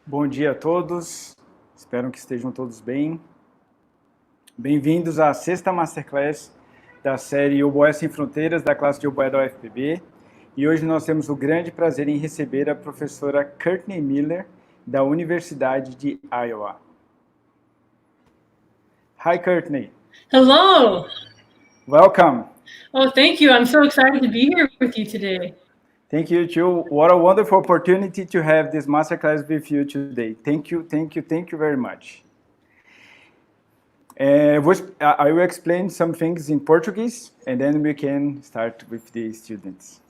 Bom dia a todos, espero que estejam todos bem. Bem-vindos à sexta Masterclass da série Oboé Sem Fronteiras, da classe de Oboé da UFPB. E hoje nós temos o grande prazer em receber a professora Courtney Miller, da Universidade de Iowa. Hi, Courtney. Hello. Welcome. Oh, thank you. I'm so excited to be here with you today. Thank you, too. What a wonderful opportunity to have this Masterclass with you today. Thank you very much. I will explain some things in Portuguese, and then we can start with the students.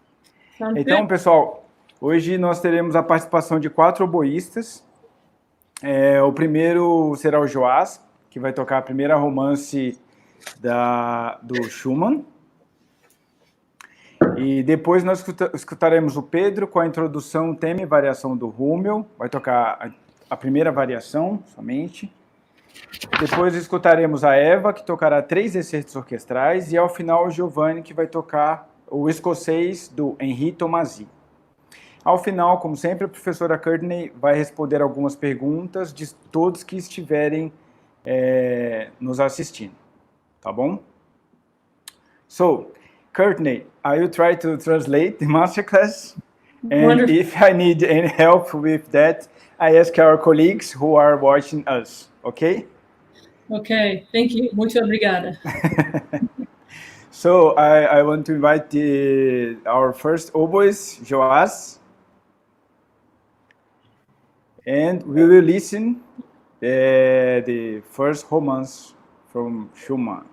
Então, pessoal, hoje nós teremos a participação de 4 oboístas. O primeiro será o Joás, que vai tocar a primeira romance do Schumann. E depois nós escutaremos o Pedro com a introdução, tema e variação do Hummel. Vai tocar a primeira variação somente. Depois escutaremos a Eva, que tocará 3 excertos orquestrais. E ao final o Giovanni, que vai tocar o escocês do Henri Tomasi. Ao final, como sempre, a professora Courtney vai responder algumas perguntas de todos que estiverem nos assistindo. Tá bom? So, Courtney, I will try to translate the masterclass, and Wonderful. If I need any help with that, I ask our colleagues who are watching us, okay? Okay, thank you. Muito obrigada. So, I want to invite our first oboist, Joás, and we will listen the first romance from Schumann.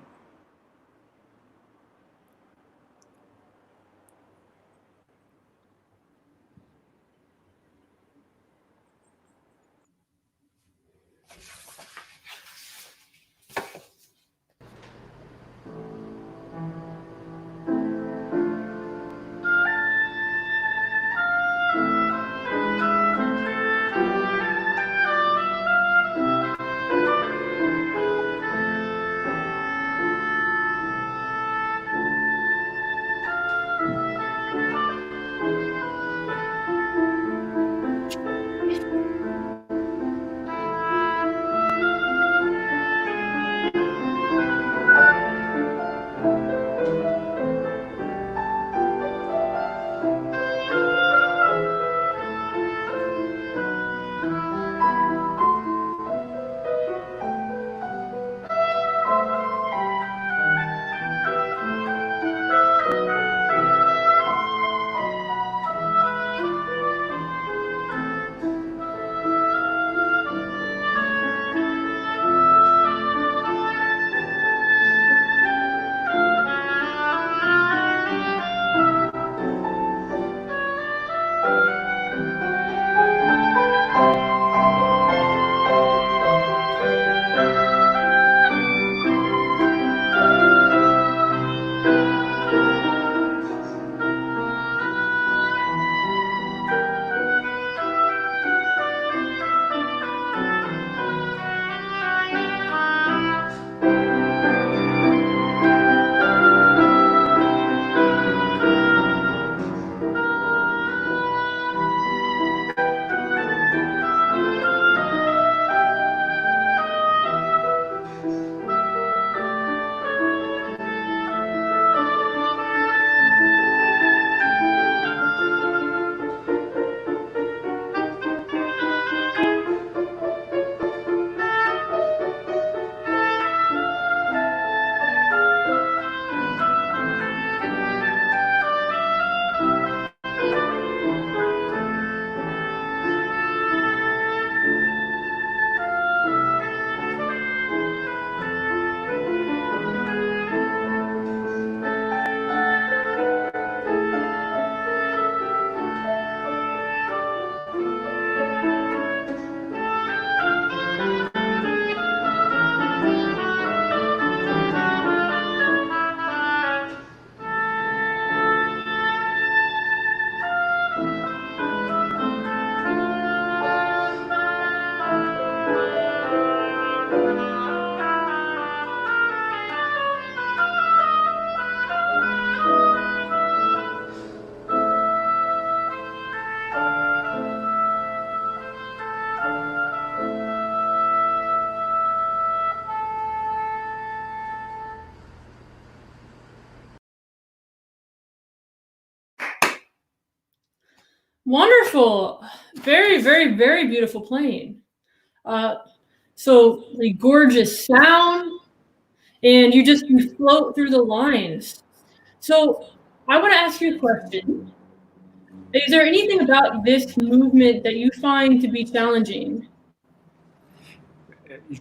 Wonderful. Very, very, very beautiful playing. So the gorgeous sound, and you float through the lines. So I want to ask you a question. Is there anything about this movement that you find to be challenging?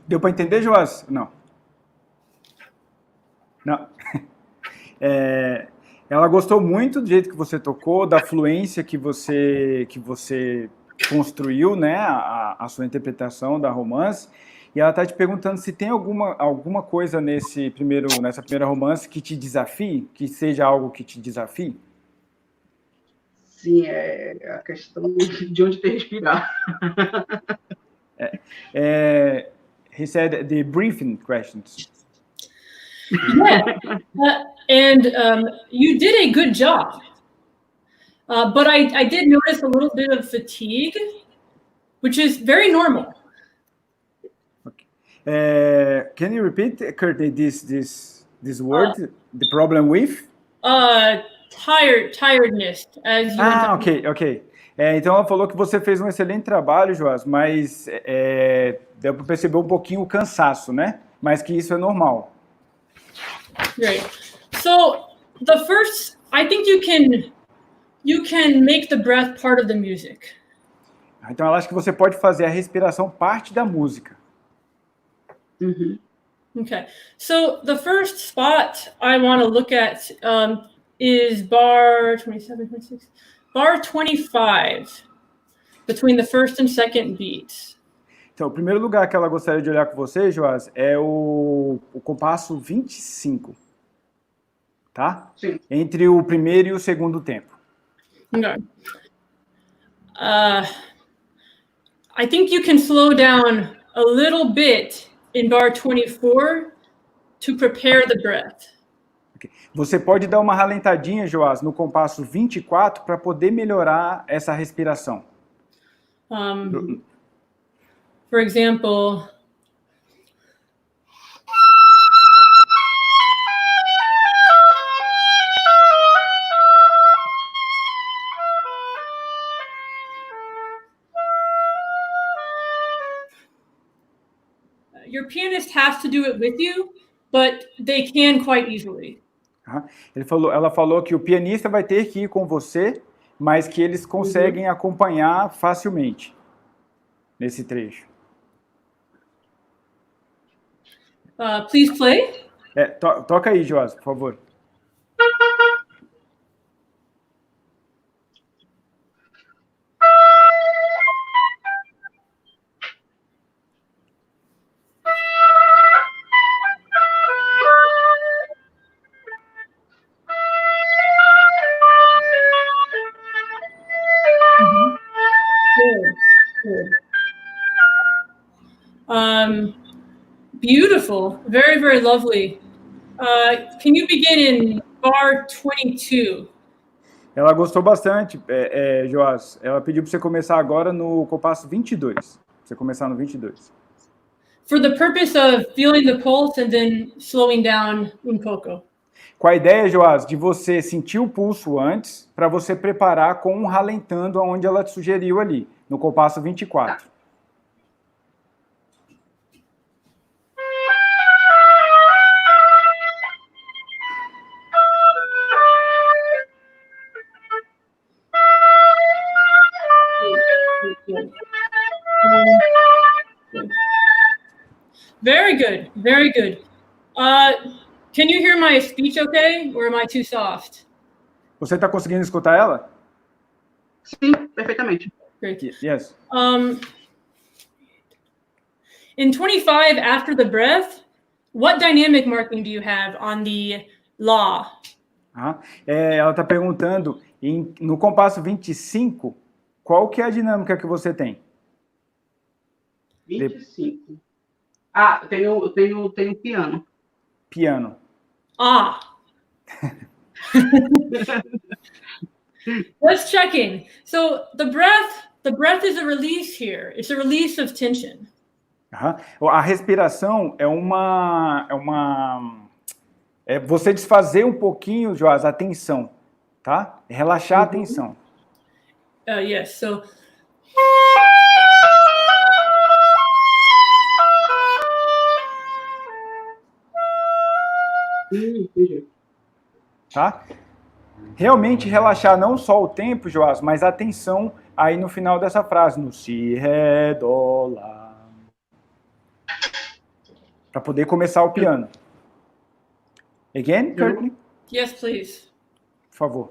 Deu para entender, Joás? Não. Não. Ela gostou muito do jeito que você tocou, da fluência que você construiu, né, a sua interpretação da romance, e ela está te perguntando se tem alguma coisa nessa primeira romance que te desafie, que seja algo que te desafie? Sim, é a questão de onde te respirar. He said the briefing questions. Yeah, and you did a good job. But I did notice a little bit of fatigue, which is very normal. Okay. Can you repeat, Courtney, this word? The problem with? Tiredness. As you ok. Então ela falou que você fez um excelente trabalho, Joás, mas deu para perceber um pouquinho o cansaço, né? Mas que isso é normal. Great. So the first, I think you can make the breath part of the music. Então ela acha que você pode fazer a respiração parte da música. Okay. So the first spot I want to look at is bar 27, 26, bar 25, between the first and second beats. Então, o primeiro lugar que ela gostaria de olhar com você, Joás, é o compasso 25, tá? Sim. Entre o primeiro e o segundo tempo. Okay. I think you can slow down a little bit in bar 24 to prepare the breath. Okay. Você pode dar uma ralentadinha, Joás, no compasso 24 para poder melhorar essa respiração. For example, your pianist has to do it with you, but they can quite easily. Ela falou que o pianista vai ter que ir com você, mas que eles conseguem acompanhar facilmente nesse trecho. Please play. Toca aí, Joás, por favor. Beautiful, very, very lovely. Can you begin in bar 22? Ela gostou bastante, Joás. Ela pediu para você começar agora no compasso 22. Você começar no 22. For the purpose of feeling the pulse and then slowing down un pouco. Com a ideia, Joás, de você sentir o pulso antes, para você preparar com um ralentando aonde ela te sugeriu ali, no compasso 24. Very good, very good. Can you hear my speech okay, or am I too soft? Você está conseguindo escutar ela? Sim, perfeitamente. Great. Yes. In 25, after the breath, what dynamic marking do you have on the law? Ela está perguntando, no compasso 25, qual que é a dinâmica que você tem? 25. Eu tenho piano. Piano. Let's check in. So the breath is a release here. It's a release of tension. A respiração é você desfazer um pouquinho, Joás, a tensão, tá? Relaxar a tensão. Yes, so. Entendi. Tá? Realmente relaxar não só o tempo, Joás, mas a atenção aí no final dessa frase, no si, ré, dó, lá. Para poder começar o piano. Again, Courtney? Yes, please. Por favor.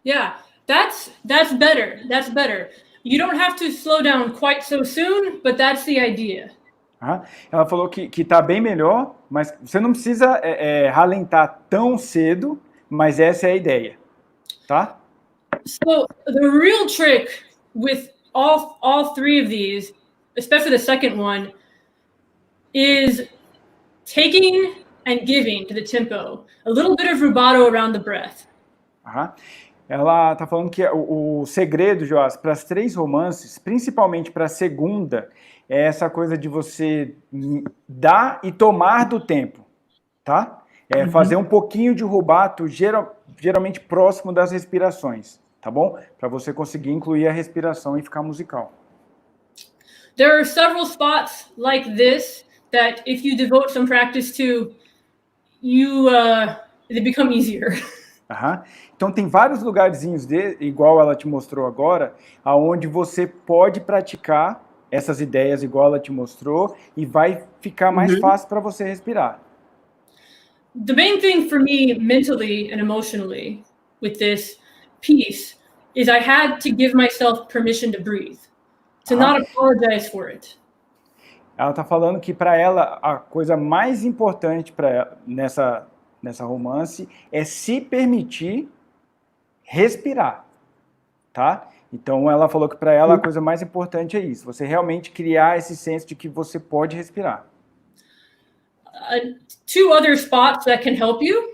Yeah, that's better. That's better. You don't have to slow down quite so soon, but that's the idea. Ela falou que tá bem melhor, mas você não precisa ralentar tão cedo, mas essa é a ideia, tá? So the real trick with all three of these, especially the second one, is taking and giving to the tempo. A little bit of rubato around the breath. Ela tá falando que o segredo, Joás, para as 3 romances, principalmente para a segunda, é essa coisa de você dar e tomar do tempo, tá? Fazer um pouquinho de rubato, geralmente próximo das respirações, tá bom? Para você conseguir incluir a respiração e ficar musical. There are several spots like this that if you devote some practice to, they become easier. Então tem vários lugarzinhos igual ela te mostrou agora, aonde você pode praticar essas ideias igual ela te mostrou e vai ficar mais fácil para você respirar. The main thing for me mentally and emotionally with this piece is I had to give myself permission to breathe, to not apologize for it. Ela está falando que para ela a coisa mais importante para ela nessa romance é se permitir respirar, tá? Então ela falou que para ela a coisa mais importante é isso, você realmente criar esse senso de que você pode respirar. 2 other spots that can help you,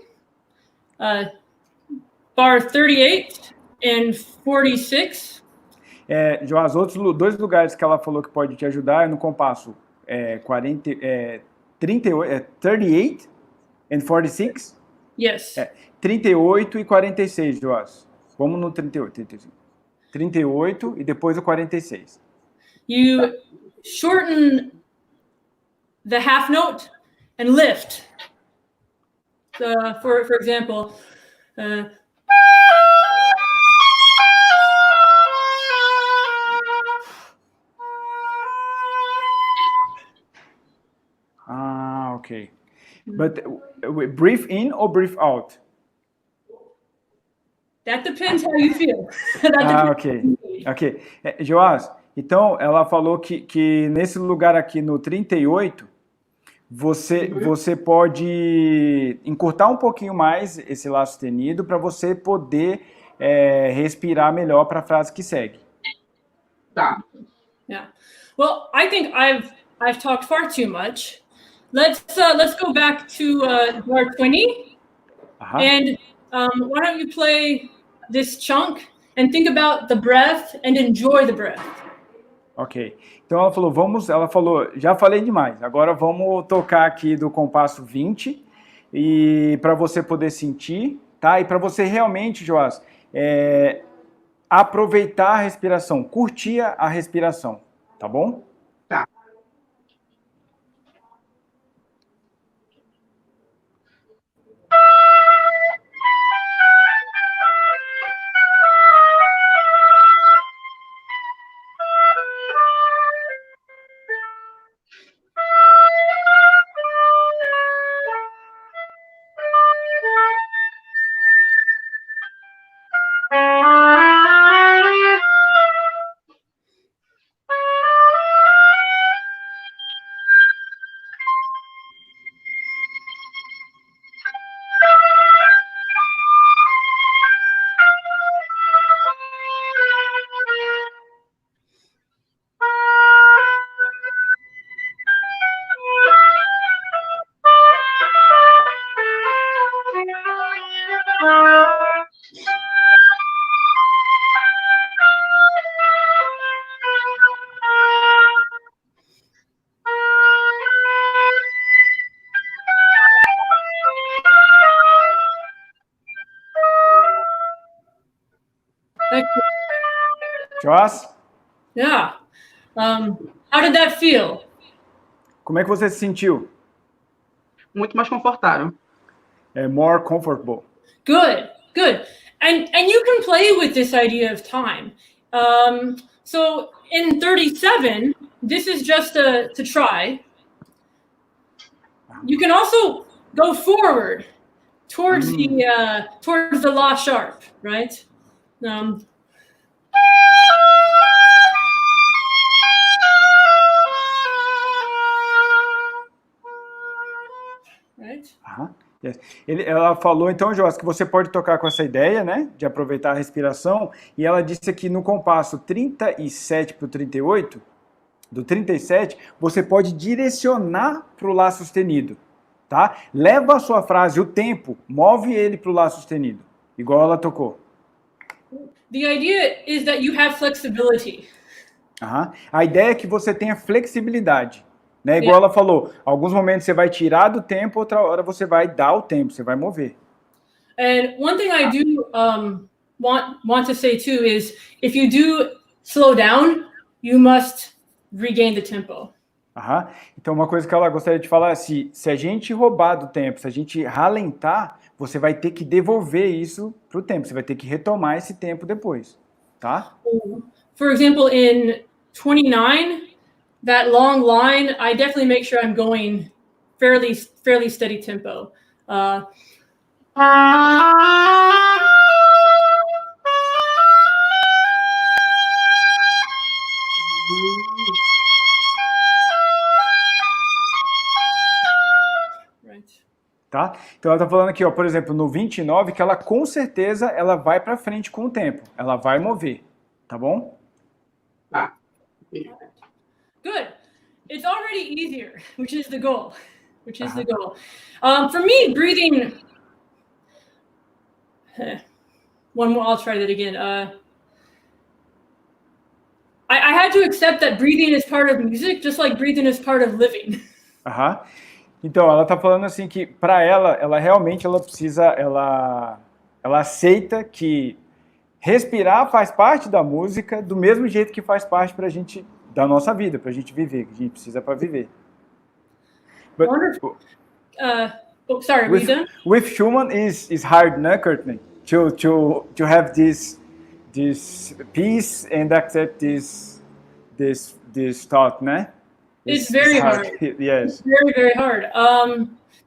bar 38 and 46. Joás, outros 2 lugares que ela falou que pode te ajudar é no compasso 38 and 46? Yes. 38 e 46, Joás. Vamos no 38, 35. 38 e depois o 46. You shorten the half note and lift. For example, okay. But breathe in or breathe out? That depends how you feel. Ok. Joás, então ela falou que nesse lugar aqui no 38, você pode encurtar um pouquinho mais esse lá sustenido para você poder respirar melhor para a frase que segue. Tá. Yeah. Well, I think I've talked far too much. Let's go back to bar 20. And why don't you play this chunk and think about the breath and enjoy the breath. Ok. Então ela falou, já falei demais, agora vamos tocar aqui do compasso 20 e para você poder sentir, tá? E para você realmente, Joás, aproveitar a respiração, curtir a respiração, tá bom? Tá. Excellent. Joss, Yeah. How did that feel? como é que você se sentiu? Muito mais confortável. More comfortable. Good, good. And you can play with this idea of time. So in 37, this is just to try. You can also go forward towards the La sharp, right? Right? Yes. Ela falou então, Joss, que você pode tocar com essa ideia, né, de aproveitar a respiração, e ela disse aqui no compasso 37 para o 38, do 37, você pode direcionar para o Lá sustenido, tá? Leva a sua frase, o tempo, move ele para o Lá sustenido, igual ela tocou. The idea is that you have flexibility. A ideia é que você tenha flexibilidade. Né? Igual ela falou, alguns momentos você vai tirar do tempo, outra hora você vai dar o tempo, você vai mover. And one thing I do want to say too is, if you do slow down, you must regain the tempo. Então uma coisa que ela gostaria de falar é se a gente roubar do tempo, se a gente ralentar, você vai ter que devolver isso para o tempo, você vai ter que retomar esse tempo depois, tá? For example, in 29, that long line, I definitely make sure I'm going fairly steady tempo. Right. Tá? Então ela tá falando aqui, ó, por exemplo, no 29, que ela com certeza ela vai para frente com o tempo, ela vai mover, tá bom? Tá. Good. It's already easier, which is the goal. For me, breathing. One more. I'll try that again. I had to accept that breathing is part of music, just like breathing is part of living. Então ela tá falando assim que para ela realmente ela precisa, ela aceita que respirar faz parte da música, do mesmo jeito que faz parte pra gente da nossa vida, pra gente viver, que a gente precisa para viver. Wonderful. Sorry, are we done? With Schumann is hard, né, Courtney? To have this peace and accept this thought, né? It's very hard. Yes. It's very, very hard.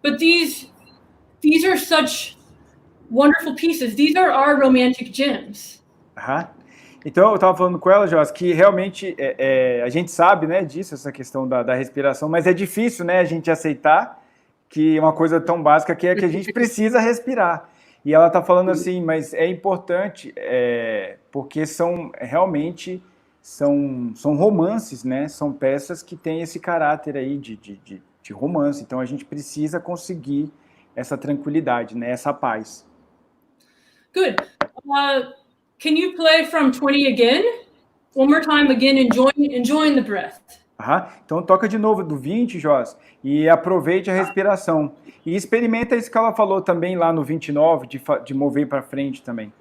But these are such wonderful pieces. These are our romantic gems. Então, eu estava falando com ela, Joss, que realmente a gente sabe, né, disso, essa questão da respiração, mas é difícil, né, a gente aceitar que uma coisa tão básica que é que a gente precisa respirar. E ela está falando assim, mas é importante, porque realmente são romances, né, são peças que têm esse caráter aí de romance, então a gente precisa conseguir essa tranquilidade, né, essa paz. Good. Can you play from 20 again? One more time again, enjoying the breath. Então toca de novo do 20, Joss, e aproveite a respiração. E experimenta isso que ela falou também lá no 29, de mover para frente também.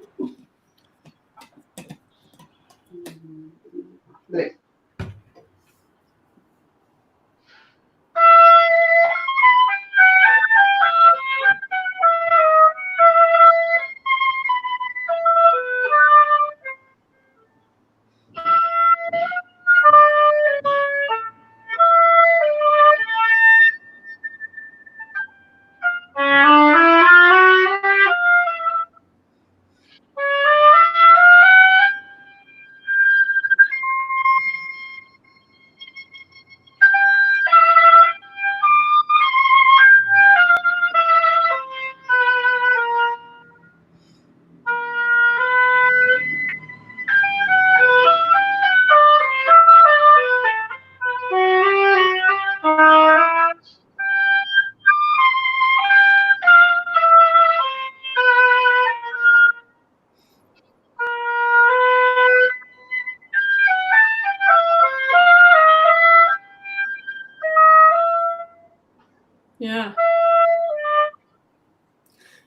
Yeah.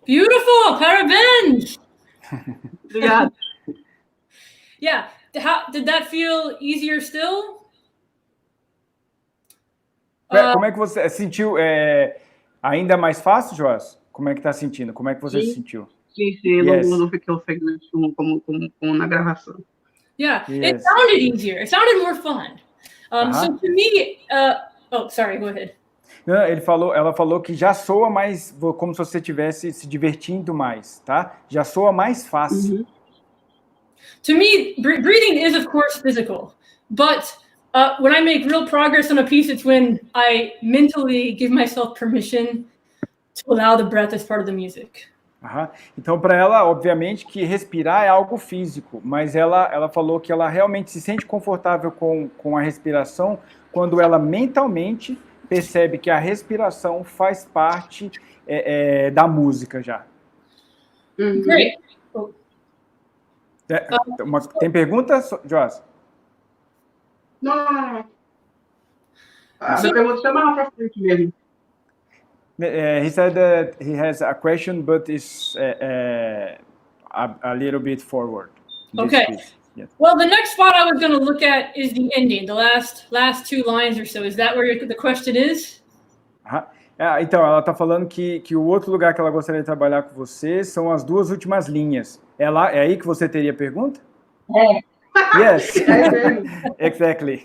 Beautiful. Parabéns. Obrigada. Yeah. Did that feel easier still? Como é que você sentiu? Ainda mais fácil, Joás? Como é que tá sentindo? Como é que você se sentiu? Sim, Yes. não ficou ofegante como na gravação. Yeah, Yes. it sounded easier. It sounded more fun. So Uh-huh. to me, oh, sorry, go ahead. Não, ela falou que já soa mais, como se você estivesse se divertindo mais, tá? Já soa mais fácil. Uhum. To me, breathing is, of course, physical. But when I make real progress on a piece, it's when I mentally give myself permission to allow the breath as part of the music. Uhum. Então, para ela, obviamente, que respirar é algo físico, mas ela falou que ela realmente se sente confortável com a respiração quando ela mentalmente percebe que a respiração faz parte da música já. Uhum. Great. Tem pergunta, Joás? Não. A pergunta está mais para frente mesmo. He said that he has a question, but it's a little bit forward. Okay. Yes. Well, the next spot I was going to look at is the ending, the last 2 lines or so. Is that where the question is? Então, ela está falando que o outro lugar que ela gostaria de trabalhar com você são as 2 últimas linhas. É aí que você teria pergunta? Yes. Exactly.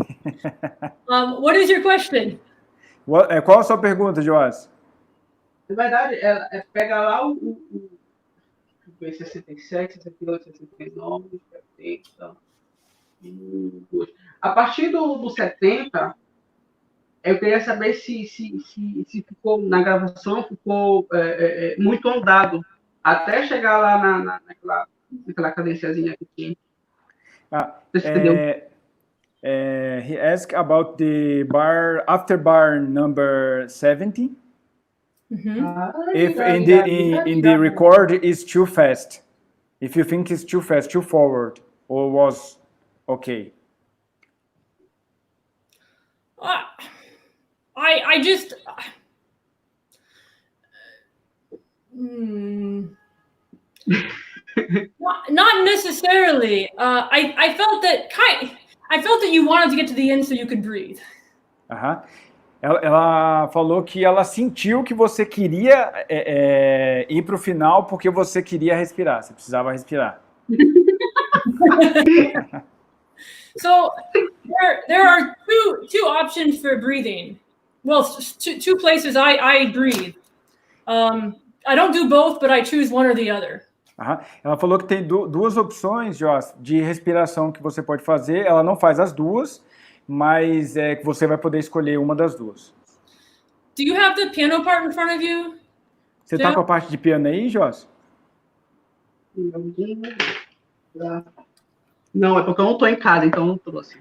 What is your question? Qual a sua pergunta, Joás? Na verdade, ela pega lá o 67, 68, 69, 70. A partir do 70, eu queria saber se ficou na gravação, ficou muito andado, até chegar lá naquela cadenciazinha que tinha. He asked about the after bar number 70. Mm-hmm. If in the record is too fast, if you think it's too fast, too forward, or was okay. I just not necessarily. I felt that you wanted to get to the end so you could breathe. Ela falou que ela sentiu que você queria ir para o final porque você queria respirar, você precisava respirar. So there are two options for breathing. Well, two places I breathe. I don't do both, but I choose one or the other. Ela falou que tem 2 opções, Joss, de respiração que você pode fazer. Ela não faz as 2, mas que você vai poder escolher uma das 2. Do you have the piano part in front of you? Você está com a parte de piano aí, Joss? Não, é porque eu não estou em casa, então não trouxe.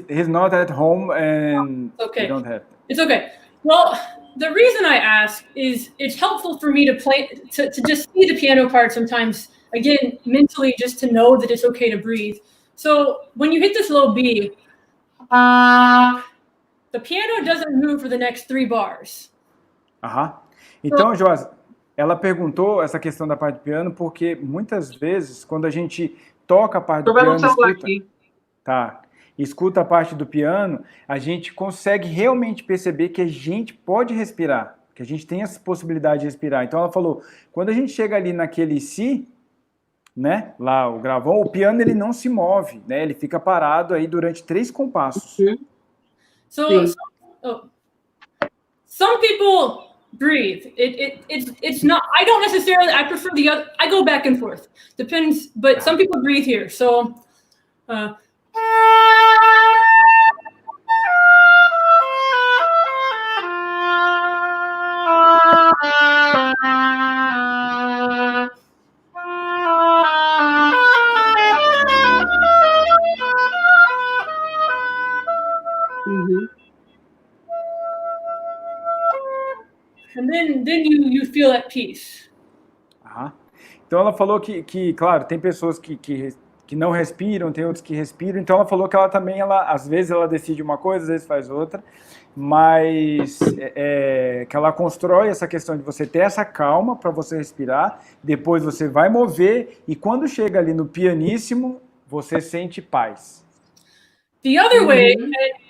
He's not at home and okay. You don't have. It's okay. Well, the reason I ask is it's helpful for me to play to just see the piano part sometimes, again, mentally, just to know that it's okay to breathe. So when you hit this low B, the piano doesn't move for the next 3 bars. Então, Joás, ela perguntou essa questão da parte do piano porque muitas vezes, quando a gente toca a parte do piano, escuta a parte do piano, a gente consegue realmente perceber que a gente pode respirar, que a gente tem essa possibilidade de respirar. Então ela falou, quando a gente chega ali naquele si, né, lá o gravão, o piano ele não se move, né, ele fica parado aí durante 3 compassos. Some people breathe. It's not. I don't necessarily. I prefer the other. I go back and forth. Depends. But some people breathe here. So. And then you feel at peace. Então ela falou que claro, tem pessoas que não respiram, tem outros que respiram. Então ela falou que ela também, às vezes ela decide uma coisa, às vezes faz outra, mas que ela constrói essa questão de você ter essa calma para você respirar, depois você vai mover e quando chega ali no pianíssimo, você sente paz. The other way,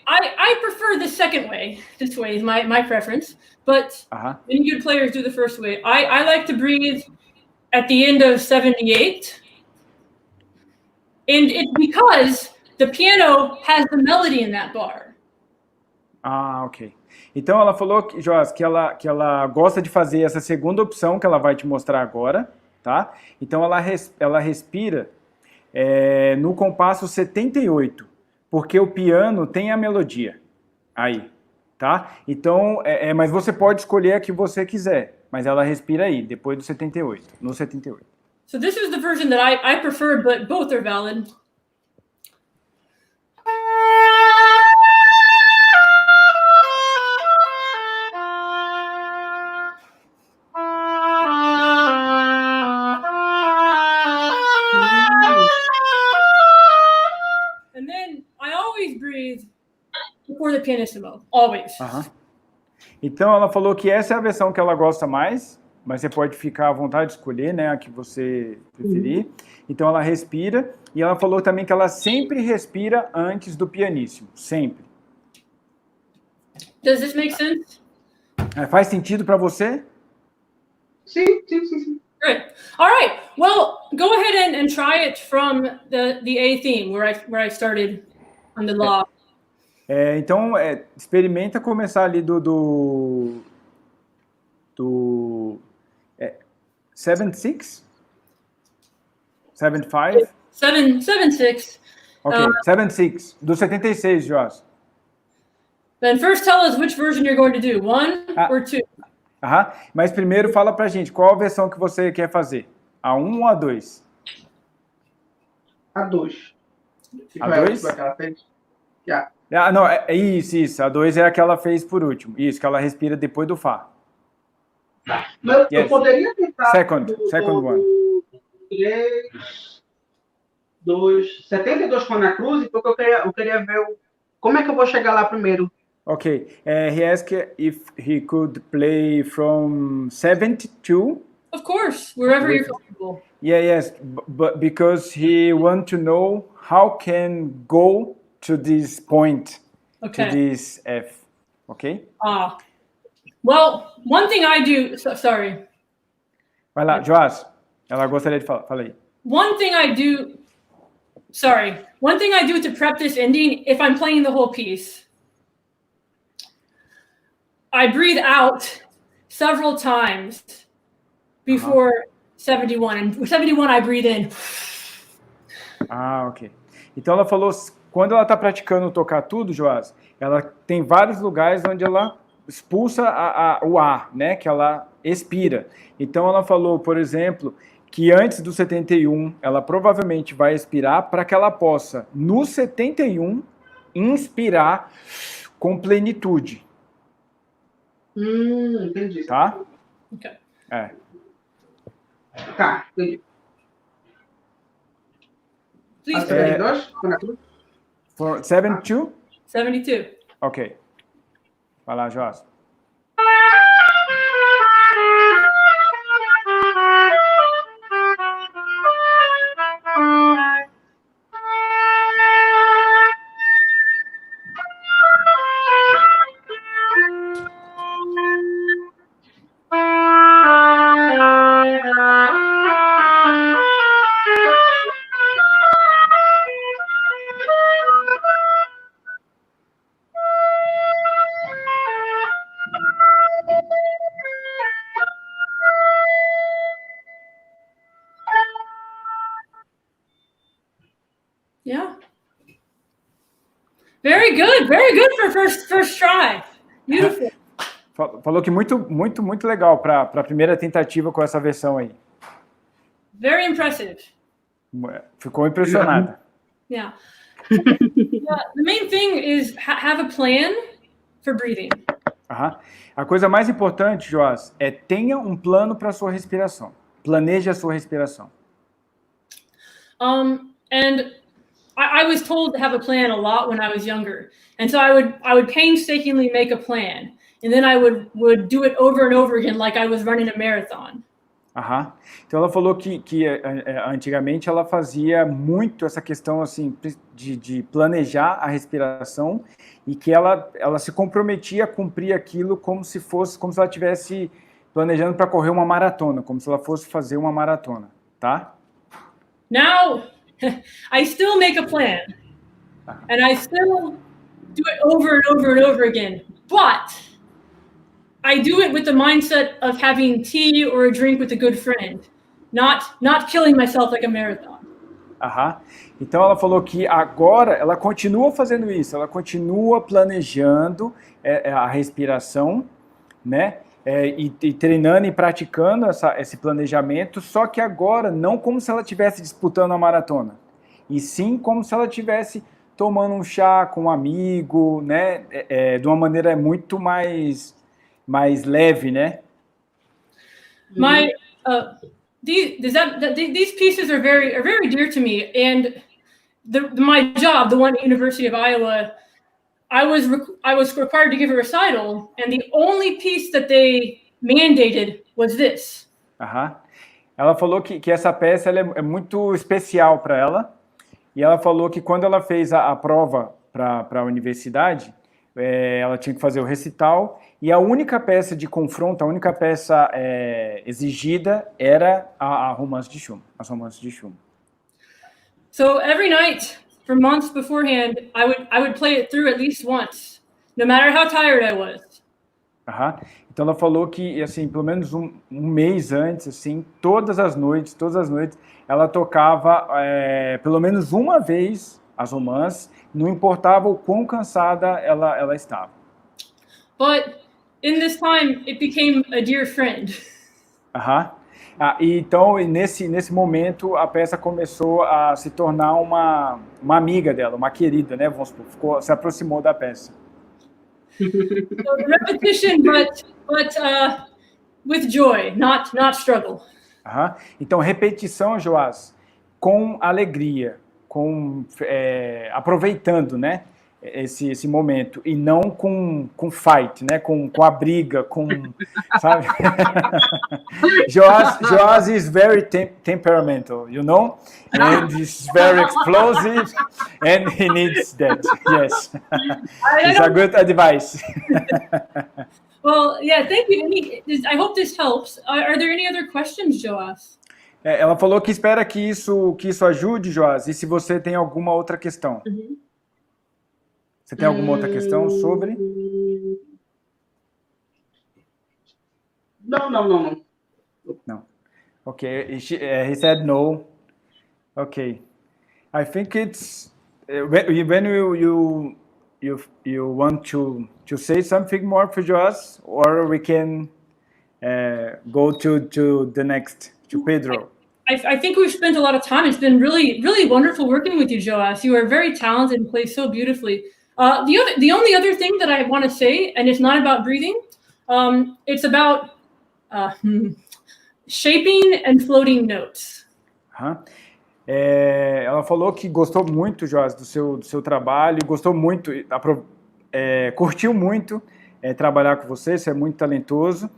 I prefer the second way. This way is my preference. But many good players do the first way. I like to breathe at the end of 78. And it's because the piano has the melody in that bar. Ah, ok. Então ela falou, Joás, que ela gosta de fazer essa segunda opção que ela vai te mostrar agora, tá? Então ela respira no compasso 78, porque o piano tem a melodia aí, tá? Então, mas você pode escolher a que você quiser, mas ela respira aí, depois do 78, no 78. So this is the version that I prefer, but both are valid. And then I always breathe before the pianissimo, always. Então ela falou que essa é a versão que ela gosta mais, mas você pode ficar à vontade de escolher, né, a que você preferir. Então ela respira, e ela falou também que ela sempre respira antes do pianissimo, sempre. Does this make sense? Faz sentido para você? Sim. Good. All right. Well, go ahead and try it from the A theme where I started on the law. Então, experimenta começar ali do 7-6? 7-5? 7-6. Ok, 7-6. Do 76, Joás. Then first tell us which version you're going to do, 1 or 2. Mas primeiro fala pra gente, qual a versão que você quer fazer? A 1 ou a 2? A 2. A 2? Não, isso. A 2 é a que ela fez por último. Isso, que ela respira depois do Fá. Mas eu poderia tentar... Second one. 3, 2, 72 com a Ana Cruz, porque eu queria ver como é que eu vou chegar lá primeiro. Okay, he asked if he could play from 72. Of course, wherever you're comfortable. Yes, but because he want to know how can go to this point, to this F. Okay? Well, one thing I do... Sorry. Vai lá, Joás. Ela gostaria de falar. Fala aí. One thing I do to prep this ending, if I'm playing the whole piece, I breathe out several times before 71. And 71, I breathe in. Ok. Então ela falou, quando ela está praticando tocar tudo, Joás, ela tem vários lugares onde ela expulsa o ar, né? Que ela expira. Então ela falou, por exemplo, que antes do 71, ela provavelmente vai expirar para que ela possa, no 71, inspirar com plenitude. Entendi. Tá? Ok. Tá, entendi. Please. 72? 72? 72. Ok. Vai lá, Joás. Yeah. Very good for first try. Beautiful. Falou que muito legal para a primeira tentativa com essa versão aí. Very impressive. Ficou impressionada. Yeah. The main thing is have a plan for breathing. A coisa mais importante, Joás, é tenha um plano para a sua respiração. Planeje a sua respiração. And I was told to have a plan a lot when I was younger. And so I would painstakingly make a plan. And then I would do it over and over again like I was running a marathon. Aham. Então ela falou que antigamente ela fazia muito essa questão assim de planejar a respiração e que ela se comprometia a cumprir aquilo como se ela estivesse planejando para correr uma maratona, como se ela fosse fazer uma maratona, tá? Now, I still make a plan, and I still do it over and over and over again, but I do it with the mindset of having tea or a drink with a good friend, not killing myself like a marathon. Aham. Então ela falou que agora ela continua fazendo isso, ela continua planejando a respiração, né? E treinando e praticando esse planejamento, só que agora não como se ela estivesse disputando a maratona, e sim como se ela estivesse tomando um chá com um amigo, né? De uma maneira muito mais leve, né? These pieces are very dear to me, and my job, the one at University of Iowa, I was required to give a recital, and the only piece that they mandated was this. Aham. Ela falou que essa peça ela é muito especial para ela, e ela falou que quando ela fez a prova para a universidade, ela tinha que fazer o recital, e a única peça de confronto, a única peça exigida era a romance de Schumann, as romances de Schumann. So every night, for months beforehand, I would play it through at least once, no matter how tired I was. Aham. Então ela falou que, assim, pelo menos um mês antes, assim, todas as noites, ela tocava pelo menos uma vez as romances, não importava o quão cansada ela estava. But in this time, it became a dear friend. Aham. E então, nesse momento, a peça começou a se tornar uma amiga dela, uma querida, né? Vamos supor, se aproximou da peça. So repetition, but with joy, not struggle. Aham. Então, repetição, Joás, com alegria, aproveitando, né? Esse momento, e não com fight, né? Com a briga, sabe? Joás is very temperamental, you know? And he's very explosive, and he needs that, yes. It's a good advice. Well, yeah, thank you. I hope this helps. Are there any other questions, Joás? Ela falou que espera que isso ajude, Joás, e se você tem alguma outra questão. Você tem alguma outra questão sobre? Não. No. Okay, he said no. Okay, I think it's when you want to say something more for us, or we can go to the next, to Pedro. I think we've spent a lot of time. It's been really, really wonderful working with you, Joás. You are very talented and play so beautifully. The only other thing that I want to say, and it's not about breathing, it's about shaping and floating notes. Ela falou que gostou muito, Joás, do seu trabalho, gostou muito, curtiu muito trabalhar com você é muito talentoso.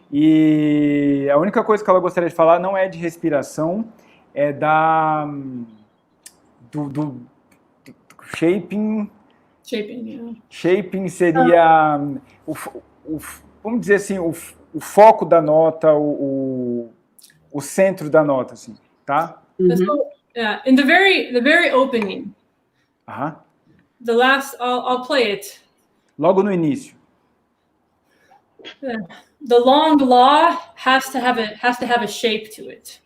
E a única coisa que ela gostaria de falar não é de respiração, é do shaping. Shaping seria, vamos dizer assim, o foco da nota, o centro da nota, assim, tá? So, in the very opening, the last, I'll play it. Logo no início. The long law has to have a shape to it.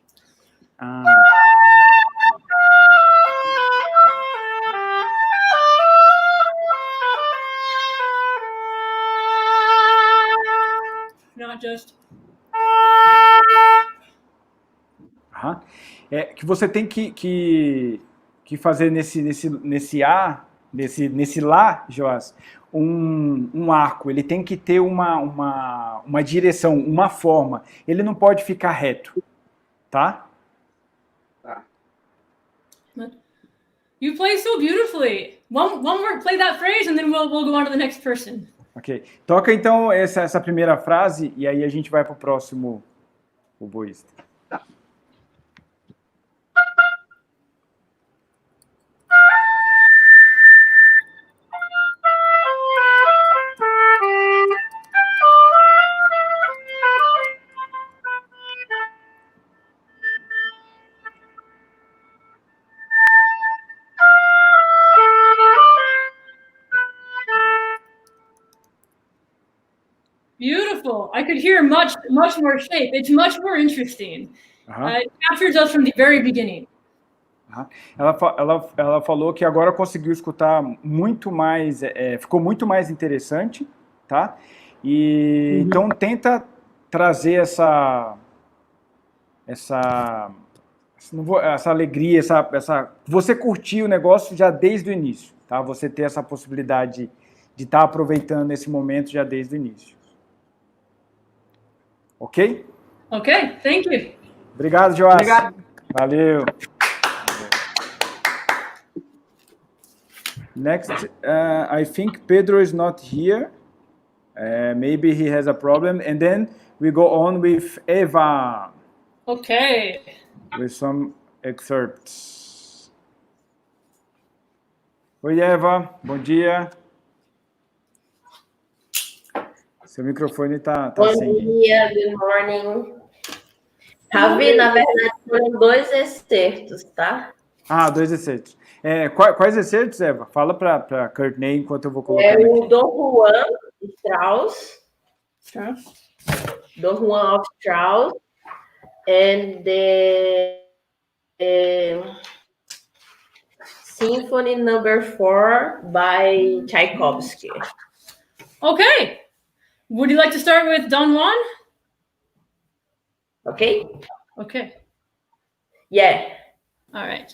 Not just. Que você tem que fazer nesse lá, Joás, um arco. Ele tem que ter uma direção, uma forma. Ele não pode ficar reto, tá? You play so beautifully. One more, play that phrase, and then we'll go on to the next person. Ok. Toca então essa primeira frase e aí a gente vai para o próximo oboísta. Tá. Beautiful. I could hear much more shape. It's much more interesting. It captures us from the very beginning. Ela falou que agora conseguiu escutar muito mais, ficou muito mais interessante, tá? E então tenta trazer essa alegria, você curtir o negócio já desde o início, tá? Você ter essa possibilidade de estar aproveitando esse momento já desde o início. Ok? Ok, thank you. Obrigado, Joás. Obrigado. Valeu. Next, I think Pedro is not here. Maybe he has a problem. And then we go on with Eva. Okay. With some excerpts. Oi, Eva. Bom dia. Seu microfone tá Bom sem. dia, good morning. Ravi, na verdade, foram 2 excertos, tá? Ah, 2 excertos. Quais excertos, Eva? Fala para Courtney enquanto eu vou colocando aqui. O Dom Juan Strauss. Dom Juan of Strauss. And the Symphony Number 4 by Tchaikovsky. Okay. Would you like to start with Don Juan? Okay? Okay. Yeah. All right.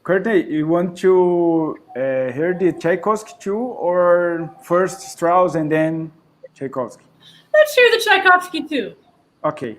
Courtney, you want to hear the Tchaikovsky too, or first Strauss and then Tchaikovsky? Let's hear the Tchaikovsky too. Okay.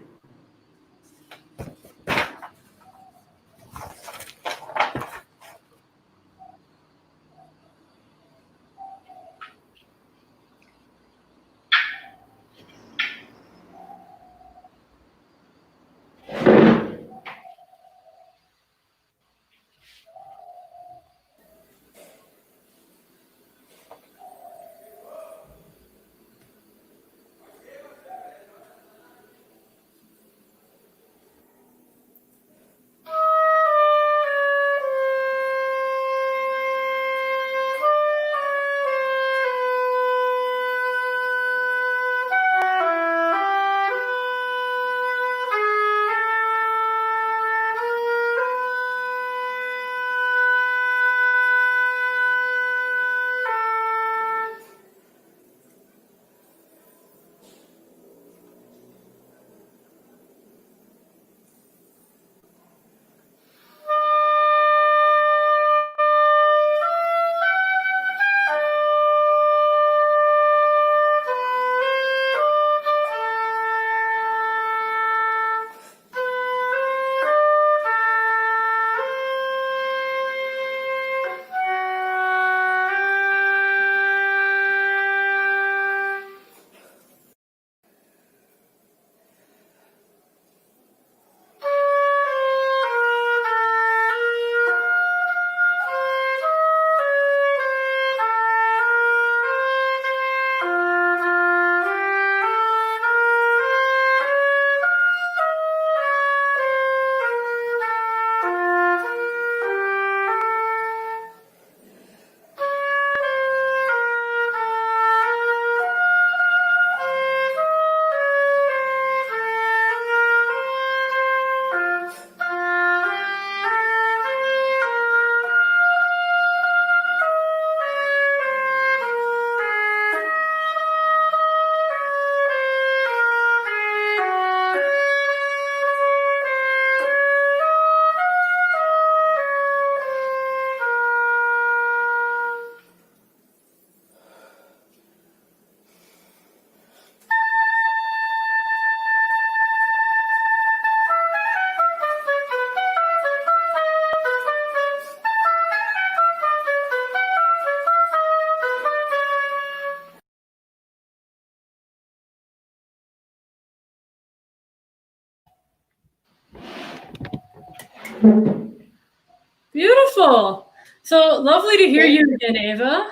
Beautiful. So lovely to hear you again, Ava.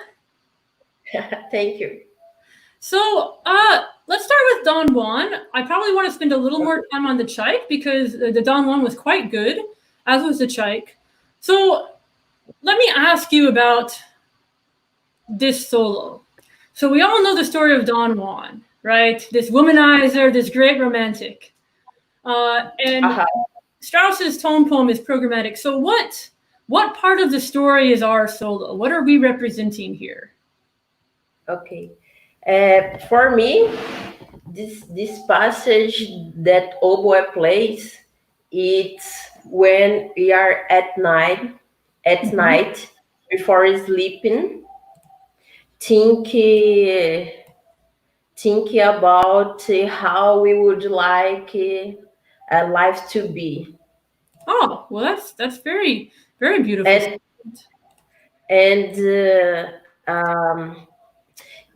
Thank you. So let's start with Don Juan. I probably want to spend a little more time on the Chaik because the Don Juan was quite good, as was the Chaik. So let me ask you about this solo. So we all know the story of Don Juan, right? This womanizer, this great romantic. And Strauss's tone poem is programmatic. So what part of the story is our solo? What are we representing here? Okay. For me, this passage that oboe plays, it's when we are at night before sleeping, think about how we would like life to be. Oh, well, that's very, very beautiful.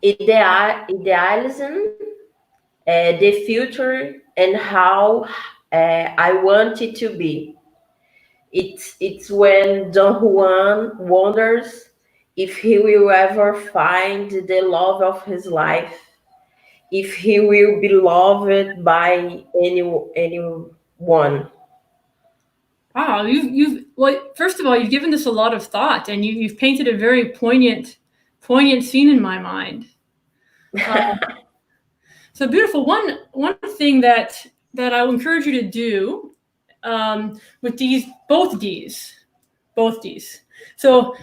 Idealism, the future, and how I want it to be. It's when Don Juan wonders if he will ever find the love of his life, if he will be loved by anyone. Wow, well, first of all, you've given this a lot of thought, and you've painted a very poignant scene in my mind. So beautiful. One thing that I will encourage you to do with both these. So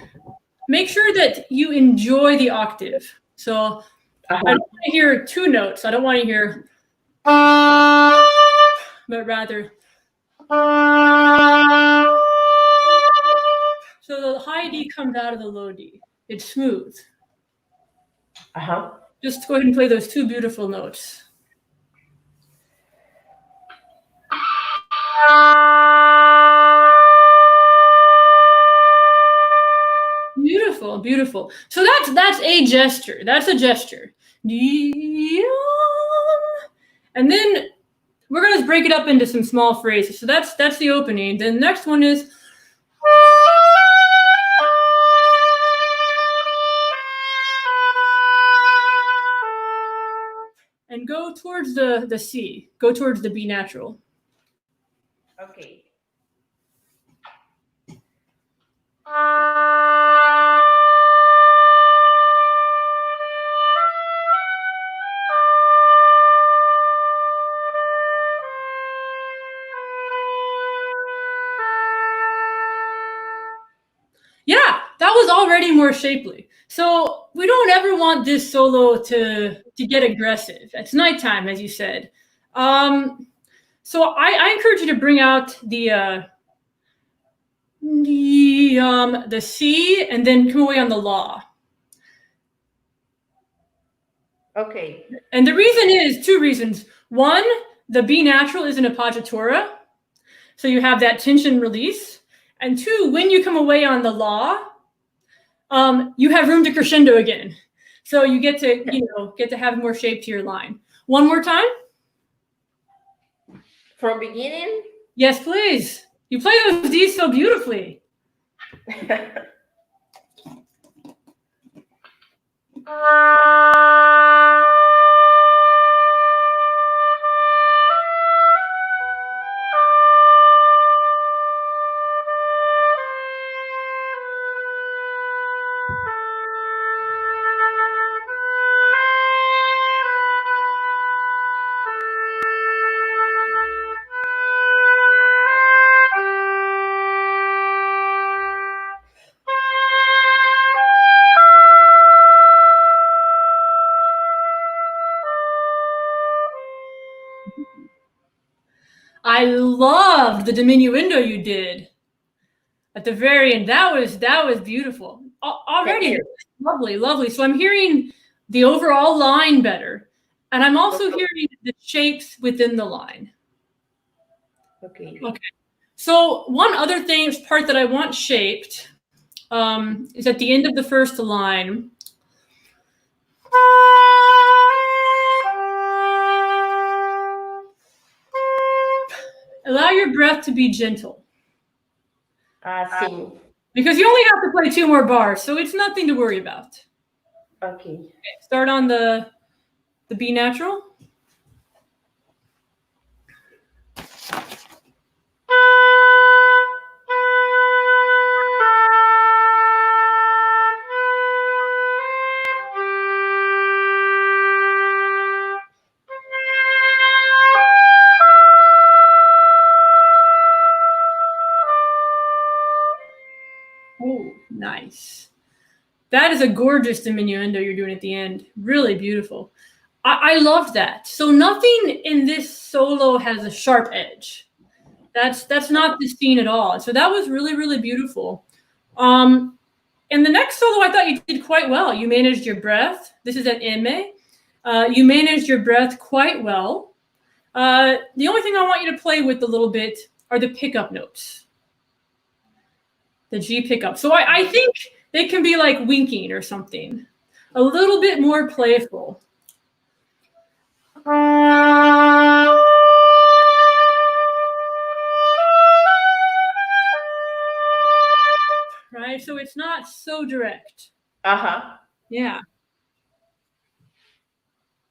make sure that you enjoy the octave. So I don't want to hear two notes. I don't want to hear, but rather. So the high D comes out of the low D. It's smooth. Just go ahead and play those two beautiful notes. Beautiful, beautiful. So that's a gesture. That's a gesture. And then we're going to break it up into some small phrases. So that's the opening. Then the next one is and go towards the C. Go towards the B natural. Okay. Yeah, that was already more shapely. So we don't ever want this solo to get aggressive. It's nighttime, as you said. So I encourage you to bring out the C and then come away on the La. Okay. And the reason is two reasons. One, the B natural is an appoggiatura, so you have that tension release. And two, when you come away on the La, you have room to crescendo again. So you get to have more shape to your line. One more time. From beginning? Yes, please. You play those Ds so beautifully. I loved the diminuendo you did at the very end. That was beautiful. Already lovely, lovely. So I'm hearing the overall line better, and I'm also hearing the shapes within the line. Okay. So one other part that I want shaped is at the end of the first line. Allow your breath to be gentle. Sim. Because you only have to play 2 more bars, so it's nothing to worry about. Okay. Start on the B natural. Oh, nice. That is a gorgeous diminuendo you're doing at the end. Really beautiful. I loved that. So nothing in this solo has a sharp edge. That's not the scene at all. So that was really, really beautiful. And the next solo, I thought you did quite well. You managed your breath. This is at M. You managed your breath quite well. The only thing I want you to play with a little bit are the pickup notes. The G pickup. So I think they can be like winking or something. A little bit more playful. Right? So it's not so direct. Yeah.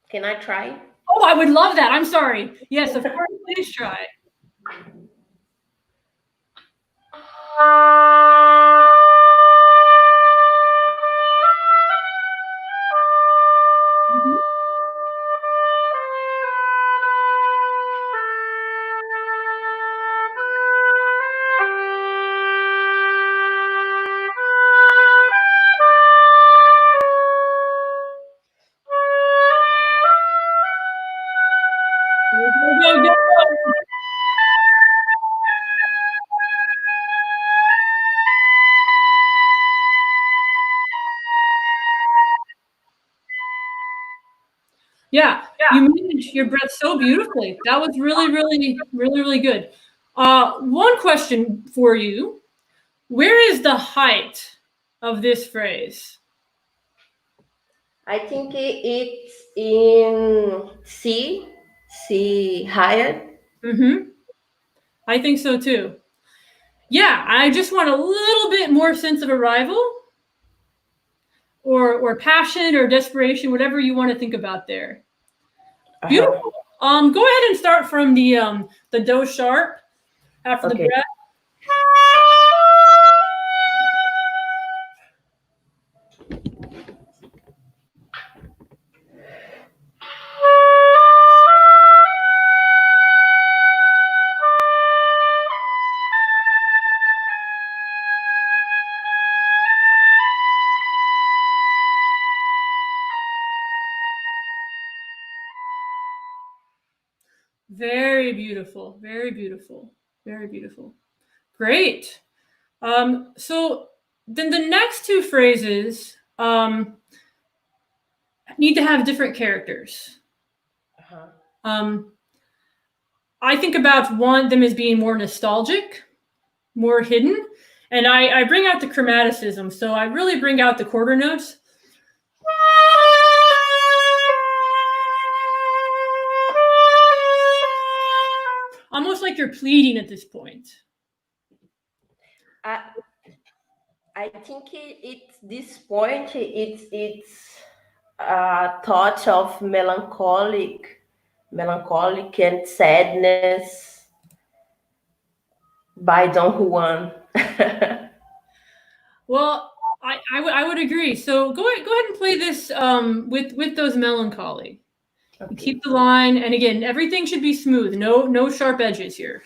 Can I try? Oh, I would love that. I'm sorry. Yes, of course, please try. Go, go, go. Yeah, you managed your breath so beautifully. That was really, really, really, really good. One question for you. Where is the height of this phrase? I think it's in C higher. I think so too. Yeah, I just want a little bit more sense of arrival or passion or desperation, whatever you want to think about there. Beautiful. Go ahead and start from the do sharp after the breath. Very beautiful, very beautiful, very beautiful. Great. So then the next 2 phrases need to have different characters. I think about them as being more nostalgic, more hidden, and I bring out the chromaticism. So I really bring out the quarter notes. Almost like you're pleading at this point. I think it's this point. It's a thought of melancholic and sadness by Don Juan. Well, I would agree. So go ahead and play this with those melancholy. Okay. Keep the line, and again, everything should be smooth. No sharp edges here.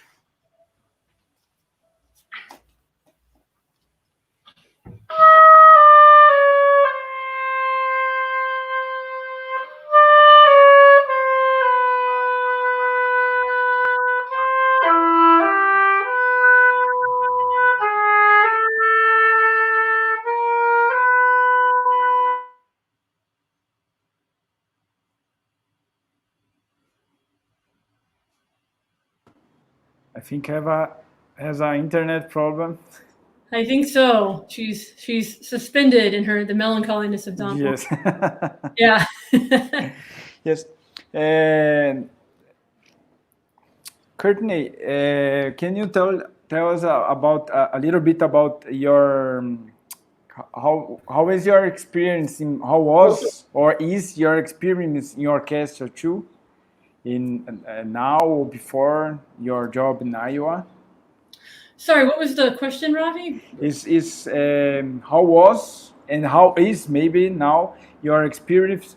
I think Eva has an internet problem. I think so. She's suspended in the melancholiness of Don. Yes. Yeah. Yes. Courtney, can you tell tell us about a little bit about your how is your experience in how was or is your experience in orchestra too in now or before your job in Iowa? Sorry, what was the question, Ravi? Is how was and how is maybe now your experience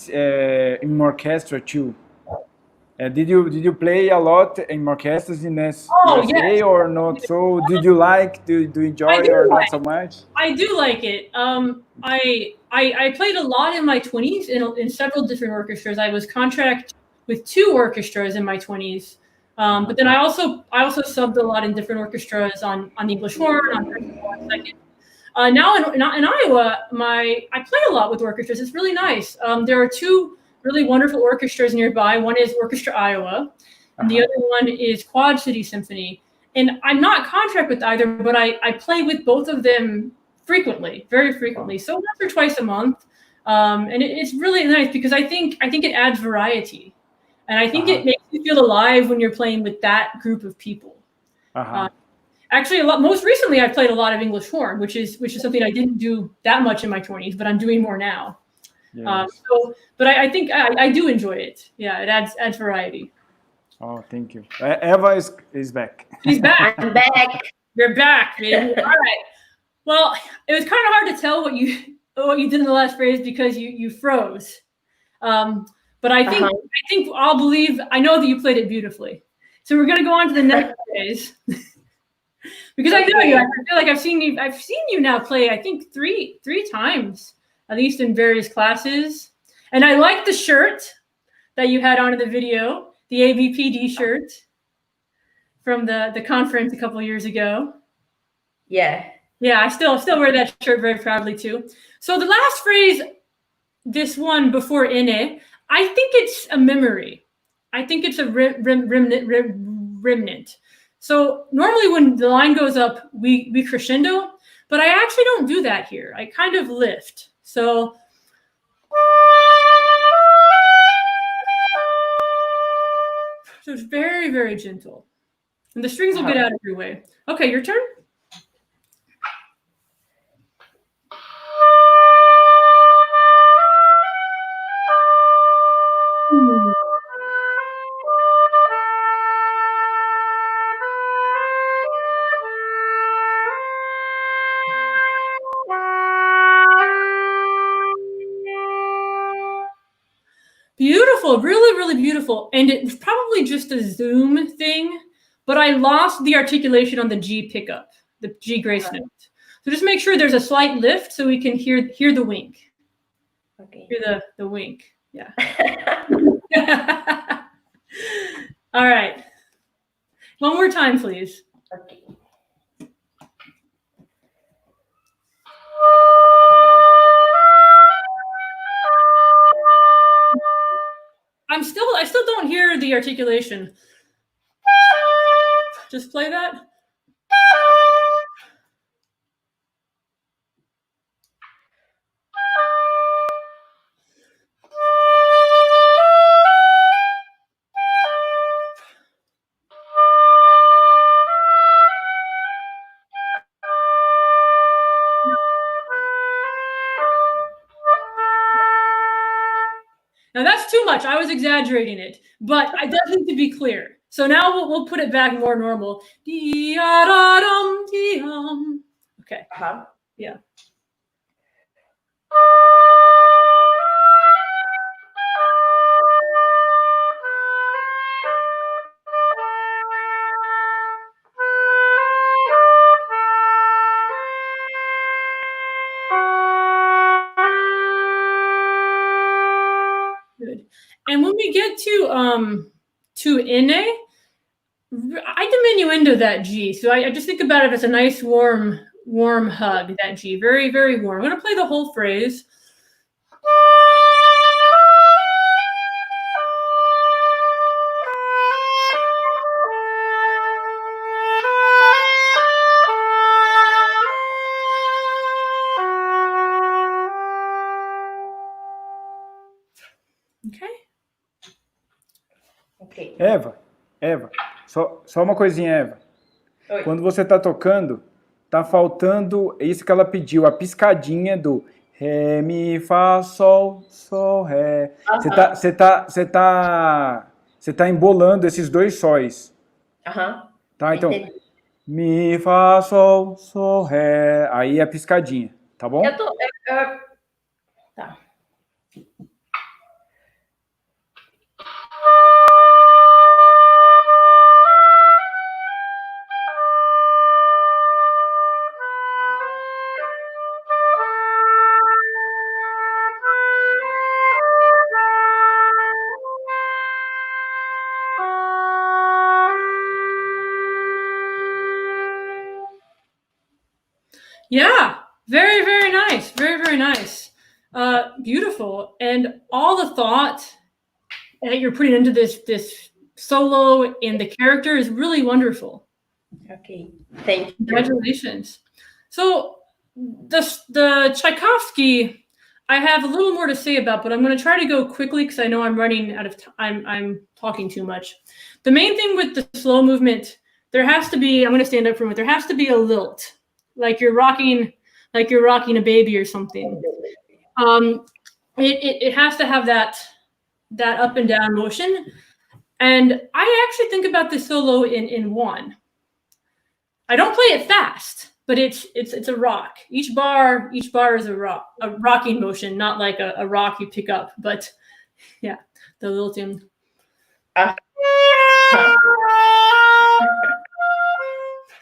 in orchestra too? Did you play a lot in orchestras in USA Yes. or not? So did you like do you enjoy or not so much? I do like it. I played a lot in my 20s in several different orchestras. I was contract with 2 orchestras in my 20s. But then I also subbed a lot in different orchestras on the English horn, on principal, on second. Now in Iowa, I play a lot with orchestras. It's really nice. There are 2 really wonderful orchestras nearby. One is Orchestra Iowa, and the other one is Quad City Symphony. And I'm not contract with either, but I play with both of them frequently, very frequently. So once or twice a month. And it's really nice because I think it adds variety. And I think it makes you feel alive when you're playing with that group of people. Actually, most recently, I've played a lot of English horn, which is something I didn't do that much in my 20s, but I'm doing more now. Yes. But I think I do enjoy it. Yeah, it adds variety. Oh, thank you. Eva is back. She's back. I'm back. You're back, baby. All right. Well, it was kind of hard to tell what you did in the last phrase because you froze. But I think I'll believe I know that you played it beautifully. So we're gonna go on to the next phrase. Because I know you. I feel like I've seen you now play, I think three times, at least in various classes. And I like the shirt that you had on in the video, the ABPD shirt from the conference a couple of years ago. Yeah. Yeah, I still wear that shirt very proudly too. So the last phrase, this one before ine, I think it's a memory. I think it's a remnant. So normally when the line goes up, we crescendo, but I actually don't do that here. I kind of lift. So it's very, very gentle. And the strings will get out of your way. Okay, your turn. Beautiful, really, really beautiful. And it was probably just a Zoom thing, but I lost the articulation on the G pickup, the G grace note. So just make sure there's a slight lift so we can hear the wink. Okay. Hear the wink. Yeah. All right. One more time, please. Okay. I still don't hear the articulation. Just play that. Now that's too much. I was exaggerating it, but it does need to be clear. So now we'll put it back more normal. Okay. Yeah. Good. And when we get to ine, I diminuendo that G. So I just think about it as a nice warm hug, that G. Very, very warm. I'm going to play the whole phrase. Eva, só uma coisinha, Eva. Oi. Quando você está tocando, tá faltando isso que ela pediu, a piscadinha do ré, mi, fá, sol, sol, ré. Você tá embolando esses dois sóis. Tá? Então, Entendi. mi, fá, sol, sol, ré. Aí a piscadinha, tá bom? Tá. Yeah, very, very nice. Very, very nice. Beautiful. And all the thought that you're putting into this solo and the character is really wonderful. Okay, thank you. Congratulations. So the Tchaikovsky, I have a little more to say about, but I'm going to try to go quickly because I know I'm running out of time. I'm talking too much. The main thing with the slow movement, there has to be, I'm going to stand up for a moment, there has to be a lilt, like you're rocking a baby or something. It has to have that up and down motion. And I actually think about this solo in one. I don't play it fast, but it's a rock. Each bar is a rocking motion, not like a rock you pick up, but yeah, the lilting.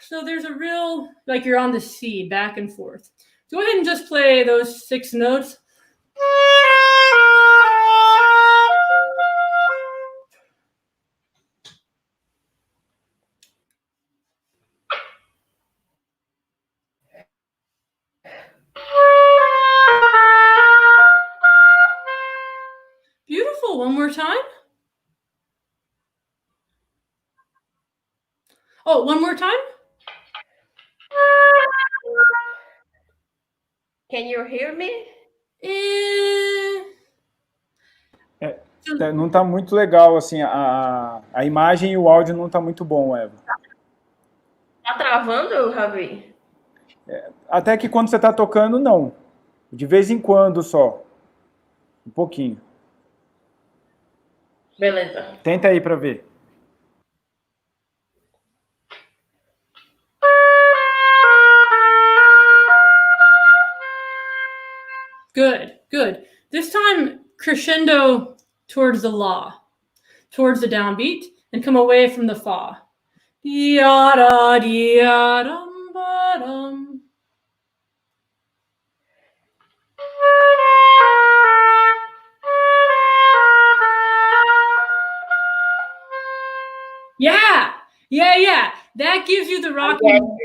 So there's a real, like you're on the C, back and forth. Go ahead and just play those 6 notes. Beautiful. One more time. Oh, one more time. Can you hear me? Não tá muito legal, assim, a imagem e o áudio não tá muito bom, Eva. Tá travando, Ravi? Até que quando você tá tocando, não. De vez em quando só. Um pouquinho. Beleza. Tenta aí pra ver. Good, good. This time, crescendo towards the la, towards the downbeat, and come away from the fa. Di-ya-da, di-ya-dum, ba-dum. Yeah. That gives you the rocking.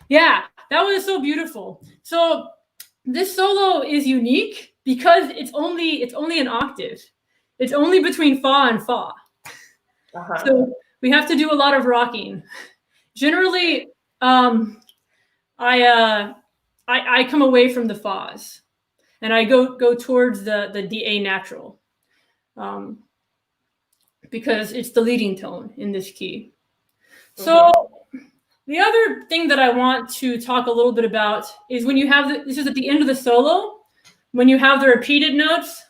Yeah, that was so beautiful. So this solo is unique because it's only an octave. It's only between fa and fa. So we have to do a lot of rocking. Generally, I come away from the fas, and I go towards the DA natural, because it's the leading tone in this key. So the other thing that I want to talk a little bit about is when you have this is at the end of the solo, when you have the repeated notes.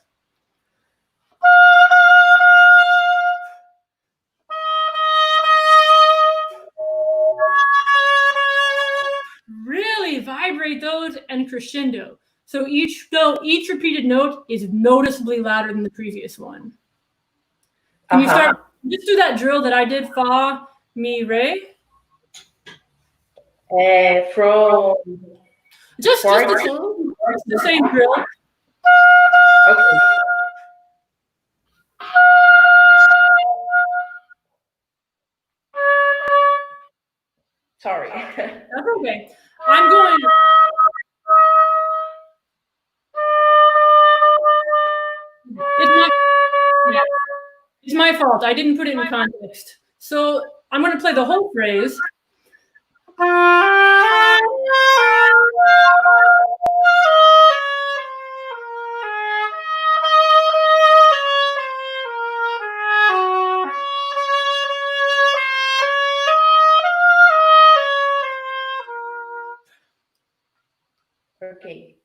Really vibrate those and crescendo. So each repeated note is noticeably louder than the previous one. Can you start? Just do that drill that I did, fa, mi, re. From Just the same drill. Okay. Sorry. That's okay. I'm going. It's my fault. I didn't put it in context. So I'm going to play the whole phrase. Okay.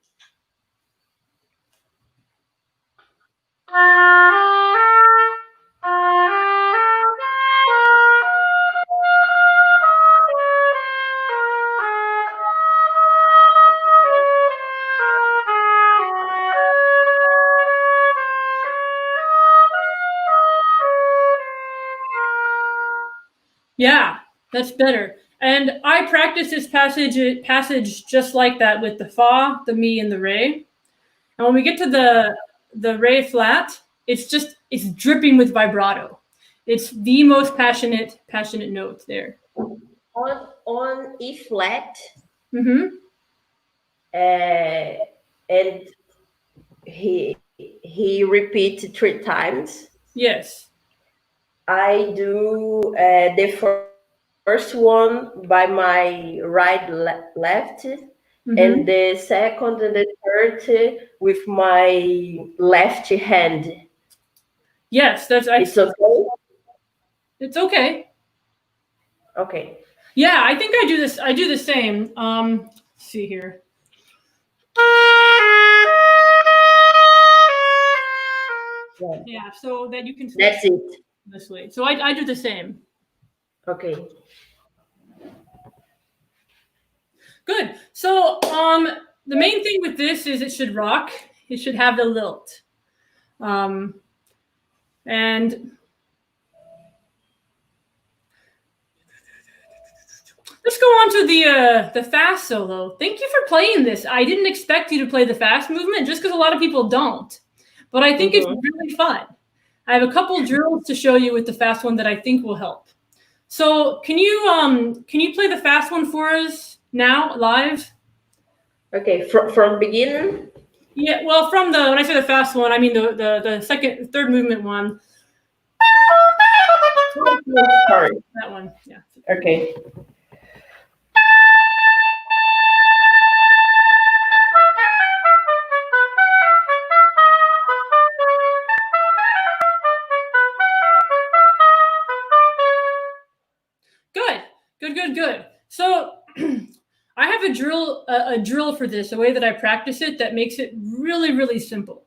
Yeah, that's better. And I practice this passage just like that with the fa, the mi, and the re. And when we get to the re flat, it's dripping with vibrato. It's the most passionate note there. On E flat, Mm-hmm. and he repeats 3 times. Yes. I do the first one by my right left, Mm-hmm. and the second and the third with my left hand. Yes, that's It's okay. It's okay. Okay. Yeah, I think I do this. I do the same. Let's see here. Yeah, so that you can switch. That's it. This way. So I do the same. Okay. Good. So the main thing with this is it should rock. It should have the lilt. And let's go on to the fast solo. Thank you for playing this. I didn't expect you to play the fast movement just because a lot of people don't. But I think it's really fun. I have a couple drills to show you with the fast one that I think will help. So can you play the fast one for us now live? Okay, from beginning. Yeah, well, when I say the fast one, I mean the third movement one. Sorry. That one, yeah. Okay. Good. So I have a drill for this, a way that I practice it that makes it really, really simple.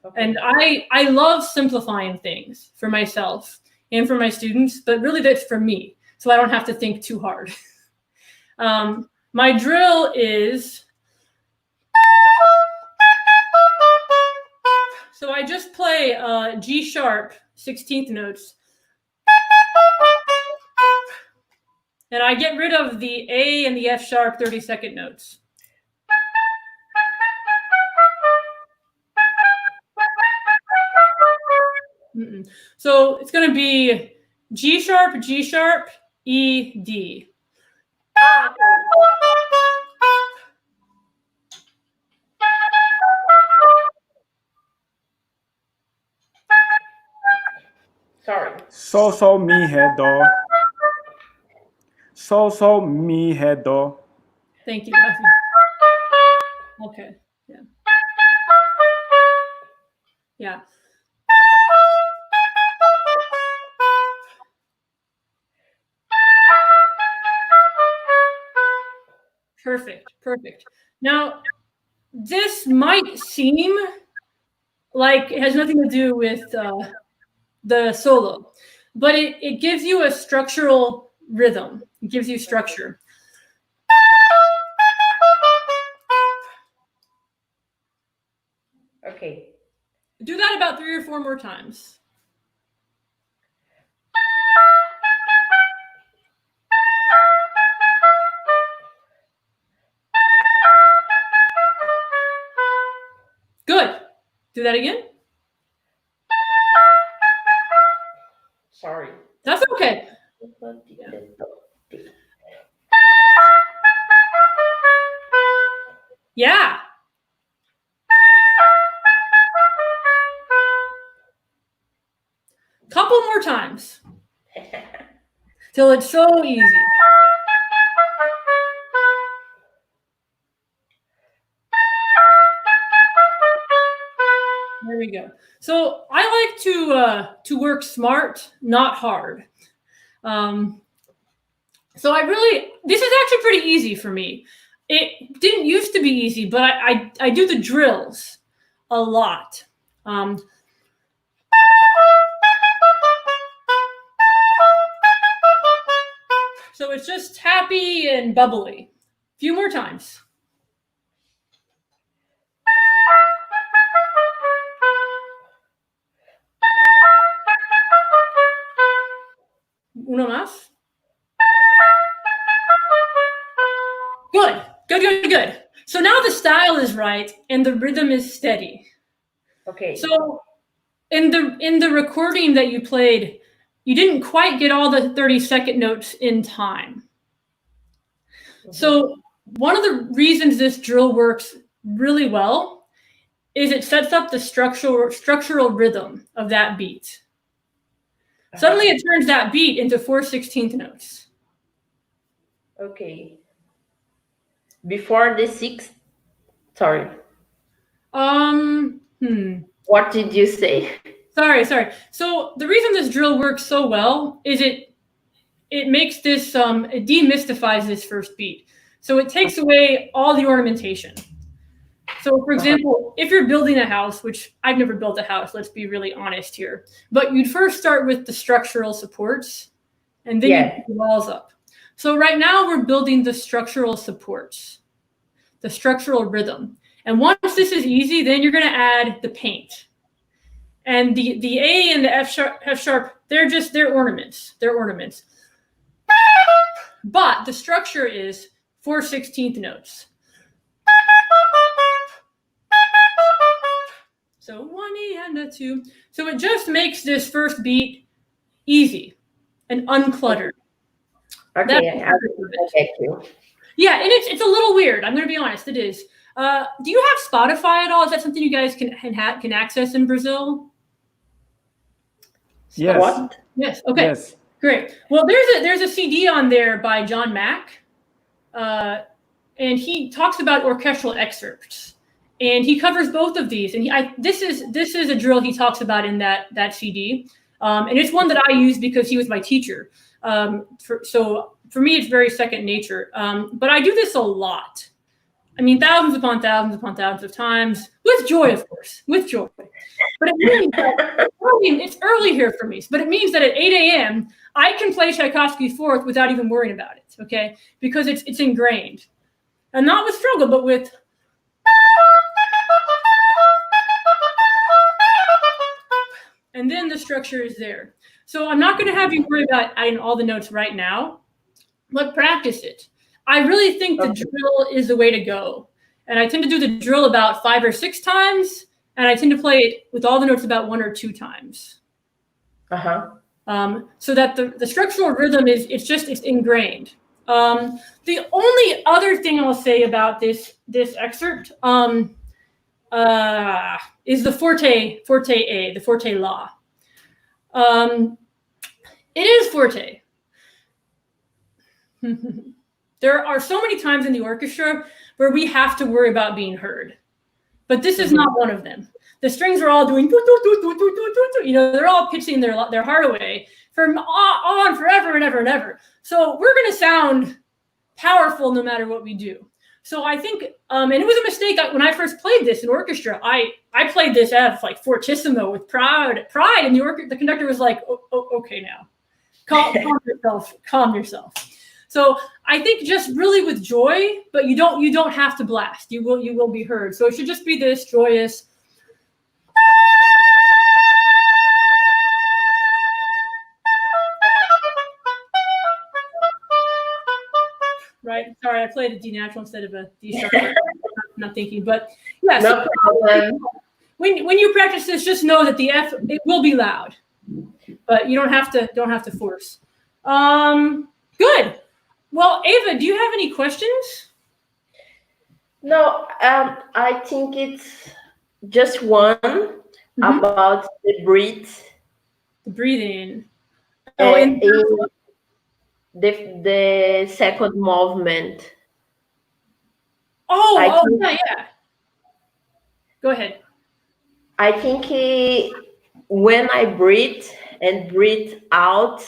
Okay. And I love simplifying things for myself and for my students, but really that's for me, so I don't have to think too hard. My drill is, so I just play G sharp 16th notes. And I get rid of the A and the F sharp 32nd notes. So it's going to be G sharp, E, D. Sorry. Sol, mi, ré, dó. Sol, mi, ré, dó. Thank you. Okay. Yeah. Yeah. Perfect. Now, this might seem like it has nothing to do with the solo, but it gives you a structural rhythm. It gives you structure. Okay. Do that about 3 or 4 more times. Good. Do that again. Sorry. That's okay. Yeah. Couple more times. Till it's so easy. There we go. So I like to work smart, not hard. So this is actually pretty easy for me. it didn't used to be easy, but I do the drills a lot. So it's just happy and bubbly. A few more times. Uno más. Good, good, good, good. So now the style is right and the rhythm is steady. Okay. So in the recording that you played, you didn't quite get all the 30-second notes in time. Mm-hmm. So one of the reasons this drill works really well is it sets up the structural rhythm of that beat. Suddenly it turns that beat into 4/16 notes. Okay. Before the sixth, sorry. What did you say? Sorry. So the reason this drill works so well is it makes this, it demystifies this first beat. So it takes away all the ornamentation. So for example, if you're building a house, which I've never built a house, let's be really honest here, but you'd first start with the structural supports and then you put the walls up. So right now we're building the structural supports, the structural rhythm. And once this is easy, then you're going to add the paint. And the A and the F sharp, they're ornaments. They're ornaments. But the structure is 4/16 notes. So 1 E and a 2. So it just makes this first beat easy and uncluttered. Okay, I get you. Yeah, and it's a little weird. I'm going to be honest, it is. Do you have Spotify at all? Is that something you guys can access in Brazil? Yes. What? Yes. Okay. Yes. Great. Well, there's a CD on there by John Mack, and he talks about orchestral excerpts, and he covers both of these. And this is a drill he talks about in that CD, and it's one that I use because he was my teacher. So for me, it's very second nature. But I do this a lot. I mean, thousands upon thousands of times, with joy, of course, with joy. But it means that it's early here for me. But it means that at 8 a.m., I can play Tchaikovsky's Fourth without even worrying about it, okay? Because it's ingrained. And not with struggle, but with... And then the structure is there. So I'm not going to have you worry about adding all the notes right now, but practice it. I really think the drill is the way to go. And I tend to do the drill about 5 or 6 times, and I tend to play it with all the notes about 1 or 2 times. So that the structural rhythm it's ingrained. The only other thing I'll say about this excerpt is the forte A, the forte la. It is forte. There are so many times in the orchestra where we have to worry about being heard, but this is not one of them. The strings are all doing, they're all pitching their heart away on forever and ever and ever. So we're going to sound powerful no matter what we do. So I think, and it was a mistake when I first played this in orchestra. I played this F like fortissimo with pride, and the conductor was like, okay, now calm yourself. So I think just really with joy, but you don't have to blast. You will be heard. So it should just be this joyous. Right? Sorry, I played a D natural instead of a D sharp. Not thinking, but yeah. No problem. When you practice this, just know that the F, it will be loud, but you don't have to force. Good. Well, Ava, do you have any questions? No, I think it's just one about the breath. The breathing. The second movement. Yeah. Go ahead. I think when I breathe and breathe out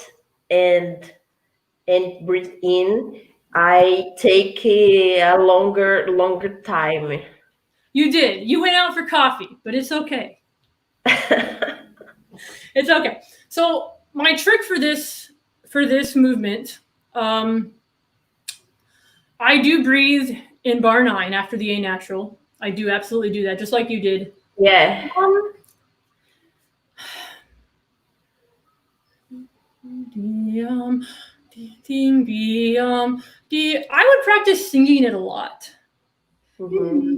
and breathe in, I take a longer time. You did. You went out for coffee, but it's okay. It's okay. So my trick for this movement, I do breathe in bar 9 after the A natural. I do absolutely do that, just like you did. Yeah. I would practice singing it a lot. Mhm.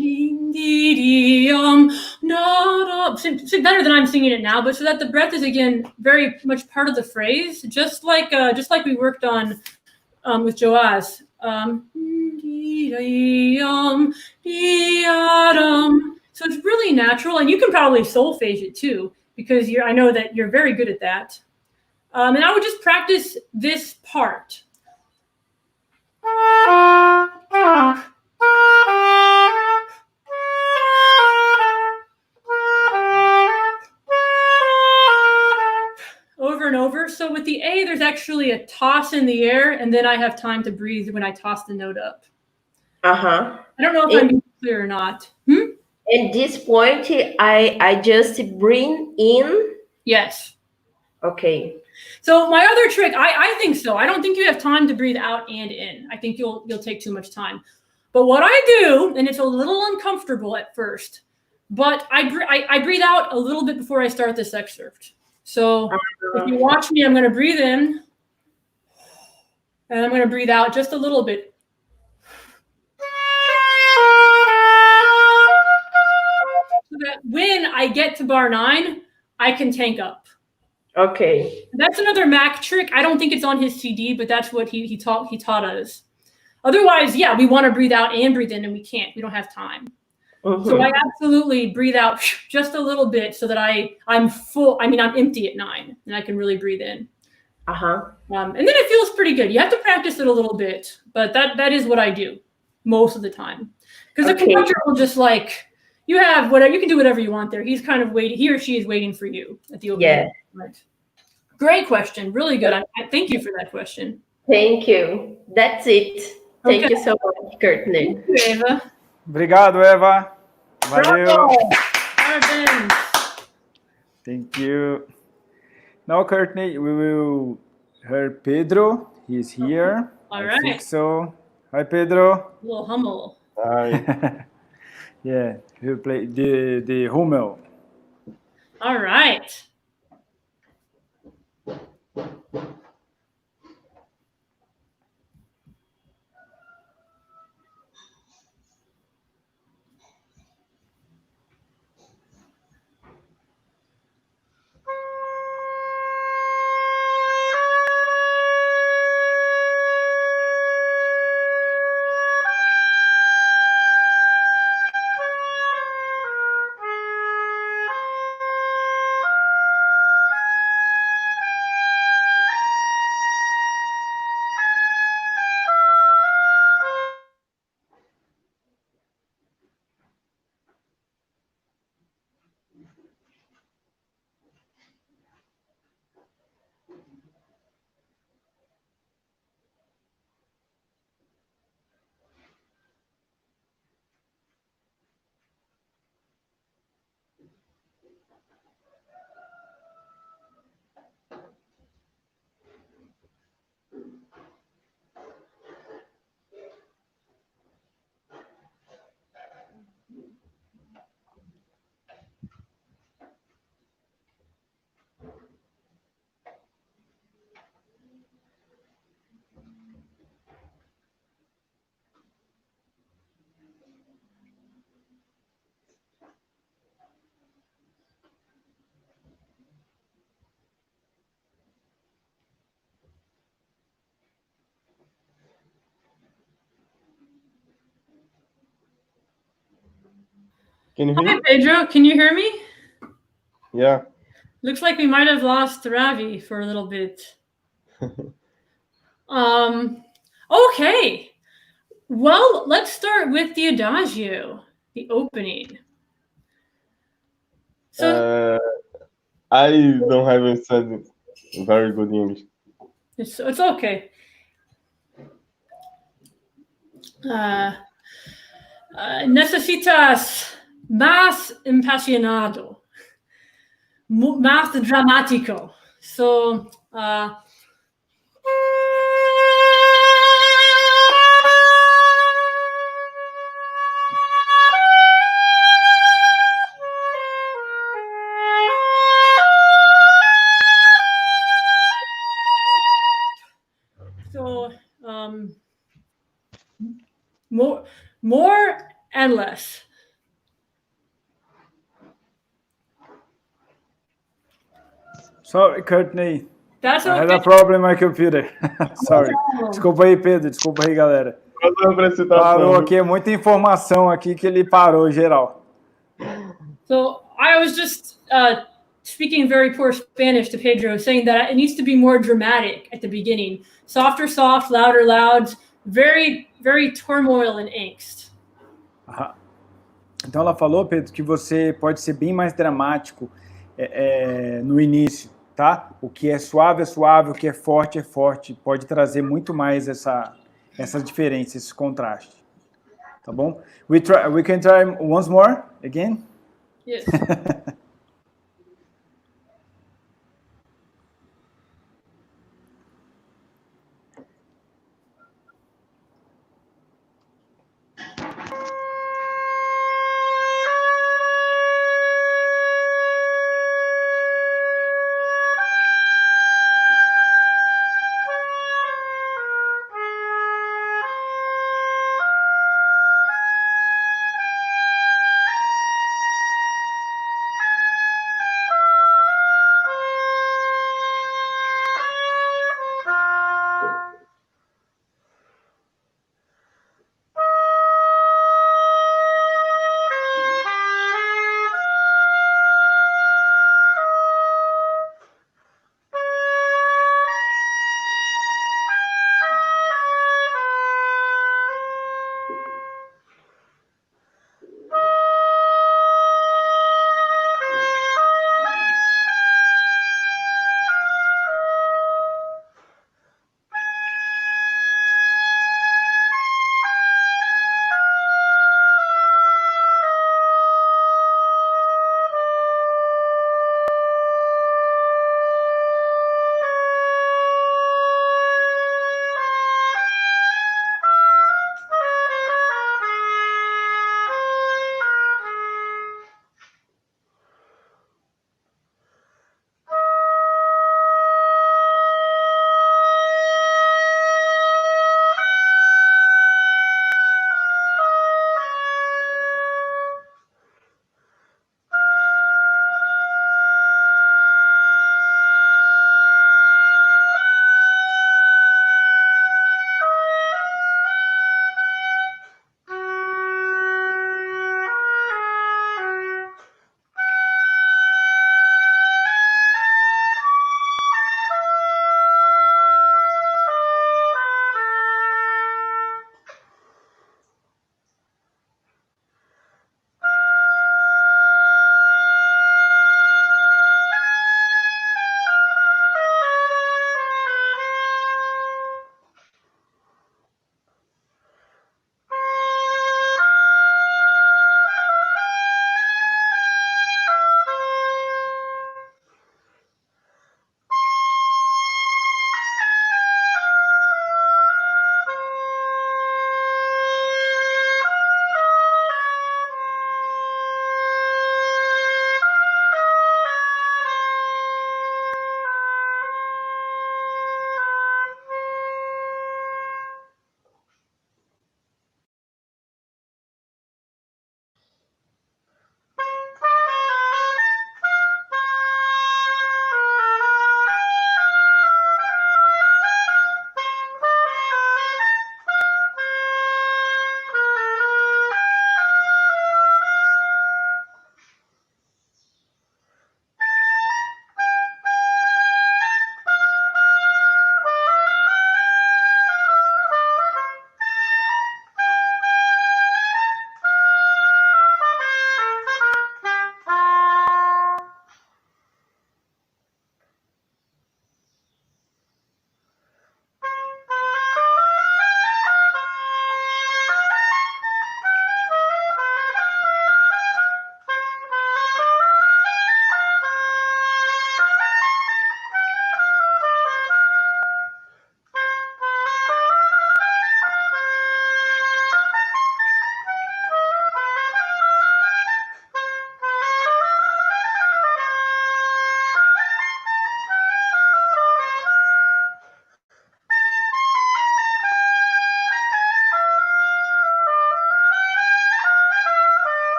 Better than I'm singing it now, but so that the breath is again very much part of the phrase, just like we worked on with Joaz. So it's really natural, and you can probably solfege it too, because I know that you're very good at that. And I would just practice this part. Over and over. So with the A, there's actually a toss in the air, and then I have time to breathe when I toss the note up. Uh-huh. I don't know if I'm being clear or not. At this point, I just bring in. Yes. Okay. So my other trick, I think so. I don't think you have time to breathe out and in. I think you'll take too much time. But what I do, and it's a little uncomfortable at first, but I breathe out a little bit before I start this excerpt. So if you watch me, I'm going to breathe in, and I'm going to breathe out just a little bit. So that when I get to bar 9, I can tank up. Okay. That's another Mac trick. I don't think it's on his CD, but that's what he taught us. Otherwise, yeah, we want to breathe out and breathe in, and we can't. We don't have time. Mm-hmm. So I absolutely breathe out just a little bit so that I'm full. I mean, I'm empty at 9, and I can really breathe in. And then it feels pretty good. You have to practice it a little bit, but that is what I do most of the time. Because the conductor will just like, you can do whatever you want there. He's kind of waiting. He or she is waiting for you at the opening. Yeah. Right. Great question. Really good. I thank you for that question. Thank you. That's it. Thank you so much, Courtney. Thank you, Eva. Obrigado, Eva. Valeu. Parabéns. Thank you. Now, Courtney, we will hear Pedro. He's here. All I think so. Hi, Pedro. A little humble. Hi. Yeah, he'll play the Hummel. All right. Can you hear me? Hi, Pedro. Can you hear me? Yeah. Looks like we might have lost Ravi for a little bit. Okay. Well, let's start with the adagio, the opening. So I don't have said very good English. It's okay. Necesitas más apasionado, más dramático. So, more and less. Sorry, Courtney. That's I had okay. a problem with my computer. Sorry. Desculpa aí, Pedro. Desculpa aí, galera. Parou aqui, é muita informação aqui que ele parou geral. So I was just speaking very poor Spanish to Pedro, saying that it needs to be more dramatic at the beginning. Softer, soft, louder, loud. Very, very turmoil and angst. Então ela falou, Pedro, que você pode ser bem mais dramático no início, tá? O que é suave, o que é forte, pode trazer muito mais essa diferença, esse contraste. Tá bom? We can try once more, again? Yes.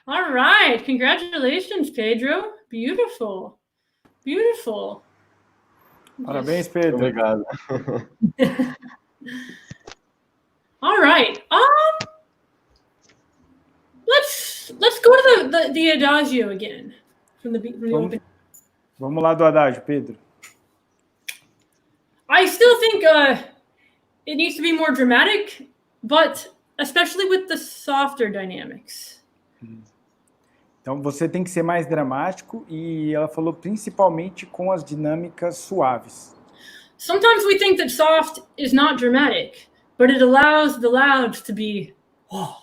All right. Congratulations, Pedro. Beautiful. Beautiful. Parabéns, Pedro. Obrigado. All right. Let's go to the adagio again from the opening. Vamos lá do adágio, Pedro. I still think it needs to be more dramatic, but especially with the softer dynamics. Então, você tem que ser mais dramático e ela falou principalmente com as dinâmicas suaves. Sometimes we think that soft is not dramatic, but it allows the loud to be. Oh.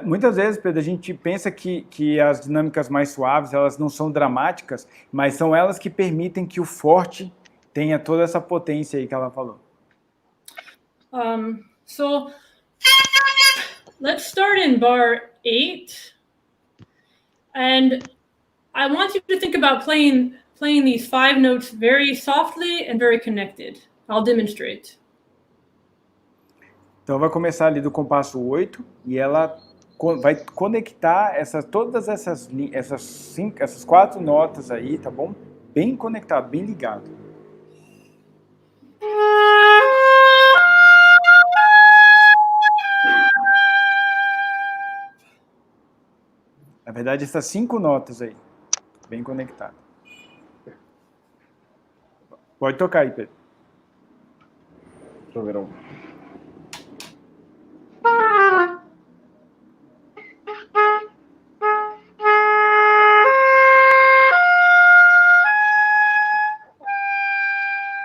Muitas vezes, Pedro, a gente pensa que as dinâmicas mais suaves, elas não são dramáticas, mas são elas que permitem que o forte tenha toda essa potência aí que ela falou. So let's start in bar 8. And I want you to think about playing these 5 notes very softly and very connected. I'll demonstrate. Então vai começar ali do compasso 8 e ela vai conectar todas essas 4 notas aí, tá bom? Bem conectado, bem ligado. Na verdade, essas 5 notas aí, bem conectado. Pode tocar aí, Pedro. Deixa eu ver um.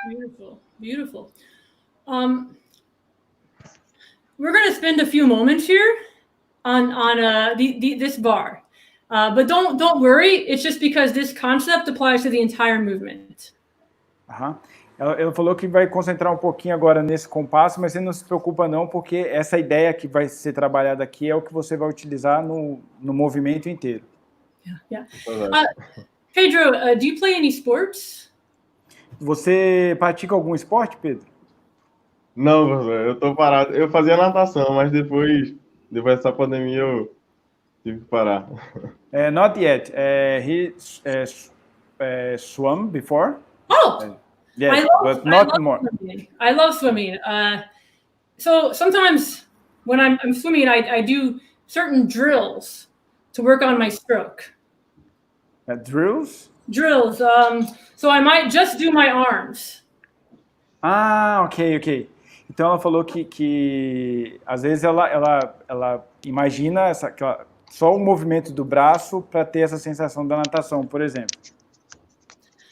Beautiful, beautiful. We're going to spend a few moments here on this bar, but don't worry. It's just because this concept applies to the entire movement. Ela falou que vai concentrar um pouquinho agora nesse compasso, mas você não se preocupa não, porque essa ideia que vai ser trabalhada aqui é o que você vai utilizar no movimento inteiro. Yeah. Pedro, do you play any sports? Você pratica algum esporte, Pedro? Não, professor, eu tô parado. Eu fazia natação, mas depois dessa pandemia eu tive que parar. Not yet. He swam before. Oh! Yes, but not more. I love swimming. So sometimes when I'm swimming, I do certain drills to work on my stroke. Drills? Drills. So I might just do my arms. Ok. Então ela falou que às vezes ela imagina só o movimento do braço para ter essa sensação da natação, por exemplo.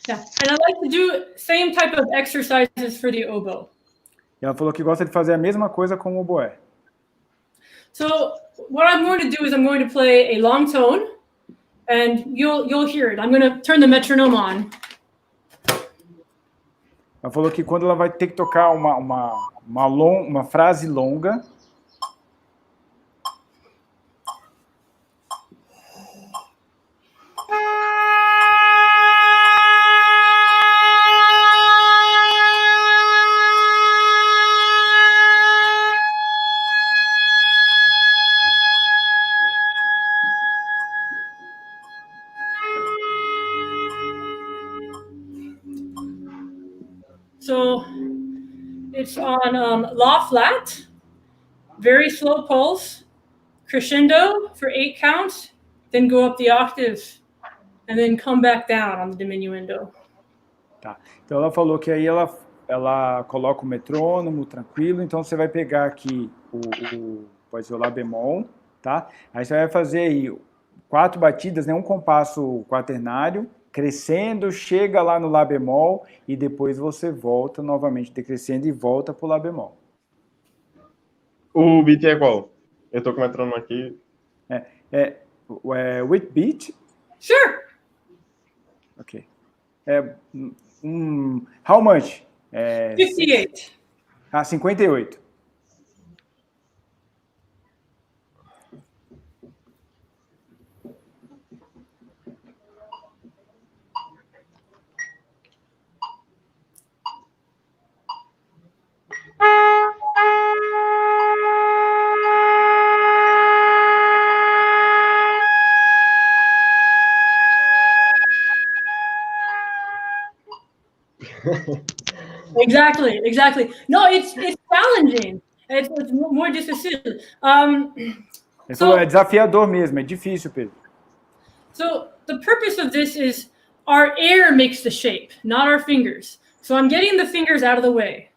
Yeah, and I like to do same type of exercises for the oboe. Ela falou que gosta de fazer a mesma coisa com o oboé. So what I'm going to do is I'm going to play a long tone, and you'll hear it. I'm going to turn the metronome on. Ela falou que quando ela vai ter que tocar uma frase longa, So it's on La flat, very slow pulse, crescendo for 8 counts, then go up the octave, and then come back down on the diminuendo. Tá. Então ela falou que aí ela coloca o metrônomo tranquilo, então você vai pegar aqui pode ser o Lá bemol, tá? Aí você vai fazer aí 4 batidas, né? Um compasso quaternário, crescendo, chega lá no Lá bemol e depois você volta novamente decrescendo e volta para o Lá bemol. O beat é qual? Eu tô com o metrônomo aqui. With beat? Sure. Ok. How much? 58. 58. Exactly. No, it's challenging. It's more difícil. Ele falou, é desafiador mesmo, é difícil, Pedro. So the purpose of this is our air makes the shape, not our fingers. So I'm getting the fingers out of the way.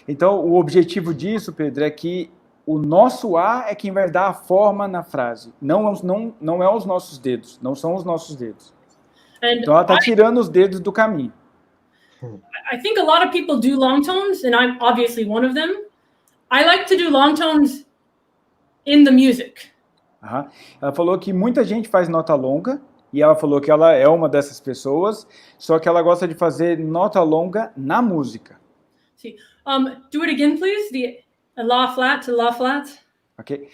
Então, o objetivo disso, Pedro, é que o nosso ar é quem vai dar a forma na frase. Não é os nossos dedos, não são os nossos dedos. Então, ela está tirando os dedos do caminho. I think a lot of people do long tones, and I'm obviously one of them. I like to do long tones in the music. Ela falou que muita gente faz nota longa, e ela falou que ela é uma dessas pessoas, só que ela gosta de fazer nota longa na música. See, do it again, please. The La flat to La flat. Ok.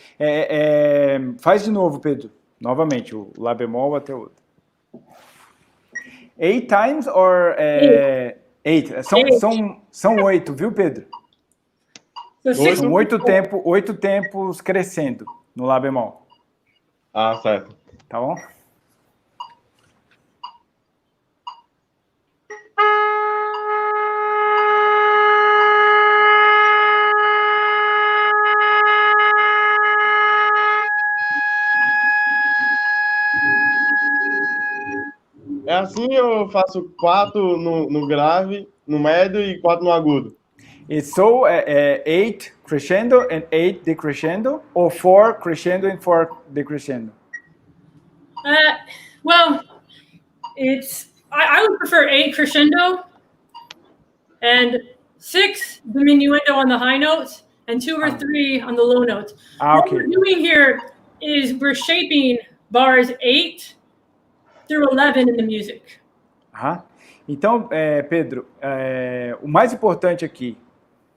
Faz de novo, Pedro. Novamente, o Lá bemol até o outro. 8 times or 8? São 8, viu, Pedro? São 8 tempos crescendo no Lá bemol. Ah, certo. Tá bom? É assim eu faço 4 no grave, no médio e 4 no agudo? It's so 8 crescendo and 8 decrescendo, or 4 crescendo and 4 decrescendo? Well, I would prefer 8 crescendo and 6 diminuendo on the high notes and 2 or 3 on the low notes. What we're doing here is we're shaping bars 8 through 11 in the music. Então, Pedro, o mais importante aqui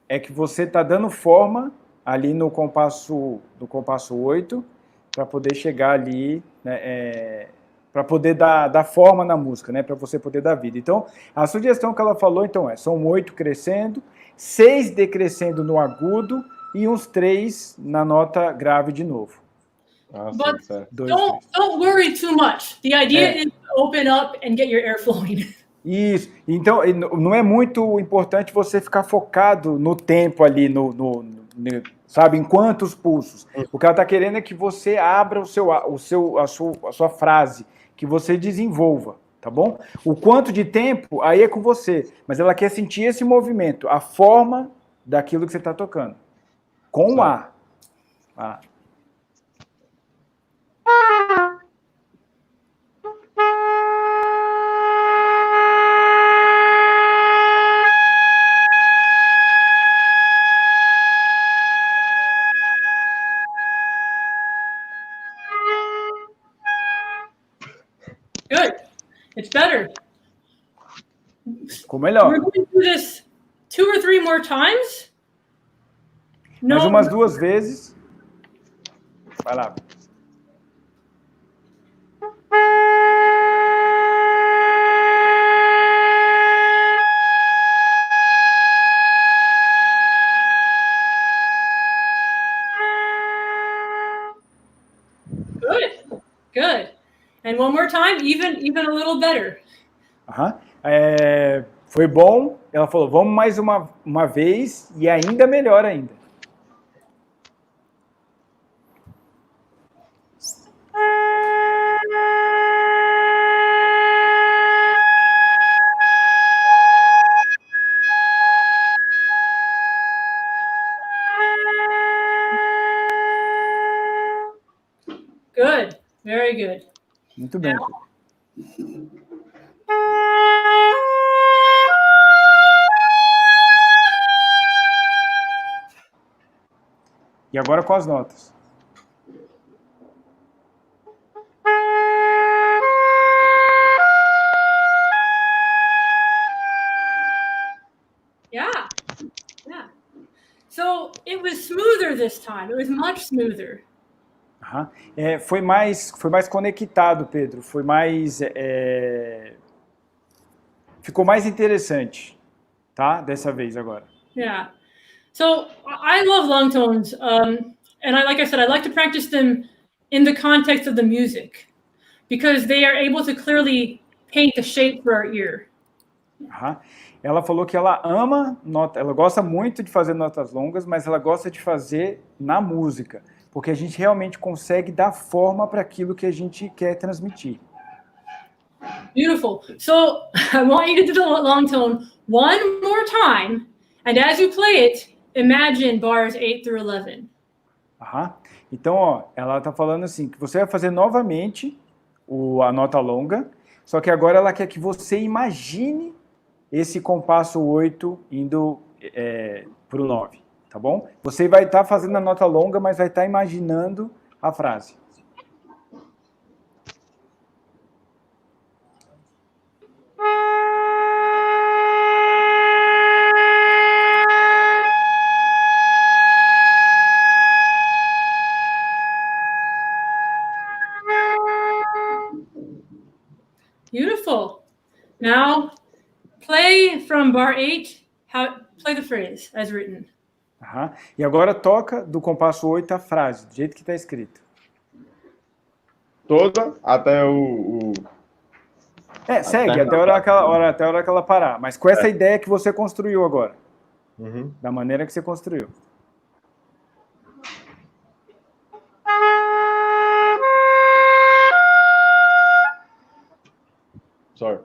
é que você está dando forma ali no compasso 8 para poder chegar ali, né, para poder dar forma na música, né, para você poder dar vida. Então, a sugestão que ela falou, então, são 8 crescendo, 6 decrescendo no agudo e uns 3 na nota grave de novo. But don't worry too much. The idea is to open up and get your air flowing. Isso. Então, não é muito importante você ficar focado no tempo ali, sabe, em quantos pulsos. O que ela está querendo é que você abra a sua frase, que você desenvolva, tá bom? O quanto de tempo, aí é com você. Mas ela quer sentir esse movimento, a forma daquilo que você está tocando. Com o ar. Good. It's better. Ficou melhor. We're going to do this 2 or 3 more times. Mais umas 2 vezes. Vai lá. Good. And one more time, even a little better. Foi bom. Ela falou, vamos mais uma vez e ainda melhor ainda. Good. Very good. Muito bem. E agora com as notas. Yeah. So it was smoother this time. It was much smoother. Foi mais conectado, Pedro. Foi mais... ficou mais interessante, tá? Dessa vez agora. Yeah. So I love long tones, and like I said, I like to practice them in the context of the music because they are able to clearly paint the shape for our ear. Ela falou que ela ama nota, ela gosta muito de fazer notas longas, mas ela gosta de fazer na música, porque a gente realmente consegue dar forma para aquilo que a gente quer transmitir. Beautiful. So I want you to do the long tone one more time, and as you play it, imagine bars 8 through 11. Aham. Então, ó, ela tá falando assim, que você vai fazer novamente a nota longa, só que agora ela quer que você imagine esse compasso 8 indo para o 9, tá bom? Você vai estar fazendo a nota longa, mas vai estar imaginando a frase. Beautiful. Now, play from bar 8, play the phrase as written. Aham. E agora toca do compasso 8 a frase, do jeito que está escrito. Toda até o... Segue até a hora que ela parar. Mas com essa ideia que você construiu agora. Uhum. Da maneira que você construiu. Sorry.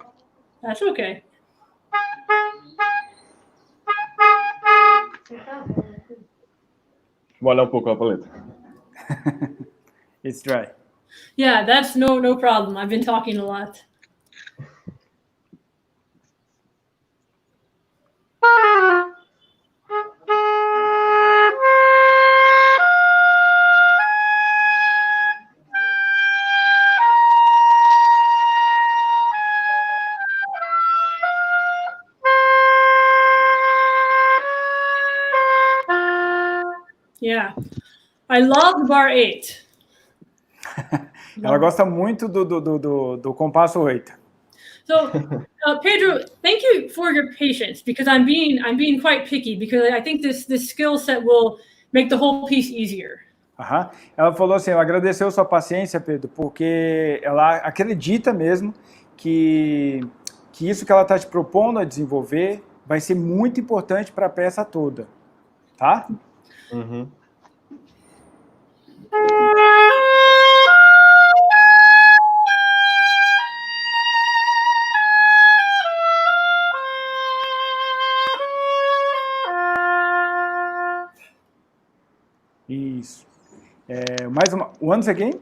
That's okay. Vou olhar um pouco a paleta. It's dry. Yeah, that's no problem. I've been talking a lot. Yeah, I love bar 8. Ela gosta muito do compasso 8. So, Pedro, thank you for your patience, because I'm being quite picky, because I think this skill set will make the whole piece easier. Aham. Ela falou assim, ela agradeceu sua paciência, Pedro, porque ela acredita mesmo que isso que ela está te propondo a desenvolver vai ser muito importante para a peça toda, tá? Uhum. Isso. Mais uma. Once again?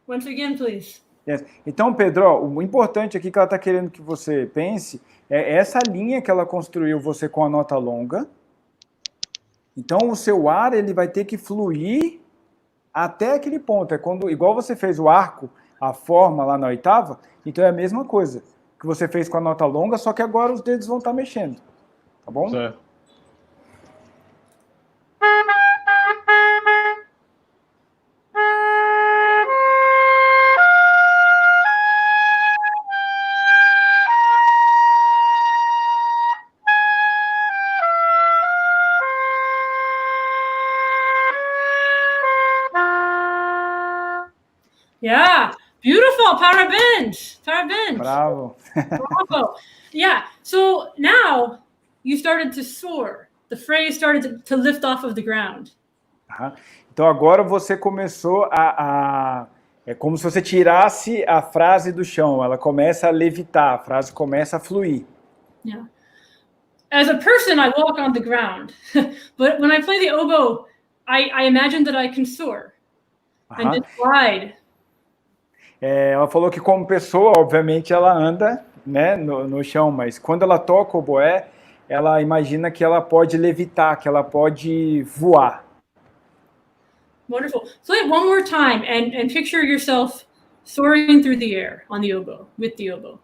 Once again, please. Yes. Então, Pedro, ó, o importante aqui que ela está querendo que você pense é essa linha que ela construiu você com a nota longa. Então, o seu ar ele vai ter que fluir até aquele ponto. É quando, igual você fez o arco, a forma lá na oitava, então é a mesma coisa que você fez com a nota longa, só que agora os dedos vão estar mexendo. Tá bom? Certo. Yeah, beautiful. Parabéns. Parabéns. Bravo. Bravo. Yeah. So now you started to soar. The phrase started to lift off of the ground. Aham. Então agora você começou é como se você tirasse a frase do chão, ela começa a levitar, a frase começa a fluir. Yeah. As a person, I walk on the ground, but when I play the oboe, I imagine that I can soar and just glide. Ela falou que como pessoa, obviamente, ela anda, né, no chão, mas quando ela toca o oboé, ela imagina que ela pode levitar, que ela pode voar. Wonderful. Play it one more time and picture yourself soaring through the air on the oboe, with the oboe.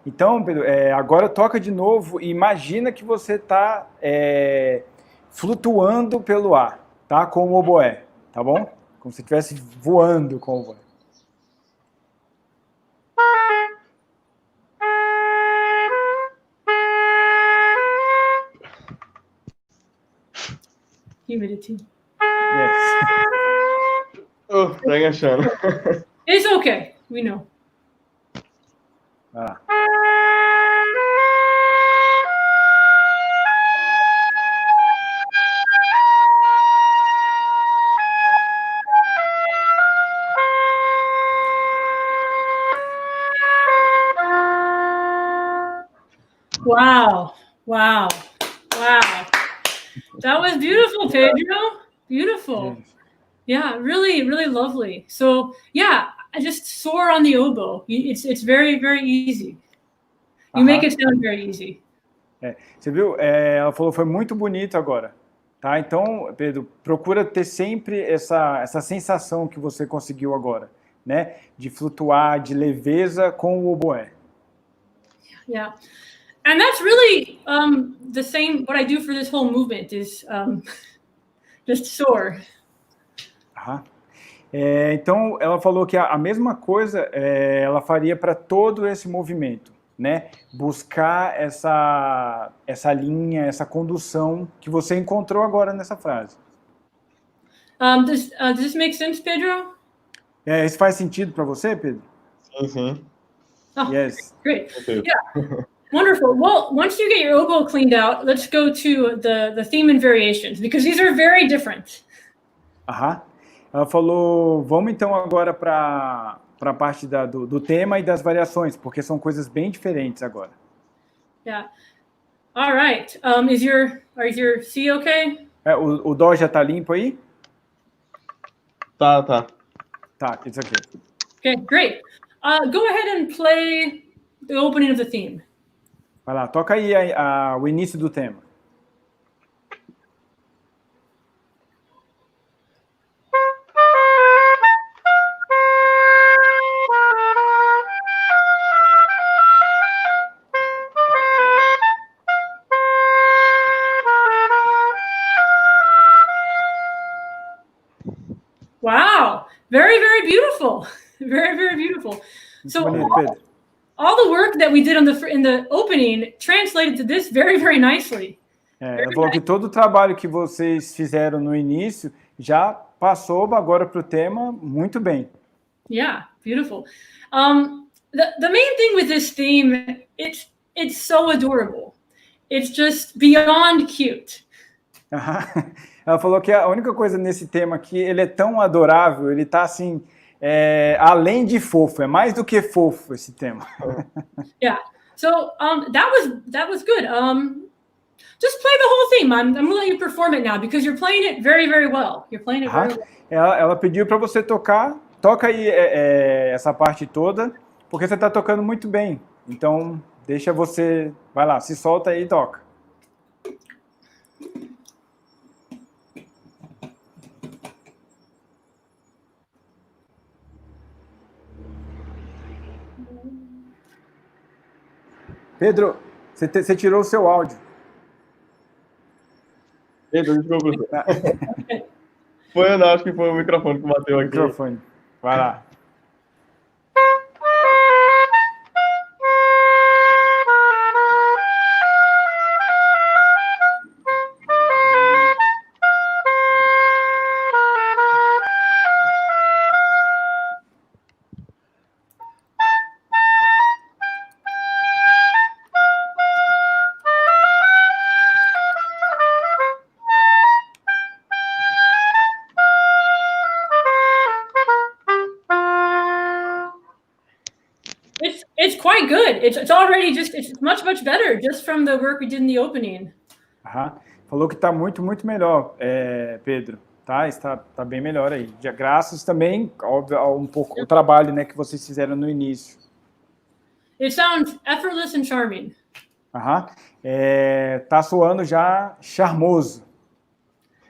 Então, Pedro, agora toca de novo e imagina que você está flutuando pelo ar, tá? Com o oboé, tá bom? Como se estivesse voando com o oboé. Humidity. Yes. Oh, tá enganchando. It's okay. We know. Wow. Wow. Wow. That was beautiful, Pedro. Beautiful. Yeah, really, really lovely. So, yeah, I just soar on the oboe. It's very, very easy. You make it sound very easy. Você viu? Ela falou foi muito bonito agora. Tá? Então, Pedro, procura ter sempre essa sensação que você conseguiu agora, né? De flutuar, de leveza com o oboé. Yeah. And that's really the same, what I do for this whole movement is just soar. Então, ela falou que a mesma coisa ela faria para todo esse movimento, né? Buscar essa linha, essa condução que você encontrou agora nessa frase. Does this make sense, Pedro? Isso faz sentido para você, Pedro? Sim, sim. Oh, Yes. Great. Okay. Yeah. Wonderful. Well, once you get your oboe cleaned out, let's go to the theme and variations, because these are very different. Ela falou, vamos então agora para a parte do tema e das variações, porque são coisas bem diferentes agora. Yeah. All right. Is your C okay? O dó já está limpo aí? Tá. Tá, it's okay. Okay, great. Go ahead and play the opening of the theme. Vai lá, toca aí o início do tema. Wow, very, very beautiful. Very, very beautiful. So Bonito, Pedro. all the work that we did in the opening translated to this very, very nicely. Ela falou que todo o trabalho que vocês fizeram no início já passou agora para o tema muito bem. Yeah, beautiful. The main thing with this theme, it's so adorable. It's just beyond cute. Ela falou que a única coisa nesse tema aqui, ele é tão adorável, ele tá assim, além de fofo, é mais do que fofo esse tema. Yeah. So that was good. Just play the whole theme. I'm gonna let you perform it now because you're playing it very, very well. You're playing it very well. Ela pediu para você toca aí essa parte toda, porque você está tocando muito bem. Então, deixa você, vai lá, se solta aí e toca. Pedro, você tirou o seu áudio. Pedro, desculpa. Eu não, acho que foi o microfone que bateu aqui. Microfone. Vai lá. It's quite good. It's already it's much better just from the work we did in the opening. Falou que está muito, muito melhor, Pedro. Tá? Está bem melhor aí. Graças também, óbvio, a um pouco o trabalho, né, que vocês fizeram no início. It sounds effortless and charming. Tá soando já charmoso.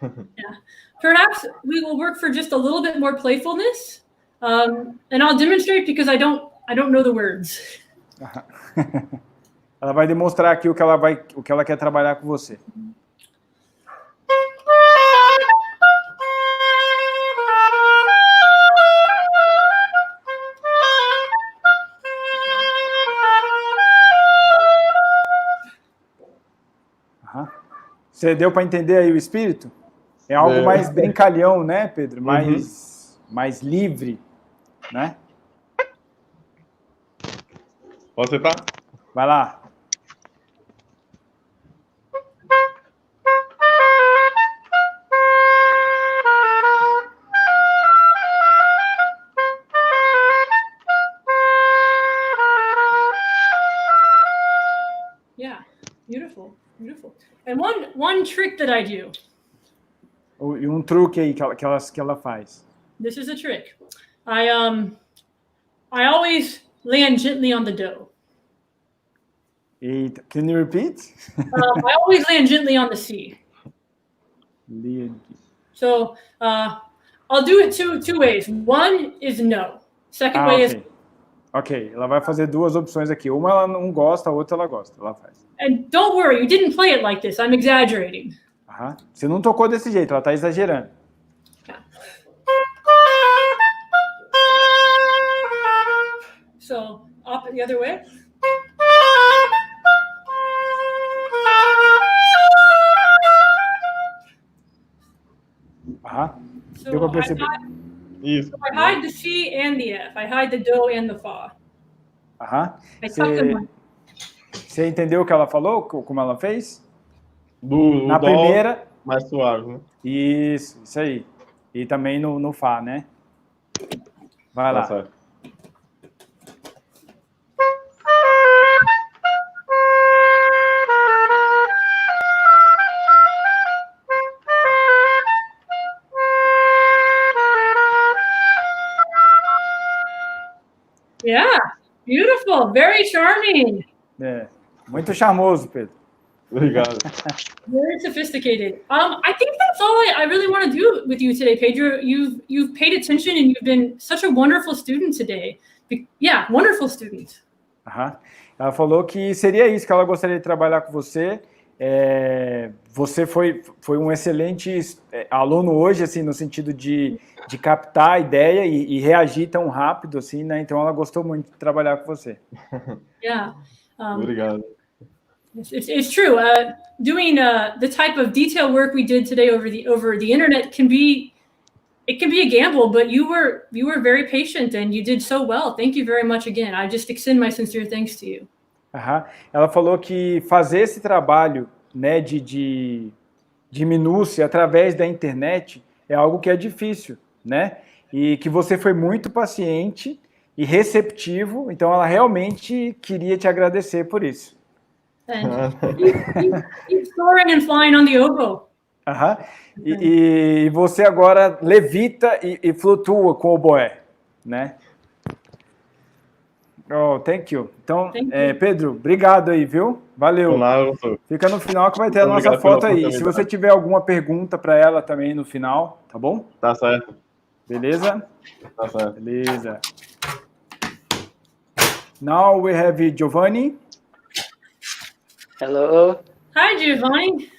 Yeah. Perhaps we will work for just a little bit more playfulness, and I'll demonstrate because I don't know the words. Ela vai demonstrar aqui o que ela quer trabalhar com você. Você deu para entender aí o espírito? É algo mais brincalhão, né, Pedro? Mais livre, né? Pode sentar? Vai lá. Yeah. trick that I do. E um truque aí que ela faz. This is a trick. I always land gently on the dough. Eita, can you repeat? I always land gently on the C. So I'll do it two ways. One is no. Second way is. Ok, ela vai fazer duas opções aqui. Uma ela não gosta, a outra ela gosta. Ela faz. And don't worry, you didn't play it like this. I'm exaggerating. Você não tocou desse jeito, ela está exagerando. So up the other way. So deu para perceber. Isso. So I hide the C and the F. I hide the do and the fa. Você entendeu o que ela falou? Como ela fez? Na dó, primeira. Mais suave, né? Isso aí. E também no Fá, né? Vai lá. Certo. Yeah, beautiful, very charming. Muito charmoso, Pedro. Obrigado. Very sophisticated. I think that's all I really want to do with you today, Pedro. You've paid attention and you've been such a wonderful student today. Yeah, wonderful student. Ela falou que seria isso, que ela gostaria de trabalhar com você. Você foi um excelente aluno hoje, assim, no sentido de captar a ideia e reagir tão rápido, assim, né? Então ela gostou muito de trabalhar com você. Yeah. Obrigado. It's true. Doing the type of detail work we did today over the internet can be a gamble, but you were very patient and you did so well. Thank you very much again. I just extend my sincere thanks to you. Ela falou que fazer esse trabalho, né, de minúcia através da internet é algo que é difícil, né? E que você foi muito paciente e receptivo, então ela realmente queria te agradecer por isso. And keep soaring and flying on the oboe. E você agora levita e flutua com o oboé, né? Oh, thank you. Então, Pedro, obrigado aí, viu? Valeu. Fica no final que vai ter a nossa foto aí. Se você tiver alguma pergunta para ela também no final, tá bom? Tá certo. Beleza? Tá certo. Beleza. Now we have Giovanni. Hello. Hi, Giovanni.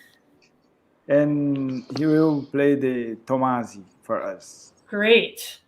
And he will play the Tomasi for us. Great.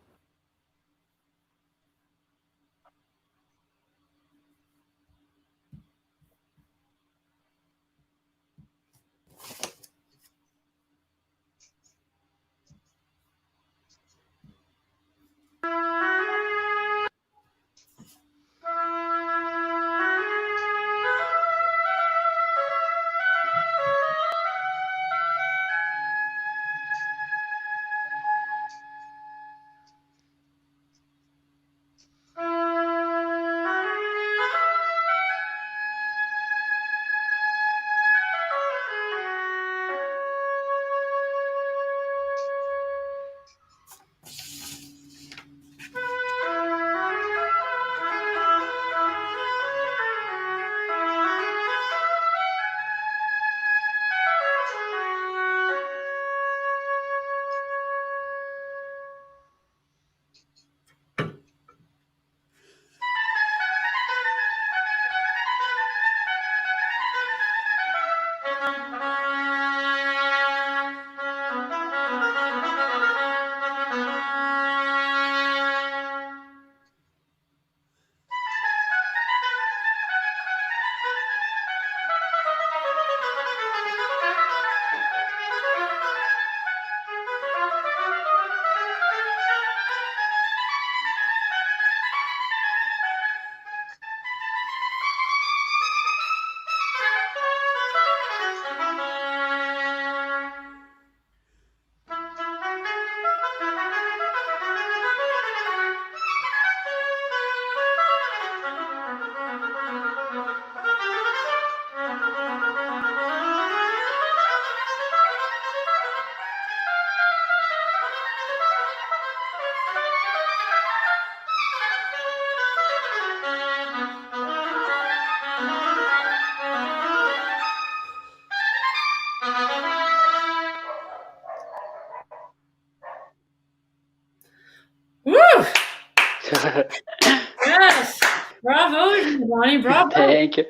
Yes. Bravo, Giovanni. Bravo. Thank you.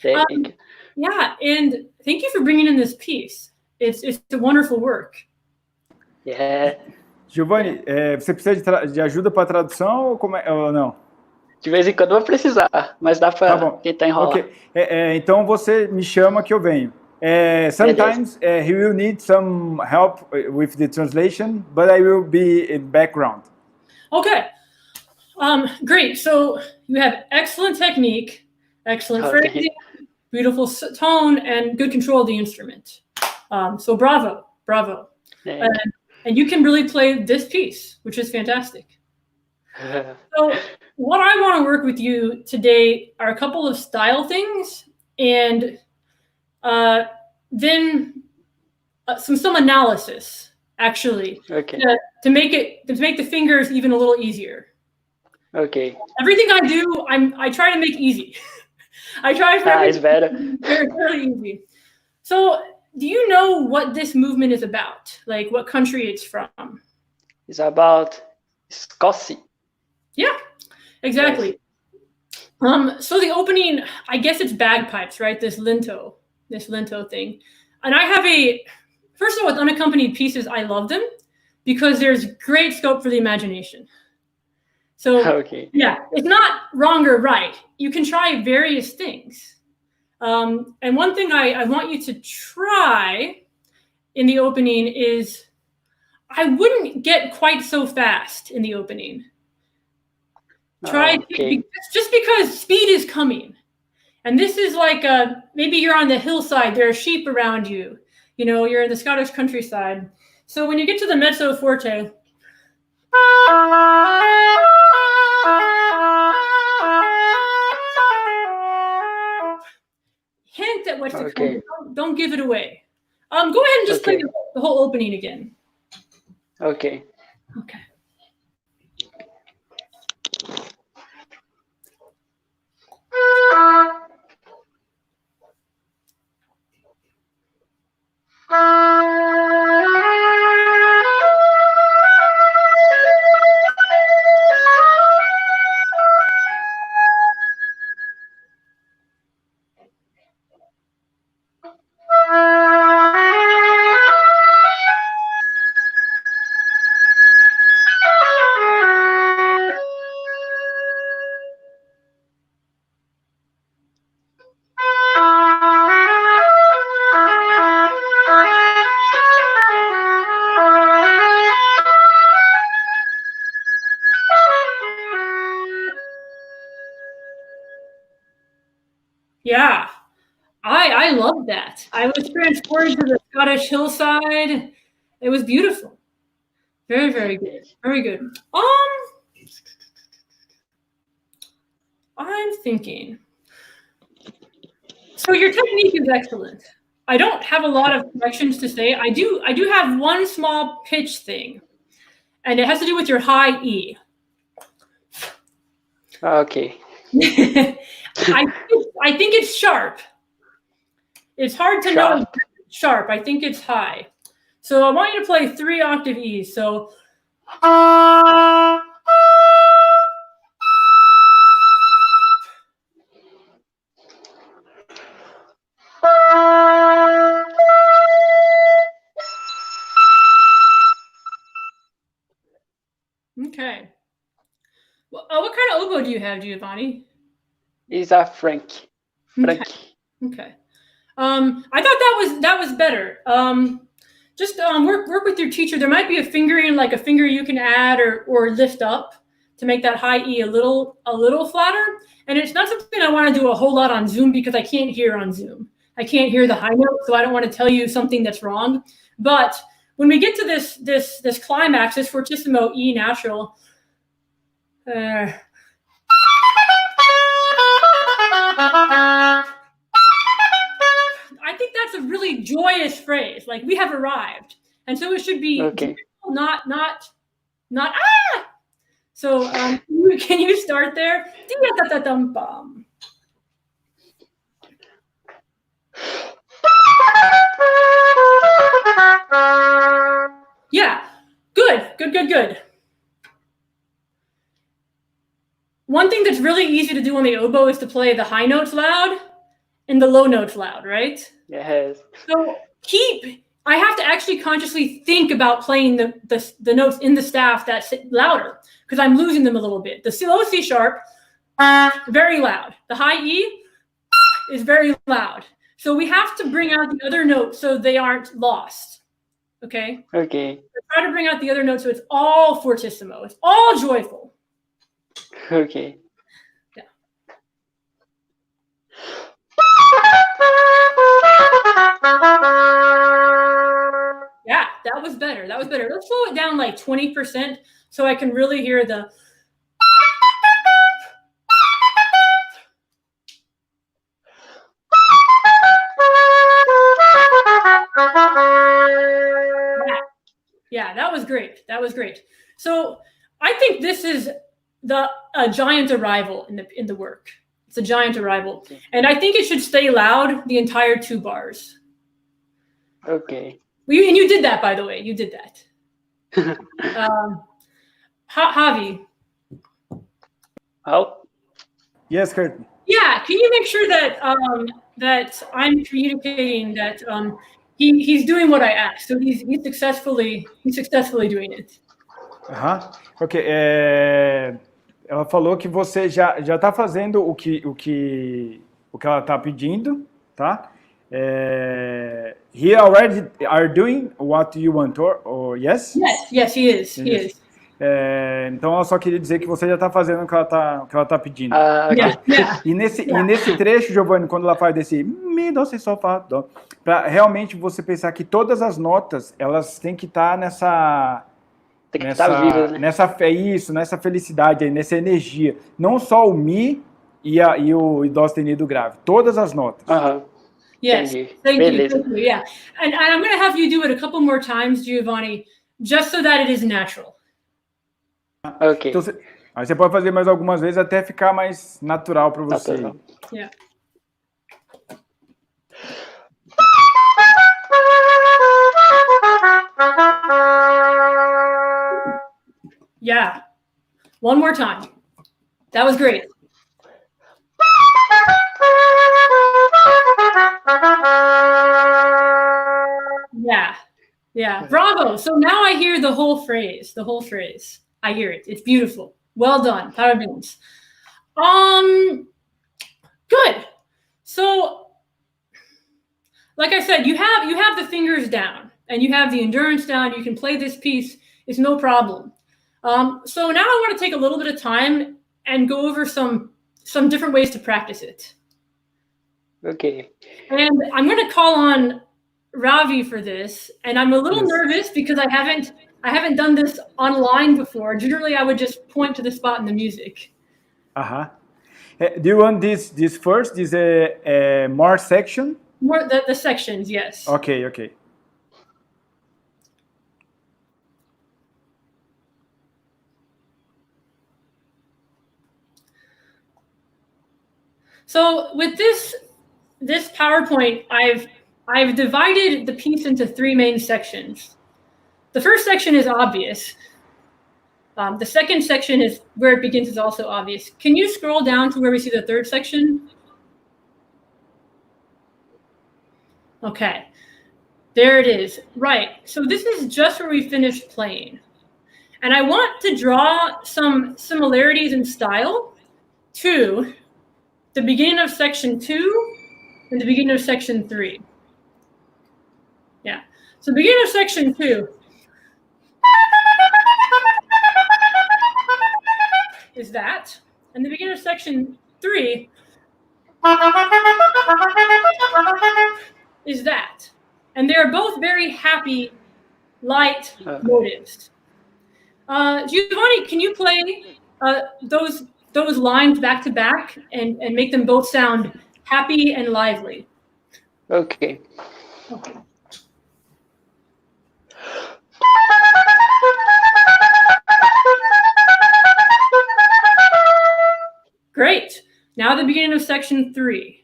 Thank you. Yeah, and thank you for bringing in this piece. It's a wonderful work. Yeah. Giovanni, você precisa de ajuda para tradução ou não? De vez em quando eu vou precisar, mas dá para tentar enrolar. Ok. Então você me chama que eu venho. Sometimes he will need some help with the translation, but I will be in background. Okay. Great. So you have excellent technique, excellent phrasing, beautiful tone, and good control of the instrument. So bravo. And you can really play this piece, which is fantastic. So what I want to work with you today are a couple of style things, and then some analysis, actually, to make the fingers even a little easier. Okay. Everything I do, I try to make easy. I try to make it better. Very easy. So, do you know what this movement is about? Like what country it's from? It's about Scotland. Yeah, exactly. Yes. So the opening, I guess it's bagpipes, right? This linto thing. And I have first of all, with unaccompanied pieces, I love them because there's great scope for the imagination. So yeah, it's not wrong or right. You can try various things. And one thing I want you to try in the opening is I wouldn't get quite so fast in the opening. Try just because speed is coming. And this is like maybe you're on the hillside, there are sheep around you. You know, you're in the Scottish countryside. So when you get to the mezzo forte, hint at what's to come. Don't give it away. Go ahead and just play the whole opening again. Okay. Yeah, I love that. I was transported to the Scottish hillside. It was beautiful. Very, very good. Very good. I'm thinking. So your technique is excellent. I don't have a lot of corrections to say. I do have one small pitch thing, and it has to do with your high E. Okay. I think it's sharp. It's hard to know if it's sharp. I think it's high. So I want you to play 3 octave E's. So okay. Well, what kind of oboe do you have, Giovanni? It's a Frank. Okay. I thought that was better. Just work with your teacher. There might be a fingering, like a finger you can add or lift up to make that high E a little flatter. And it's not something I want to do a whole lot on Zoom because I can't hear on Zoom. I can't hear the high note, so I don't want to tell you something that's wrong. But when we get to this climax, this fortissimo E natural, I think that's a really joyous phrase. Like we have arrived, and so it should be not ah. So can you start there? Yeah, good. one thing that's really easy to do on the oboe is to play the high notes loud and the low notes loud, right? Yes. So I have to actually consciously think about playing the notes in the staff that's louder because I'm losing them a little bit. The low C sharp, very loud. The high E is very loud. So we have to bring out the other notes so they aren't lost. Okay? Okay. So try to bring out the other notes so it's all fortissimo. It's all joyful. Okay. Yeah. Yeah, that was better. That was better. Let's slow it down like 20% so I can really hear the. Yeah, that was great. That was great. So I think this is a giant arrival in the work. It's a giant arrival, and I think it should stay loud the entire 2 bars. Okay. And you did that, by the way. You did that. Javi. Oh. Yes, Kurt. Yeah, can you make sure that that I'm communicating that he's doing what I asked? So he's successfully doing it. Ok. Ela falou que você já está fazendo o que ela está pedindo, tá? He already are doing what you want, or yes? Yes, he is. He is. Então, ela só queria dizer que você já está fazendo o que ela tá pedindo. Yeah. E nesse trecho, Giovanni, quando ela faz desse mi, dó, si, sol, fá, dó, para realmente você pensar que todas as notas, elas têm que estar nessa nessa felicidade aí, nessa energia. Não só o mi e o dó sustenido grave, todas as notas. Yes, thank you. Yeah, and I'm going to have you do it a couple more times, Giovanni, just so that it is natural. Ok. Então, aí você pode fazer mais algumas vezes até ficar mais natural para você. Yeah. Yeah. One more time. That was great. Yeah. Bravo. So now I hear the whole phrase. I hear it. It's beautiful. Well done. Parabéns. Good. So, like I said, you have the fingers down and you have the endurance down. You can play this piece. It's no problem. So now I want to take a little bit of time and go over some different ways to practice it. Okay. And I'm going to call on Ravi for this, and I'm a little nervous because I haven't done this online before. Generally, I would just point to the spot in the music. Do you want this first? This more section? More the sections, yes. Okay. So with this PowerPoint, I've divided the piece into 3 main sections. The first section is obvious. The second section is where it begins is also obvious. Can you scroll down to where we see the third section? Okay, there it is. Right, so this is just where we finished playing. And I want to draw some similarities in style to the beginning of section 2 and the beginning of section 3. Yeah, so beginning of section 2 is that, and the beginning of section 3 is that. And they're both very happy, light motives. Giovanni, can you play those lines back to back and make them both sound happy and lively? Okay. Great. Now the beginning of section 3.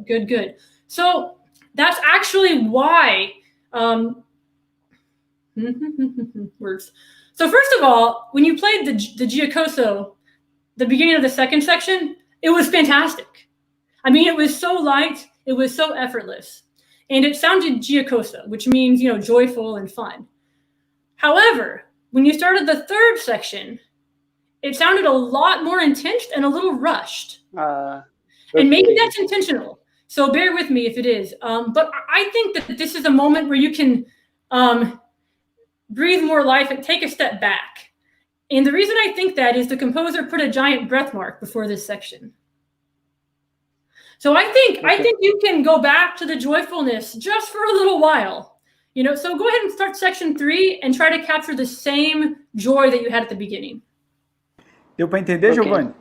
Good. So that's actually why Words. So first of all, when you played the giacoso, the beginning of the second section, it was fantastic. I mean, it was so light, it was so effortless, and it sounded giacoso, which means, you know, joyful and fun. However, when you started the third section, it sounded a lot more intense and a little rushed. Okay. And maybe that's intentional. So bear with me if it is. But I think that this is a moment where you can breathe more life and take a step back. And the reason I think that is the composer put a giant breath mark before this section. So I think you can go back to the joyfulness just for a little while. You know, so go ahead and start section 3 and try to capture the same joy that you had at the beginning. Deu para entender, Giovanni?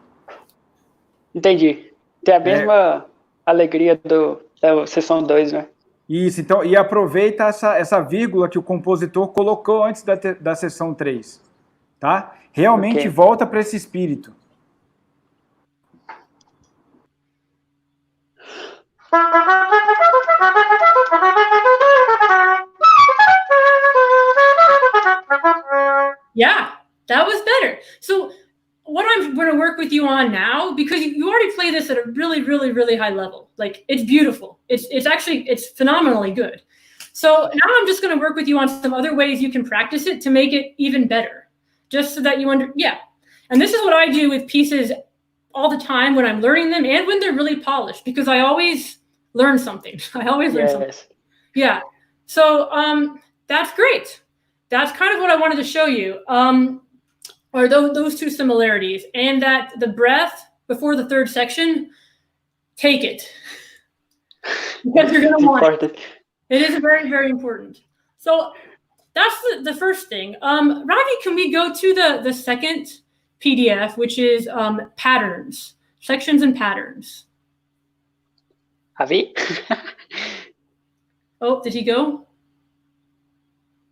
Entendi. Tem a mesma alegria da sessão 2, né? Isso, então, e aproveita essa vírgula que o compositor colocou antes da sessão 3, tá? Realmente volta para esse espírito. Yeah, that was better. So what I'm going to work with you on now, because you already play this at a really, really, really high level. Like, it's beautiful. It's phenomenally good. So now I'm just going to work with you on some other ways you can practice it to make it even better, just so that you And this is what I do with pieces all the time when I'm learning them and when they're really polished, because I always learn something. I always learn something. Yeah. So that's great. That's kind of what I wanted to show you. Or those two similarities, and that the breath before the third section, take it. Because you're going to want it. It is very, very important. So that's the first thing. Ravi, can we go to the second PDF, which is patterns, sections and patterns? Ravi? Oh, did he go?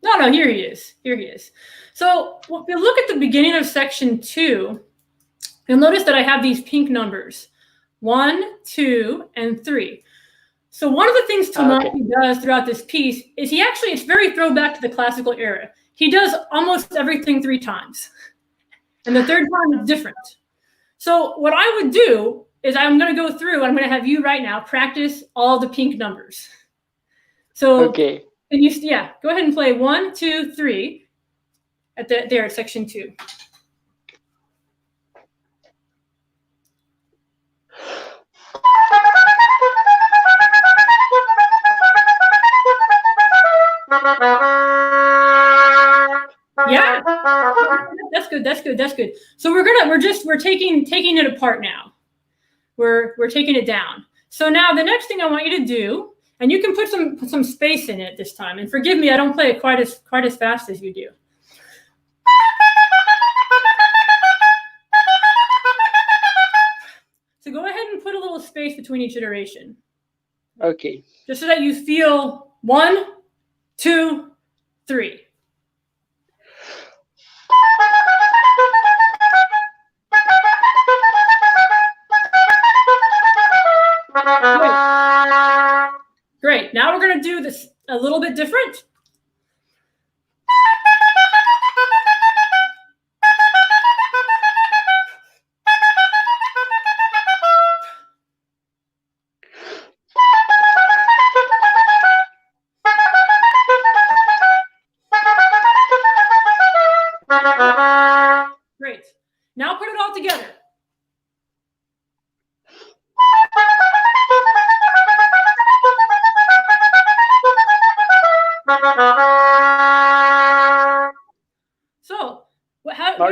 No, here he is. Here he is. So if you look at the beginning of section 2, you'll notice that I have these pink numbers, 1, 2, and 3. So one of the things Tomoki does throughout this piece is it's very throwback to the classical era. He does almost everything 3 times. And the third time is different. So what I would do is I'm going to go through, I'm going to have you right now practice all the pink numbers. So and go ahead and play 1, 2, 3 at section 2. Yeah, that's good. That's good. That's good. So we're taking it apart now. We're taking it down. So now the next thing I want you to do, and you can put some space in it this time. And forgive me, I don't play it quite as fast as you do. So go ahead and put a little space between each iteration. Okay. Just so that you feel 1, 2, 3. Great. Now we're going to do this a little bit different. Great. Now put it all together. So,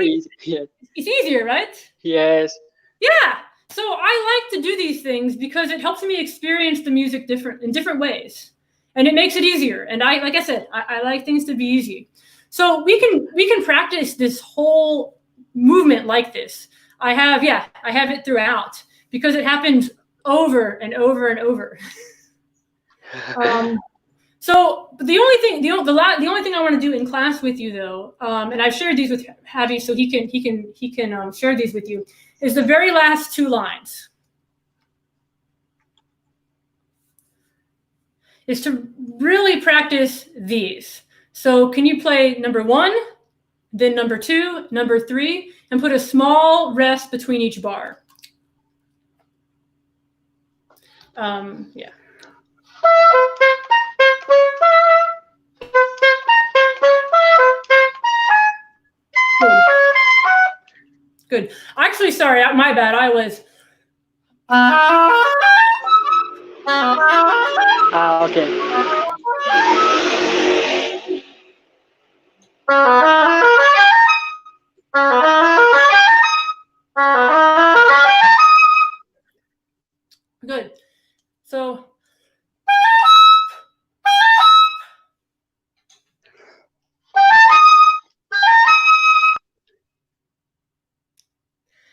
easy. Yes. It's easier, right? Yes. Yeah. So I like to do these things because it helps me experience the music in different ways, and it makes it easier. And like I said, I like things to be easy. So we can practice this whole movement like this. I have it throughout because it happens over and over and over. So the only thing I want to do in class with you, though, and I've shared these with Javi, so he can share these with you, is the very last 2 lines. is to really practice these. So can you play number 1, then number 2, number 3, and put a small rest between each bar? Yeah. Good. Actually, sorry, my bad. I was. Okay. Good. So.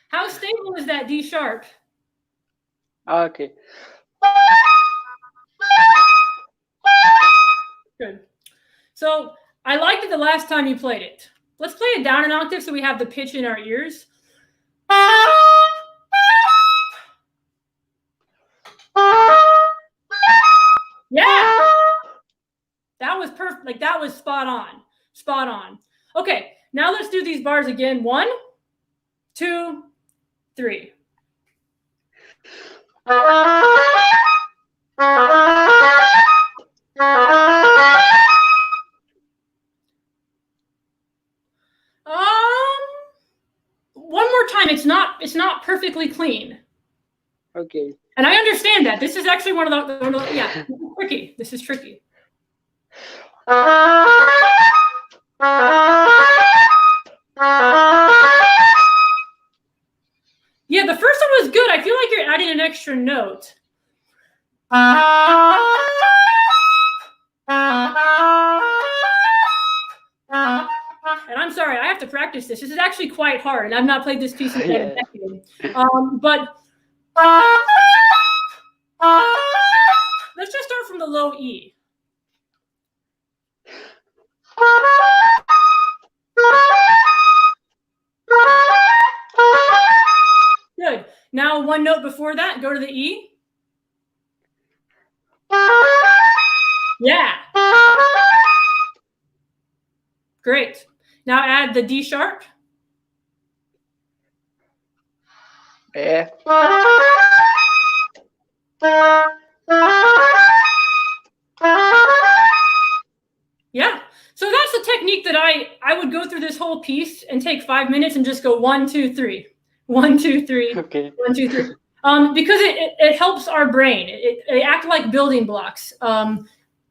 How stable is that D sharp? Okay. Good. So I liked it the last time you played it. Let's play it down an octave so we have the pitch in our ears. Yeah. That was perfect. Like that was spot on. Spot on. Okay, now let's do these bars again. 1, 2, 3. One more time. It's not perfectly clean. Okay. And I understand that. This is actually one of the yeah, this is tricky. This is tricky. Yeah, the first one was good. I feel like you're adding an extra note. And I'm sorry, I have to practice this. This is actually quite hard, and I've not played this piece in a decade. But let's just start from the low E. Good. Now one note before that, go to the E. Yeah. Great. Now add the D sharp. Yeah. Yeah. So that's the technique that I would go through this whole piece and take 5 minutes and just go 1, 2, 3. 1, 2, 3. Okay. 1, 2, 3. Because it helps our brain. It act like building blocks. I'm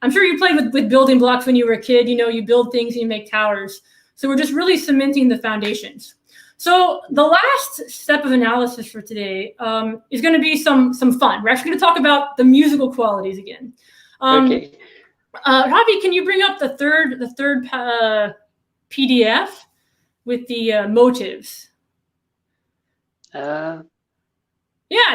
sure you played with building blocks when you were a kid. You know, you build things and you make towers. So we're just really cementing the foundations. So the last step of analysis for today is going to be some fun. We're actually going to talk about the musical qualities again. Okay. Ravi, can you bring up the third PDF with the motives? Yeah,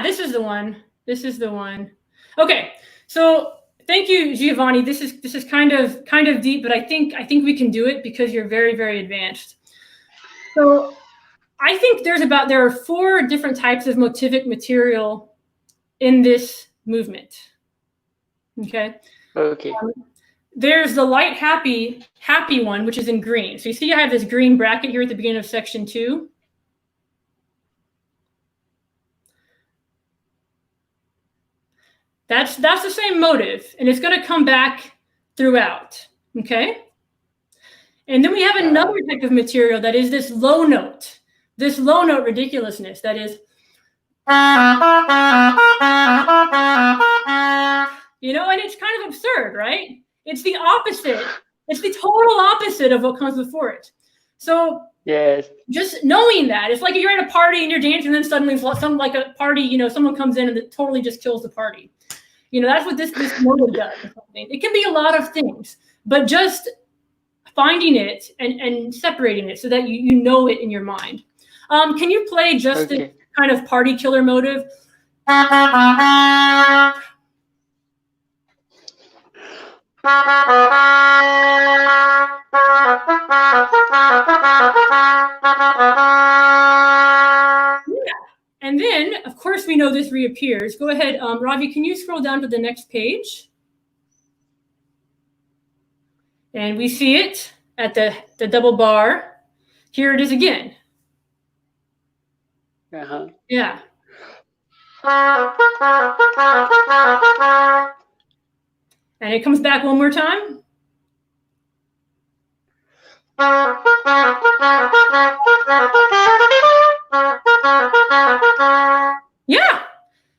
this is the one. This is the one. Okay, so thank you, Giovanni. This is kind of deep, but I think we can do it because you're very, very advanced. So I think there are 4 different types of motivic material in this movement. Okay. Okay. There's the light happy one, which is in green. So you see I have this green bracket here at the beginning of section 2. That's the same motive, and it's going to come back throughout, okay? And then we have another type of material that is this low note ridiculousness, that is, you know, and it's kind of absurd, right? It's the opposite. It's the total opposite of what comes before it. So yes, just knowing that, it's like you're at a party and you're dancing, and then suddenly some like a party, you know, someone comes in and it totally just kills the party. You know, that's what this motive does. It can be a lot of things, but just finding it and separating it so that you know it in your mind. Can you play just this kind of party killer motive? And then, of course, we know this reappears. Go ahead, Ravi, can you scroll down to the next page? And we see it at the double bar. Here it is again. Uh-huh. Yeah. And it comes back one more time. Yeah,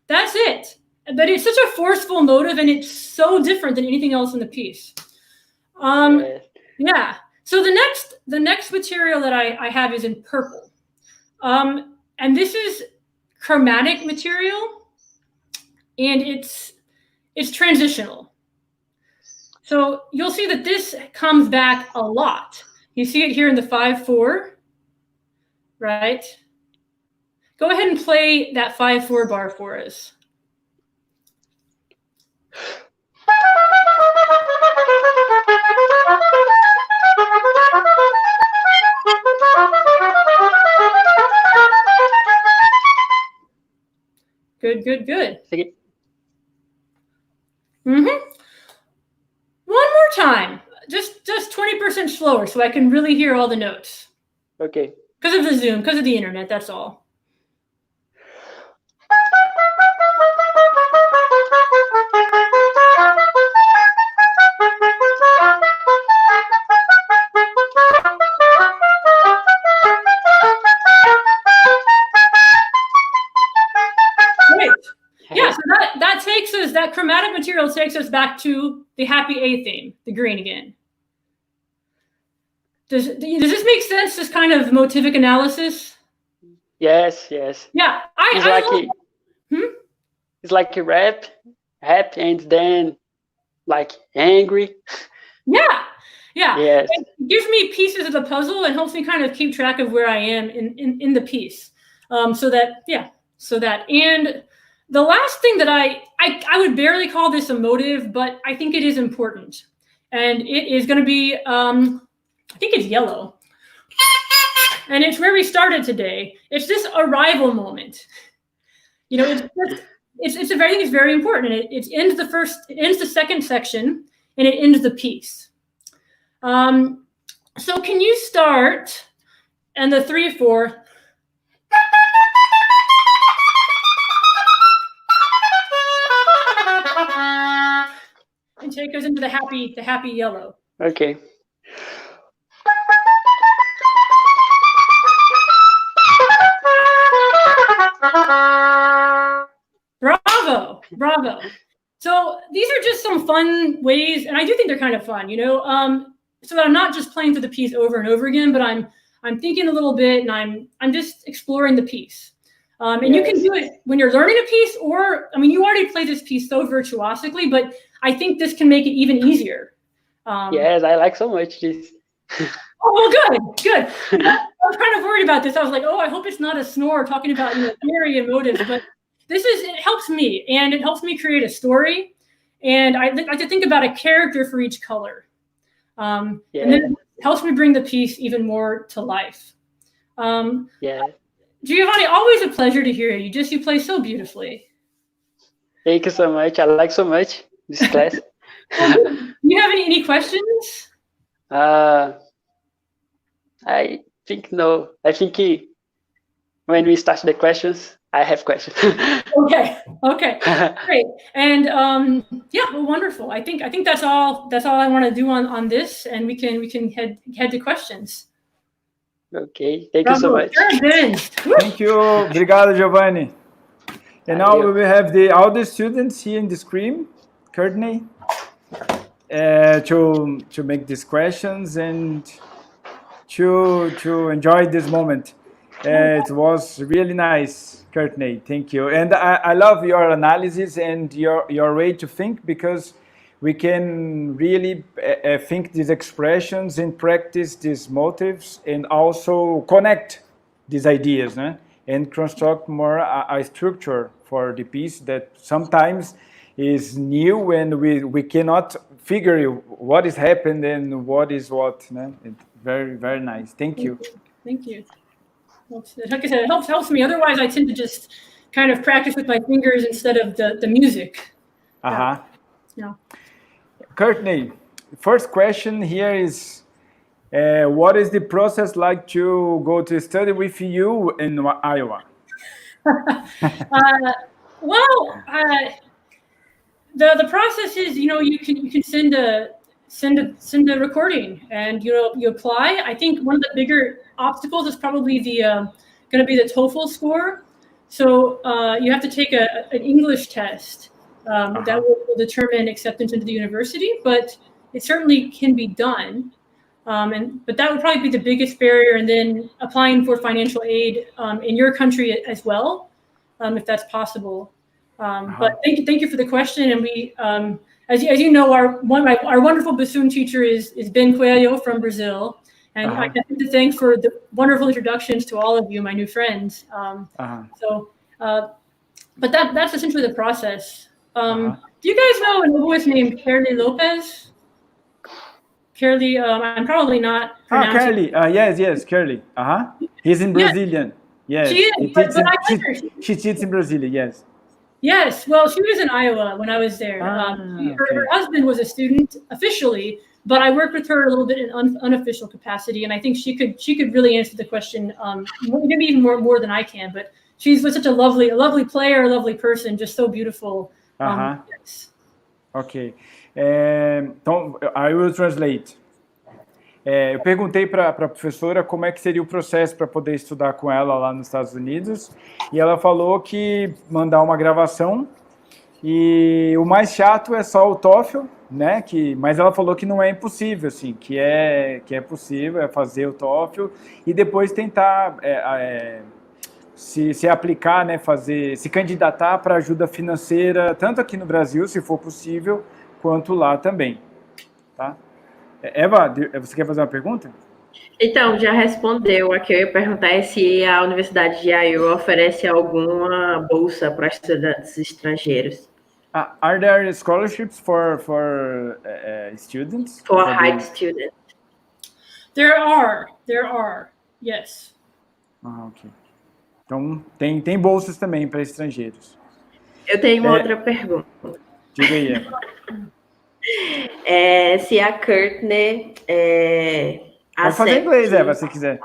that's it. But it's such a forceful motive, and it's so different than anything else in the piece. Yes. Yeah. So the next material that I have is in purple. And this is chromatic material, and it's transitional. So you'll see that this comes back a lot. You see it here in the 5/4, right? Go ahead and play that 5/4 bar for us. Good, good, good. Sige. Mm-hmm. One more time, just 20% slower, so I can really hear all the notes. Okay. Because of the Zoom, because of the internet, that's all. Great. Yeah, so that takes us, that chromatic material takes us back to the happy A theme, the green again. Does this make sense, this kind of motivic analysis? Yes, yes. Yeah, It's like a rap, and then like angry. Yeah. Yes. It gives me pieces of the puzzle and helps me kind of keep track of where I am in the piece. So that, and the last thing that I would barely call this a motive, but I think it is important. And it is going to be, I think it's yellow. And it's where we started today. It's this arrival moment. You know, it's I think it's very important. It ends the second section, and it ends the piece. So can you start and the 3/4? And take us into the happy yellow. Okay. Bravo. So these are just some fun ways, and I do think they're kind of fun, you know, so that I'm not just playing through the piece over and over again, but I'm thinking a little bit, and I'm just exploring the piece. And you can do it when you're learning a piece, or, I mean, you already play this piece so virtuosically, but I think this can make it even easier. Yes, I like so much this. Oh, well, good. I was kind of worried about this. I was like, oh, I hope it's not a snore talking about, you know, theory and motives, but it helps me, and it helps me create a story. And I like to think about a character for each color. And then it helps me bring the piece even more to life. Giovanni, always a pleasure to hear you. You play so beautifully. Thank you so much. I like so much this class. Do you have any questions? I think no. I think when we start the questions, I have questions. Okay, great. And well, wonderful. I think that's all I want to do on this, and we can head to questions. Okay, thank you so much. Thank you. Obrigado, Giovanni. And now we will have all the students here in the screen, Courtney, to make these questions and to enjoy this moment. It was really nice, Courtney. Thank you. And I love your analysis and your way to think, because we can really think these expressions and practice these motives, and also connect these ideas, and construct more a structure for the piece that sometimes is new, and we cannot figure what is happened and what is what. It's very, very nice. Thank you. Thank you. Like I said, it helps me. Otherwise, I tend to just kind of practice with my fingers instead of the music. Courtney, first question here is, what is the process like to go to study with you in Iowa? The process is, you can send a recording, and you apply. I think one of the bigger obstacles is probably going to be the TOEFL score. So you have to take an English test that will determine acceptance into the university, but it certainly can be done. But that would probably be the biggest barrier, and then applying for financial aid in your country as well, if that's possible. But thank you for the question. And we, as you know, our wonderful bassoon teacher is Ben Coelho from Brazil, and I have to thank for the wonderful introductions to all of you, my new friends. But that's essentially the process. Do you guys know an oboist named Kerly Lopez? Kerly, I'm probably not pronouncing. Kerly. Yes, Kerly. He's in Brazilian. Yes. She is, but I like her. She teaches in Brazil, yes. Yes, well, she was in Iowa when I was there. Her husband was a student officially, but I worked with her a little bit in unofficial capacity, and I think she could really answer the question, maybe even more than I can. But she's such a lovely player, a lovely person, just so beautiful. Yes. Ok. Então, I will translate. Eu perguntei para a professora como é que seria o processo para poder estudar com ela lá nos Estados Unidos, e ela falou que mandar uma gravação, e o mais chato é só o TOEFL, né? Mas ela falou que não é impossível, assim, que é possível, é fazer o TOEFL e depois tentar se aplicar, né? Se candidatar para ajuda financeira, tanto aqui no Brasil, se for possível, quanto lá também, tá? Eva, você quer fazer uma pergunta? Então, já respondeu. Aqui eu ia perguntar se a Universidade de Iowa oferece alguma bolsa para estudantes estrangeiros. Are there scholarships for students? For high students. There are, yes. Ok. Então, tem bolsas também para estrangeiros. Eu tenho uma outra pergunta. Diga aí, Eva. Se a Courtney pode fazer em inglês, Eva, se quiser.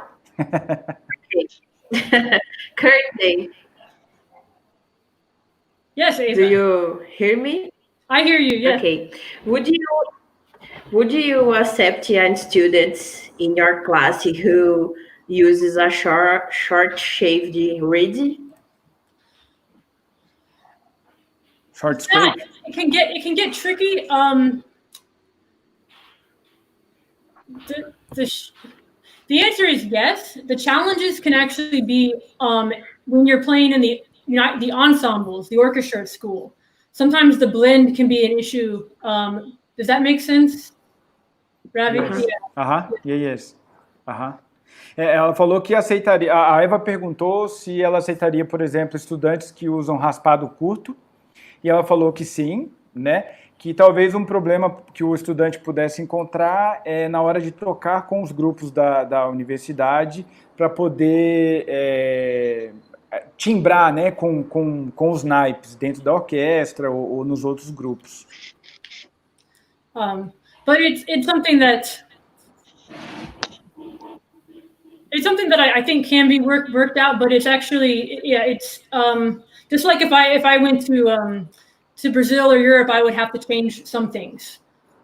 Courtney. Yes, Eva. Do you hear me? I hear you, yes. Okay. Would you accept a student in your class who uses a short shaved reed? Short skirt? It can get tricky. The answer is yes. The challenges can actually be when you're playing in the ensembles, the orchestra at school. Sometimes the blend can be an issue. Does that make sense, Ravi? Yes. Ela falou que aceitaria. A Eva perguntou se ela aceitaria, por exemplo, estudantes que usam raspado curto. E ela falou que sim, né? Que talvez um problema que o estudante pudesse encontrar é na hora de trocar com os grupos da universidade para poder timbrar, né, com os naipes dentro da orquestra ou nos outros grupos. But it's something that I think can be worked out. But it's actually it's just like if I went to Brazil or Europe, I would have to change some things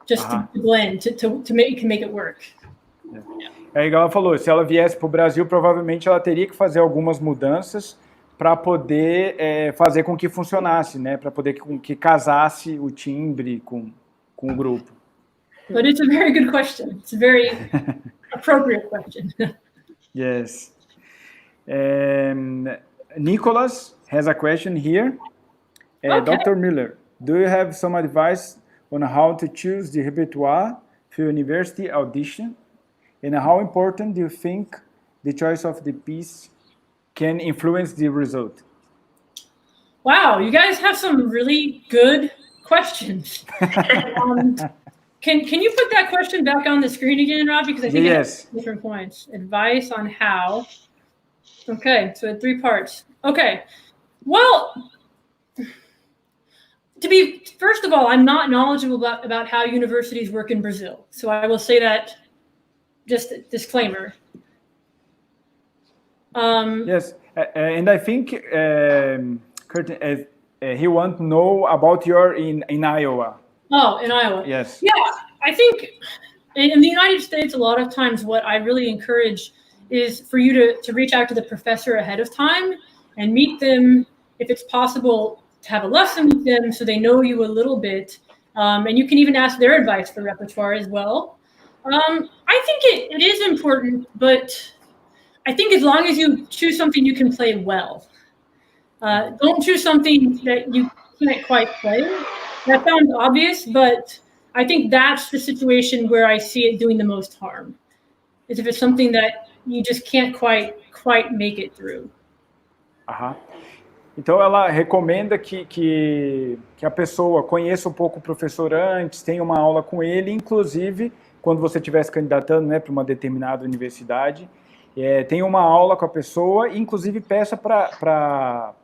just to blend to make it work. É igual ela falou, se ela viesse para o Brasil, provavelmente ela teria que fazer algumas mudanças para poder fazer com que funcionasse, né? Para poder que casasse o timbre com o grupo. But it's a very good question. It's a very appropriate question. Yes. Nicholas has a question here. Okay. Dr. Miller, do you have some advice on how to choose the repertoire for university audition? And how important do you think the choice of the piece can influence the result? Wow, you guys have some really good questions. Can you put that question back on the screen again, Rob? Because I think it has different points. Advice on how. Okay, so 3 parts. Okay, well, first of all, I'm not knowledgeable about how universities work in Brazil. So I will say that, just a disclaimer. Yes, and I think Courtney, he wants to know about your in Iowa. Oh, in Iowa. Yes. Yeah, I think in the United States, a lot of times what I really encourage is for you to reach out to the professor ahead of time and meet them, if it's possible, to have a lesson with them so they know you a little bit. And you can even ask their advice for repertoire as well. I think it is important, but I think as long as you choose something you can play well. Don't choose something that you can't quite play. That sounds obvious, but I think that's the situation where I see it doing the most harm. Is if it's something that you just can't quite make it through. Então, ela recomenda que a pessoa conheça um pouco o professor antes, tenha uma aula com ele, inclusive, quando você estiver se candidatando, né, para uma determinada universidade, tenha uma aula com a pessoa, e inclusive peça para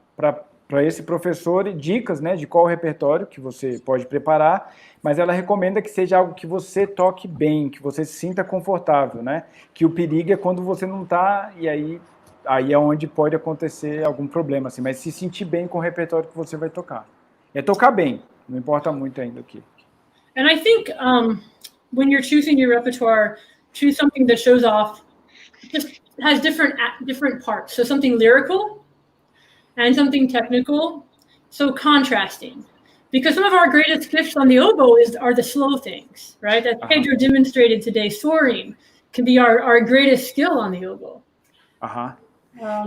esse professor dicas, né, de qual repertório que você pode preparar, mas ela recomenda que seja algo que você toque bem, que você se sinta confortável, né, que o perigo é quando você não está, e aí é onde pode acontecer algum problema, assim, mas se sentir bem com o repertório que você vai tocar. É tocar bem, não importa muito ainda aqui. And I think when you're choosing your repertoire, choose something that shows off, just has different parts. So something lyrical and something technical, so contrasting. Because some of our greatest gifts on the oboe are the slow things, right? That Pedro demonstrated today, soaring, can be our greatest skill on the oboe.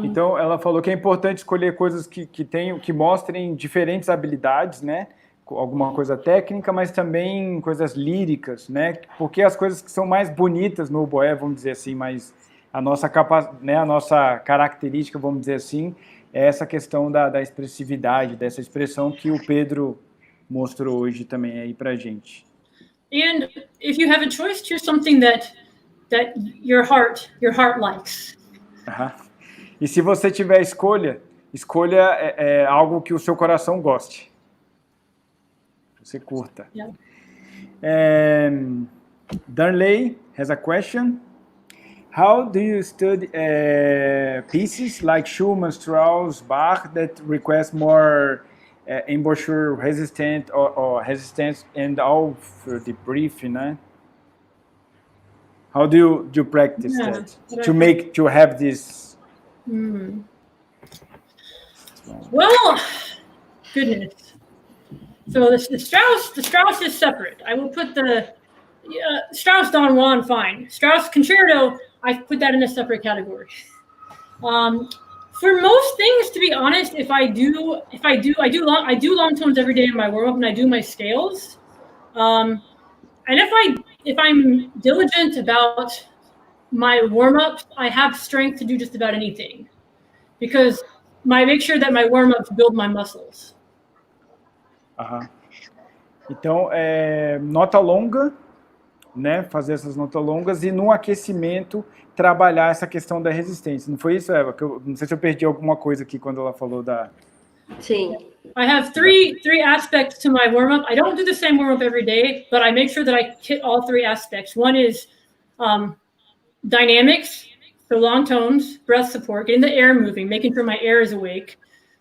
Então, ela falou que é importante escolher coisas que mostrem diferentes habilidades, né? Alguma coisa técnica, mas também coisas líricas, né? Porque as coisas que são mais bonitas no oboé, vamos dizer assim, mas a nossa característica, vamos dizer assim, é essa questão da expressividade, dessa expressão que o Pedro mostrou hoje também aí pra gente. And if you have a choice, choose something that your heart likes. E se você tiver escolha algo que o seu coração goste. Você curta. Yeah. Darley has a question. How do you study pieces like Schumann, Strauss, Bach that request more embouchure resistance or resistance and all for the brief, né? How do you practice that to have this? Well, goodness. So the Strauss is separate. I will put the Strauss Don Juan, fine. Strauss Concerto, I put that in a separate category. For most things, to be honest, I do long tones every day in my warm up, and I do my scales. And if I'm diligent about my warm ups, I have strength to do just about anything, because I make sure that my warm ups build my muscles. Então, nota longa, né? Fazer essas notas longas e no aquecimento trabalhar essa questão da resistência. Não foi isso, Eva? Que não sei se eu perdi alguma coisa aqui quando ela falou da. Sim. I have three aspects to my warm up. I don't do the same warm up every day, but I make sure that I hit all three aspects. One is dynamics, so long tones, breath support, getting the air moving, making sure my air is awake.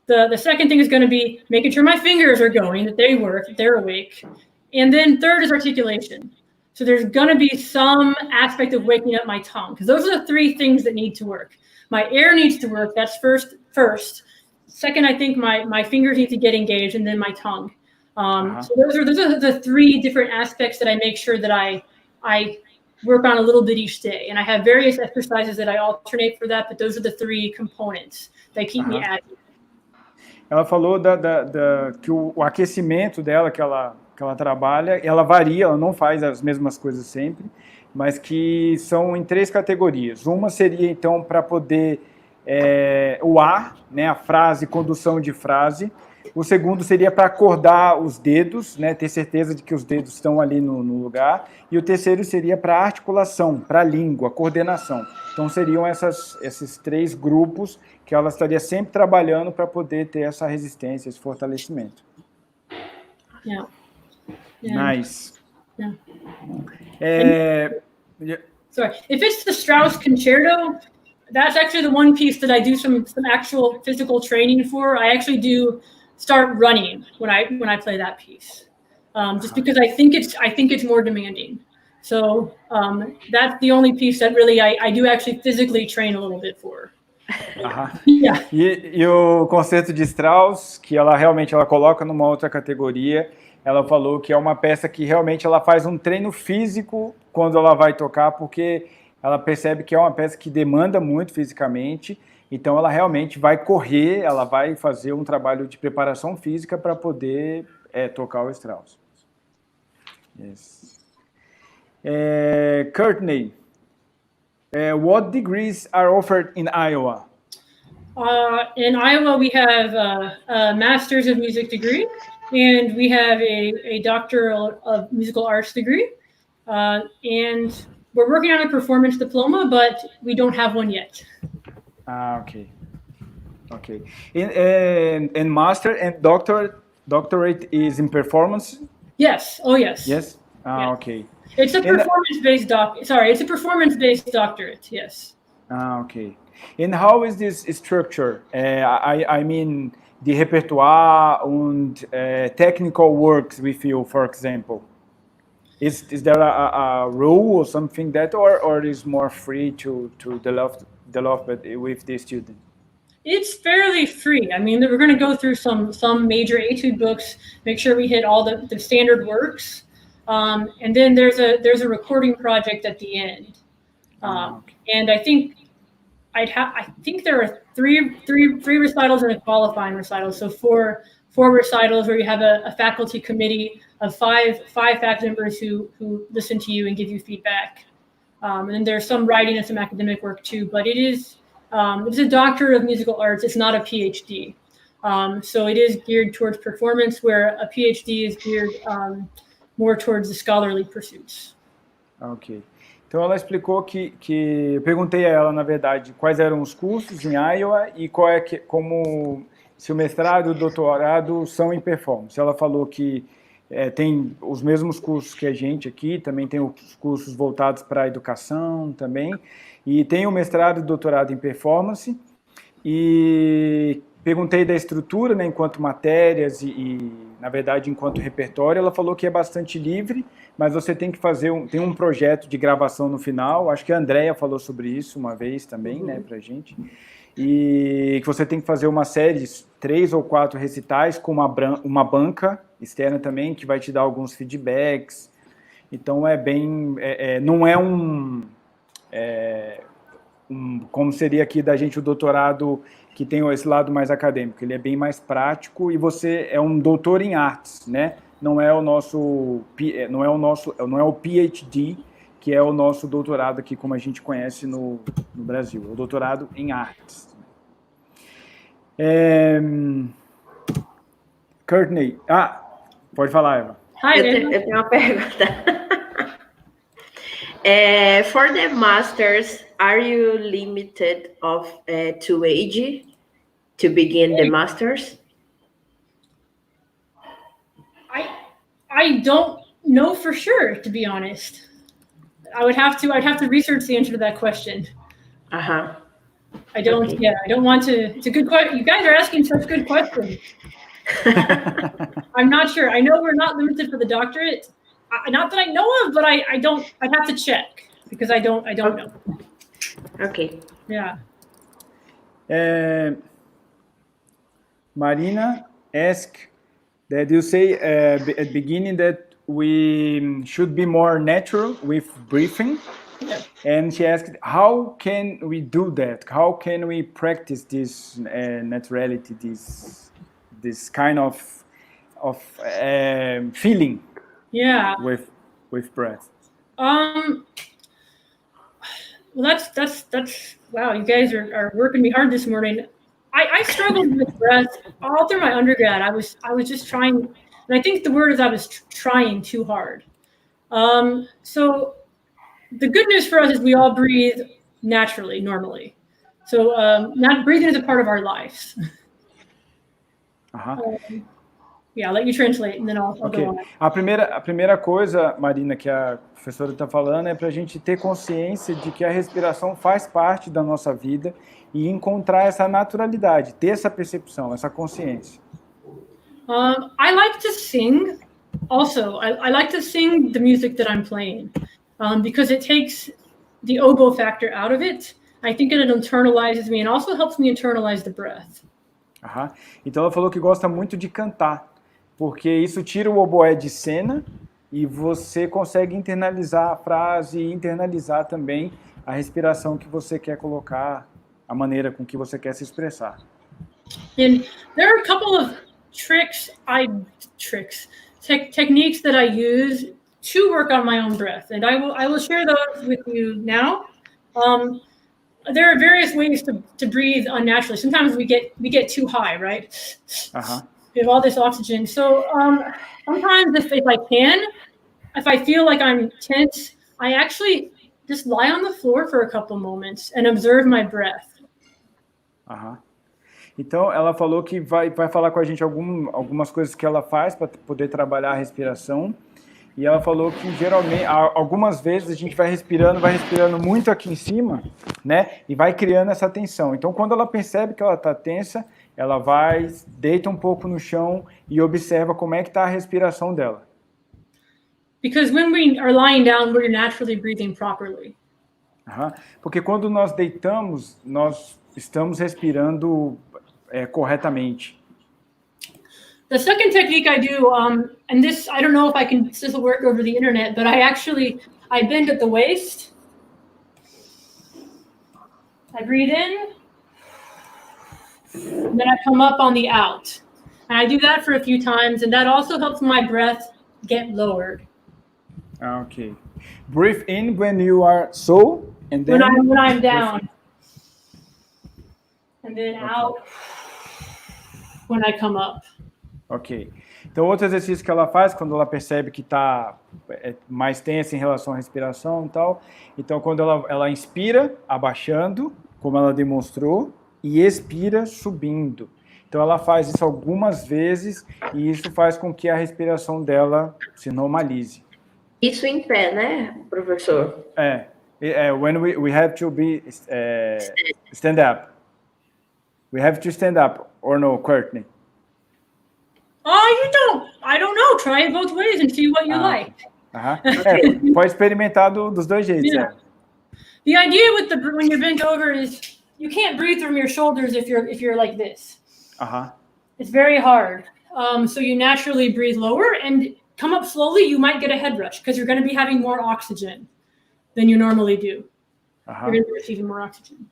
The second thing is going to be making sure my fingers are going, that they work, that they're awake. And then third is articulation. So there's going to be some aspect of waking up my tongue, because those are the three things that need to work. My air needs to work. That's first. Second, I think my fingers need to get engaged, and then my tongue. So those are the three different aspects that I make sure that I work on a little bit each day. And I have various exercises that I alternate for that, but those are the three components that keep me active. Ela falou que o aquecimento dela, que ela trabalha, ela varia, ela não faz as mesmas coisas sempre, mas que são em três categorias. Uma seria, então, para poder o ar, né, a frase, condução de frase. O segundo seria para acordar os dedos, né, ter certeza de que os dedos estão ali no lugar. E o terceiro seria para articulação, para a língua, coordenação. Então, seriam esses três grupos que ela estaria sempre trabalhando para poder ter essa resistência, esse fortalecimento. Yeah. Nice. Yeah. Yeah. Sorry, if it's the Strauss Concerto, that's actually the one piece that I do some actual physical training for. I actually do start running when I play that piece, just because I think it's more demanding. So that's the only piece that really I do actually physically train a little bit for. Yeah. E o concerto de Strauss, que ela realmente coloca numa outra categoria, ela falou que é uma peça que realmente ela faz um treino físico quando ela vai tocar, porque ela percebe que é uma peça que demanda muito fisicamente, então ela realmente vai correr, ela vai fazer um trabalho de preparação física para poder tocar o Strauss. Yes. Courtney, what degrees are offered in Iowa? In Iowa, we have a Master's of Music degree, and we have a Doctoral of Musical Arts degree. And we're working on a performance diploma, but we don't have one yet. Okay. Okay. And master and doctorate is in performance? Yes. Oh, yes. Yes. Yes. Okay. It's a performance-based it's a performance-based doctorate. Yes. Okay. And how is this structure? I mean, the repertoire and technical works with you, for example. Is there a rule or something that, or is more free to develop with the student? It's fairly free. I mean, we're going to go through some major etude books, make sure we hit all the standard works, and then there's a recording project at the end. Okay. And I think there are three recitals and a qualifying recital. So four recitals where you have a faculty committee of five faculty members who listen to you and give you feedback. And then there's some writing and some academic work too, but it's a Doctor of Musical Arts. It's not a PhD. So it is geared towards performance, where a PhD is geared more towards the scholarly pursuits. Ok. Então ela explicou que eu perguntei a ela, na verdade, quais eram os cursos em Iowa e como se o mestrado e o doutorado são em performance. Ela falou que tem os mesmos cursos que a gente aqui, também tem os cursos voltados para a educação também, e tem o mestrado e doutorado em performance, e perguntei da estrutura, né, enquanto matérias e, na verdade, enquanto repertório. Ela falou que é bastante livre, mas você tem que tem um projeto de gravação no final, acho que a Andrea falou sobre isso uma vez também, né, pra gente, e que você tem que fazer uma série de 3 ou 4 recitais com uma banca externa também, que vai te dar alguns feedbacks. Então não é como seria aqui da gente o doutorado, que tem esse lado mais acadêmico. Ele é bem mais prático, e você é um doutor em artes, né? Não é o PhD, que é o nosso doutorado aqui, como a gente conhece no Brasil. É o doutorado em artes. Courtney, pode falar, Eva. Eu tenho uma pergunta. For the masters, are you limited to age to begin the masters? I don't know for sure, to be honest. I'd have to research the answer to that question. I don't. Okay. Yeah, I don't want to. It's a good question. You guys are asking such good questions. I'm not sure. I know we're not limited for the doctorate. Not that I know of, but I don't. I'd have to check, because I don't know. Okay. Yeah. Marina asked that you say at the beginning that we should be more natural with briefing. Yeah. And she asked, how can we do that? How can we practice this naturality, this kind of feeling? Yeah. With breath. Well, that's wow. You guys are working me hard this morning. I struggled with breath all through my undergrad. I was just trying, and I think the word is I was trying too hard. So the good news for us is we all breathe naturally, normally. So breathing is a part of our lives. yeah, I'll let you translate and then I'll Ok. go on. A primeira coisa, Marina, que a professora está falando é para a gente ter consciência de que a respiração faz parte da nossa vida e encontrar essa naturalidade, ter essa percepção, essa consciência. I like to sing. Also, I like to sing the music that I'm playing because it takes the oboe factor out of it. I think it internalizes me and also helps me internalize the breath. Aham. Então ela falou que gosta muito de cantar, porque isso tira o oboé de cena e você consegue internalizar a frase e internalizar também a respiração que você quer colocar, a maneira com que você quer se expressar. And there are a couple of techniques that I use to work on my own breath, and I will share those with you now. There are various ways to breathe unnaturally. Sometimes we get too high, right? Aham. We have all this oxygen. So sometimes if I feel like I'm tense, I actually just lie on the floor for a couple moments and observe my breath. Aham. Então, ela falou que vai falar com a gente algumas coisas que ela faz para poder trabalhar a respiração. E ela falou que, geralmente, algumas vezes a gente vai respirando muito aqui em cima, né? E vai criando essa tensão. Então, quando ela percebe que ela está tensa, ela vai, deita um pouco no chão e observa como é que está a respiração dela. Because when we are lying down, we're naturally breathing properly. Aham. Porque quando nós deitamos, nós estamos respirando corretamente. The second technique I do, and this, I don't know if this will work over the internet, but I bend at the waist. I breathe in, and then I come up on the out. And I do that for a few times, and that also helps my breath get lowered. Okay. Breathe in when you are so, and then when I'm down. And then out when I come up. Ok. Então, outro exercício que ela faz, quando ela percebe que está mais tensa em relação à respiração e tal, então, quando ela inspira, abaixando, como ela demonstrou, e expira, subindo. Então, ela faz isso algumas vezes, e isso faz com que a respiração dela se normalize. Isso em pé, né, professor? When we have to be stand up. We have to stand up, or no, Courtney? Oh, you don't. I don't know. Try it both ways and see what you like. Pode experimentar dos dois jeitos. Yeah. The idea when you're bent over is you can't breathe from your shoulders if you're like this. It's very hard. So you naturally breathe lower and come up slowly. You might get a head rush because you're going to be having more oxygen than you normally do. You're going to be receiving more oxygen.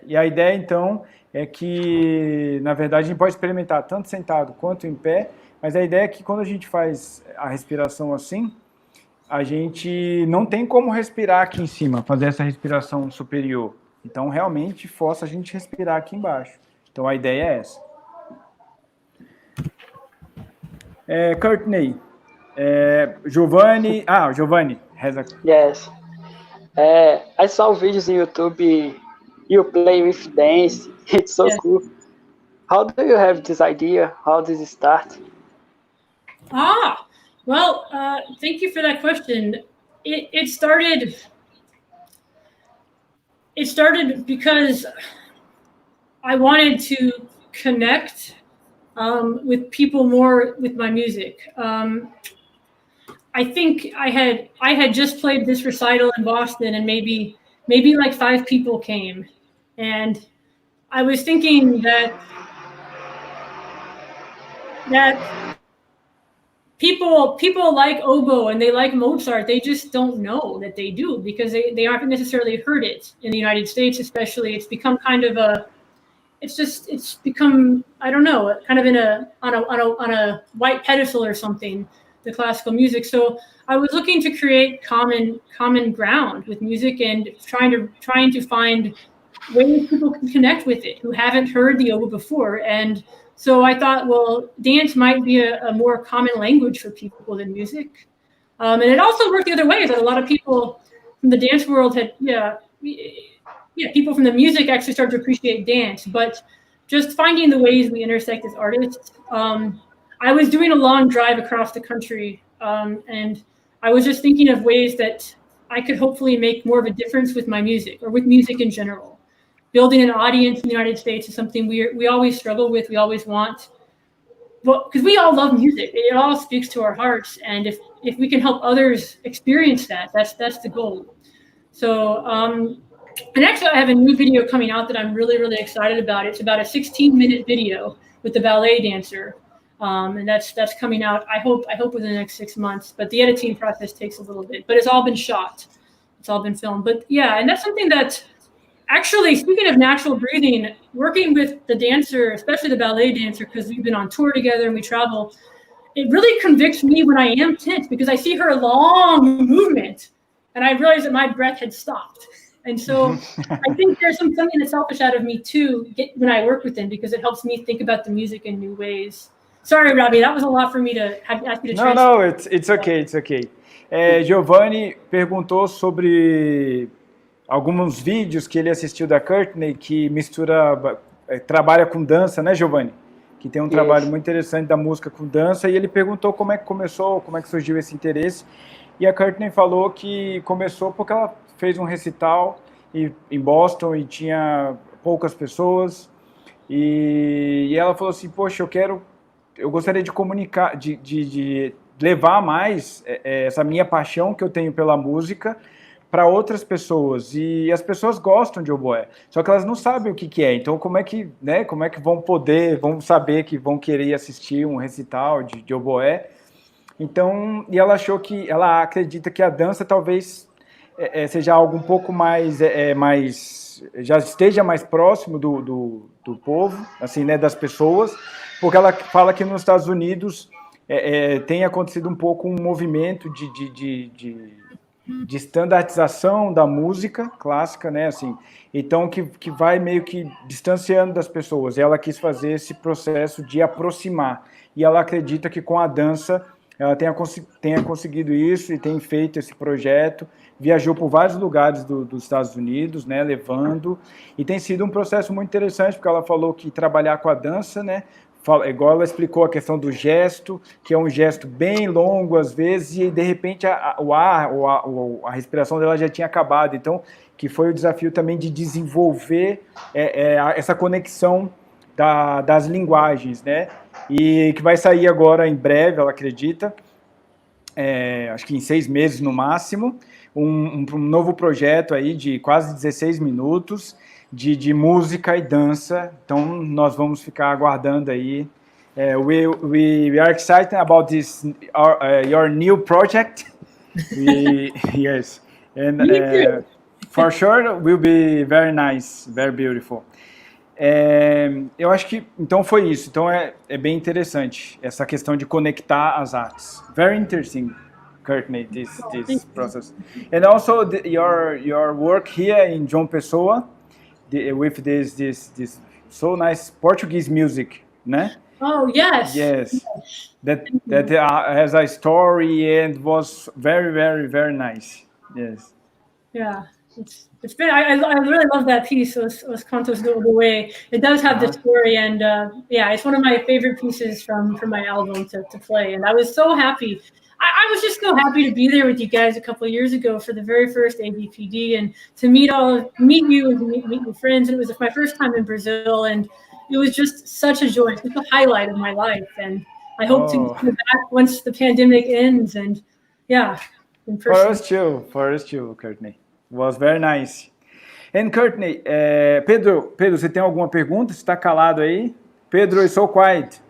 E a ideia, então, é que, na verdade, a gente pode experimentar tanto sentado quanto em pé, mas a ideia é que quando a gente faz a respiração assim, a gente não tem como respirar aqui em cima, fazer essa respiração superior. Então, realmente, força a gente respirar aqui embaixo. Então, a ideia é essa. Courtney, Giovanni, reza. Yes. I saw videos on YouTube. You play with dance. It's so cool. How do you have this idea? How does it start? Well, thank you for that question. It started because I wanted to connect with people more with my music. I think I had just played this recital in Boston, and maybe like 5 people came, and I was thinking that people like oboe and they like Mozart. They just don't know that they do because they aren't necessarily heard it in the United States, especially. It's become kind of it's become, I don't know, kind of on a white pedestal or something, the classical music. So I was looking to create common ground with music and trying to find ways people can connect with it who haven't heard the oboe before. And so I thought, well, dance might be a more common language for people than music. And it also worked the other way, that a lot of people from the dance world people from the music actually started to appreciate dance. But just finding the ways we intersect as artists, I was doing a long drive across the country, and I was just thinking of ways that I could hopefully make more of a difference with my music, or with music in general. Building an audience in the United States is something we always struggle with, we always want. Well, because we all love music, it all speaks to our hearts, and if we can help others experience that, that's the goal. So, and actually, I have a new video coming out that I'm really, really excited about. It's about a 16-minute video with the ballet dancer, and that's coming out. I hope within the next 6 months. But the editing process takes a little bit. But it's all been shot, it's all been filmed. But yeah, and that's something that. Actually, speaking of natural breathing, working with the dancer, especially the ballet dancer, because we've been on tour together and we travel, it really convicts me when I am tense because I see her long movement and I realize that my breath had stopped. And so I think there's something that's selfish out of me too when I work with him because it helps me think about the music in new ways. Sorry, Robbie, that was a lot for me to ask you to translate. No, it's okay. Giovanni perguntou sobre alguns vídeos que ele assistiu da Courtney que trabalha com dança, né, Giovanni? Que tem um trabalho muito interessante da música com dança, e ele perguntou como é que começou, como é que surgiu esse interesse, e a Courtney falou que começou porque ela fez um recital em Boston e tinha poucas pessoas, e ela falou assim, poxa, eu gostaria de comunicar, de levar mais essa minha paixão que eu tenho pela música para outras pessoas, e as pessoas gostam de oboé, só que elas não sabem o que é, então como é que vão saber que vão querer assistir um recital de oboé? Então, e ela acredita que a dança talvez seja algo um pouco mais, já esteja mais próximo do povo, assim, né, das pessoas, porque ela fala que nos Estados Unidos tem acontecido um pouco um movimento de standardização da música clássica, né, assim, então que vai meio que distanciando das pessoas, e ela quis fazer esse processo de aproximar, e ela acredita que com a dança ela tenha conseguido isso e tem feito esse projeto, viajou por vários lugares dos Estados Unidos, né, levando, e tem sido um processo muito interessante, porque ela falou que trabalhar com a dança, né, igual ela explicou a questão do gesto, que é um gesto bem longo às vezes, e de repente a respiração dela já tinha acabado, então que foi o desafio também de desenvolver essa conexão das linguagens, né, e que vai sair agora em breve, ela acredita, acho que em 6 meses no máximo, um novo projeto aí de quase 16 minutos, de música e dança, então nós vamos ficar aguardando aí. We are excited about this your new project. Yes, and for sure will be very nice, very beautiful. Eu acho que então foi isso. Então é bem interessante essa questão de conectar as artes. Very interesting, Courtney, this process, and also your work here in João Pessoa. With this so nice Portuguese music, né? Oh yes. Yes, that has a story and was very, very, very nice. Yes. Yeah, it's been. I really love that piece. Os Cantos do Oboé. It does have the story, and yeah, it's one of my favorite pieces from my album to play. And I was so happy. I was just so happy to be there with you guys a couple of years ago for the very first ABPD, and to meet you and meet your friends. And it was my first time in Brazil, and it was just such a joy. It's a highlight of my life, and I hope to come back once the pandemic ends. And yeah, in person. For us too, Courtney. It was very nice. And Courtney, Pedro, você tem alguma pergunta? Você está calado aí? Pedro is so quiet.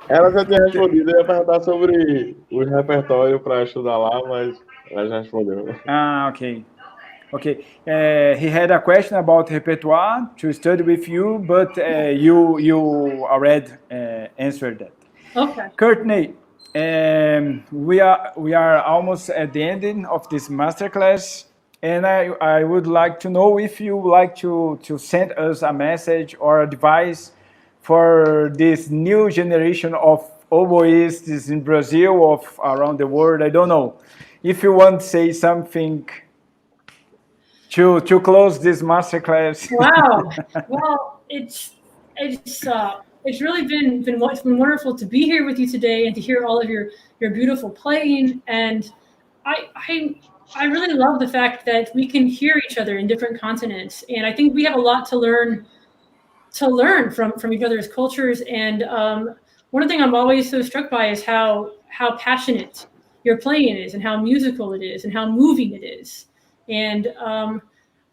Ela já tinha respondido, eu ia perguntar sobre o repertório para estudar lá, mas ela já respondeu. Okay. He had a question about repertoire to study with you, but you already answered that. Okay. Courtney, we are almost at the ending of this masterclass, and I would like to know if you would like to send us a message or advice for this new generation of oboists in Brazil, of around the world. I don't know. If you want to say something to close this masterclass. Wow. Well, it's it's really been wonderful to be here with you today and to hear all of your beautiful playing. And I really love the fact that we can hear each other in different continents. And I think we have a lot to learn from each other's cultures. And one thing I'm always so struck by is how passionate your playing is, and how musical it is, and how moving it is. And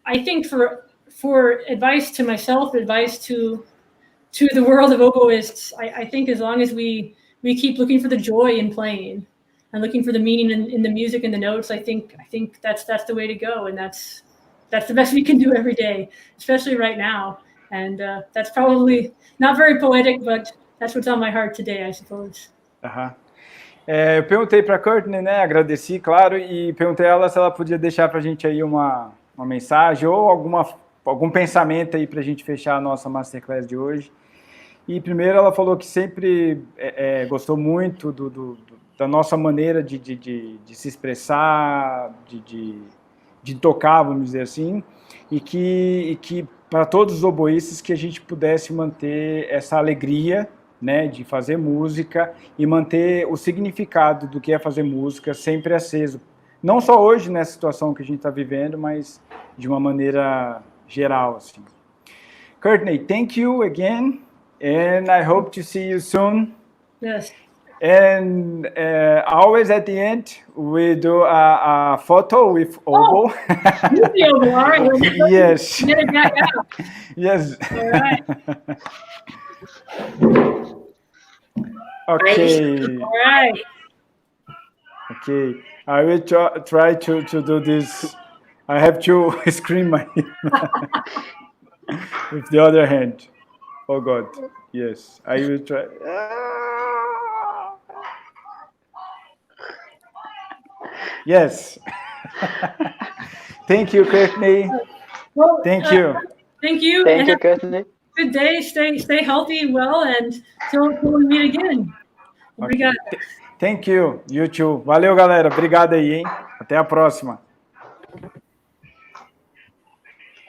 I think for advice to myself, advice to the world of oboists, I think as long as we keep looking for the joy in playing and looking for the meaning in the music and the notes, I think that's the way to go. And that's the best we can do every day, especially right now. And that's probably not very poetic, but that's what's on my heart today, I suppose. Eu perguntei para a Courtney, né, agradeci, claro, e perguntei a ela se ela podia deixar para a gente aí uma mensagem ou algum pensamento aí para a gente fechar a nossa Masterclass de hoje. E primeiro ela falou que sempre gostou muito da nossa maneira de se expressar, de tocar, vamos dizer assim, e que para todos os oboístas que a gente pudesse manter essa alegria, né, de fazer música e manter o significado do que é fazer música sempre aceso. Não só hoje, nessa situação que a gente está vivendo, mas de uma maneira geral, assim. Courtney, thank you again, and I hope to see you soon. Yes. And always at the end, we do a photo with oboe. With the oboe, all right. Yes. Get it back out. Yes. All right. Okay. All right. Okay. I will try to do this. I have to scream my with the other hand. Oh God. Yes. I will try. Yes. Thank you, Courtney. Well, Thank you. Thank you. Thank you, Courtney. Good day. Stay healthy and well, and till we meet again. Obrigado. Thank you. You too. Valeu, galera. Obrigado aí, hein? Até a próxima.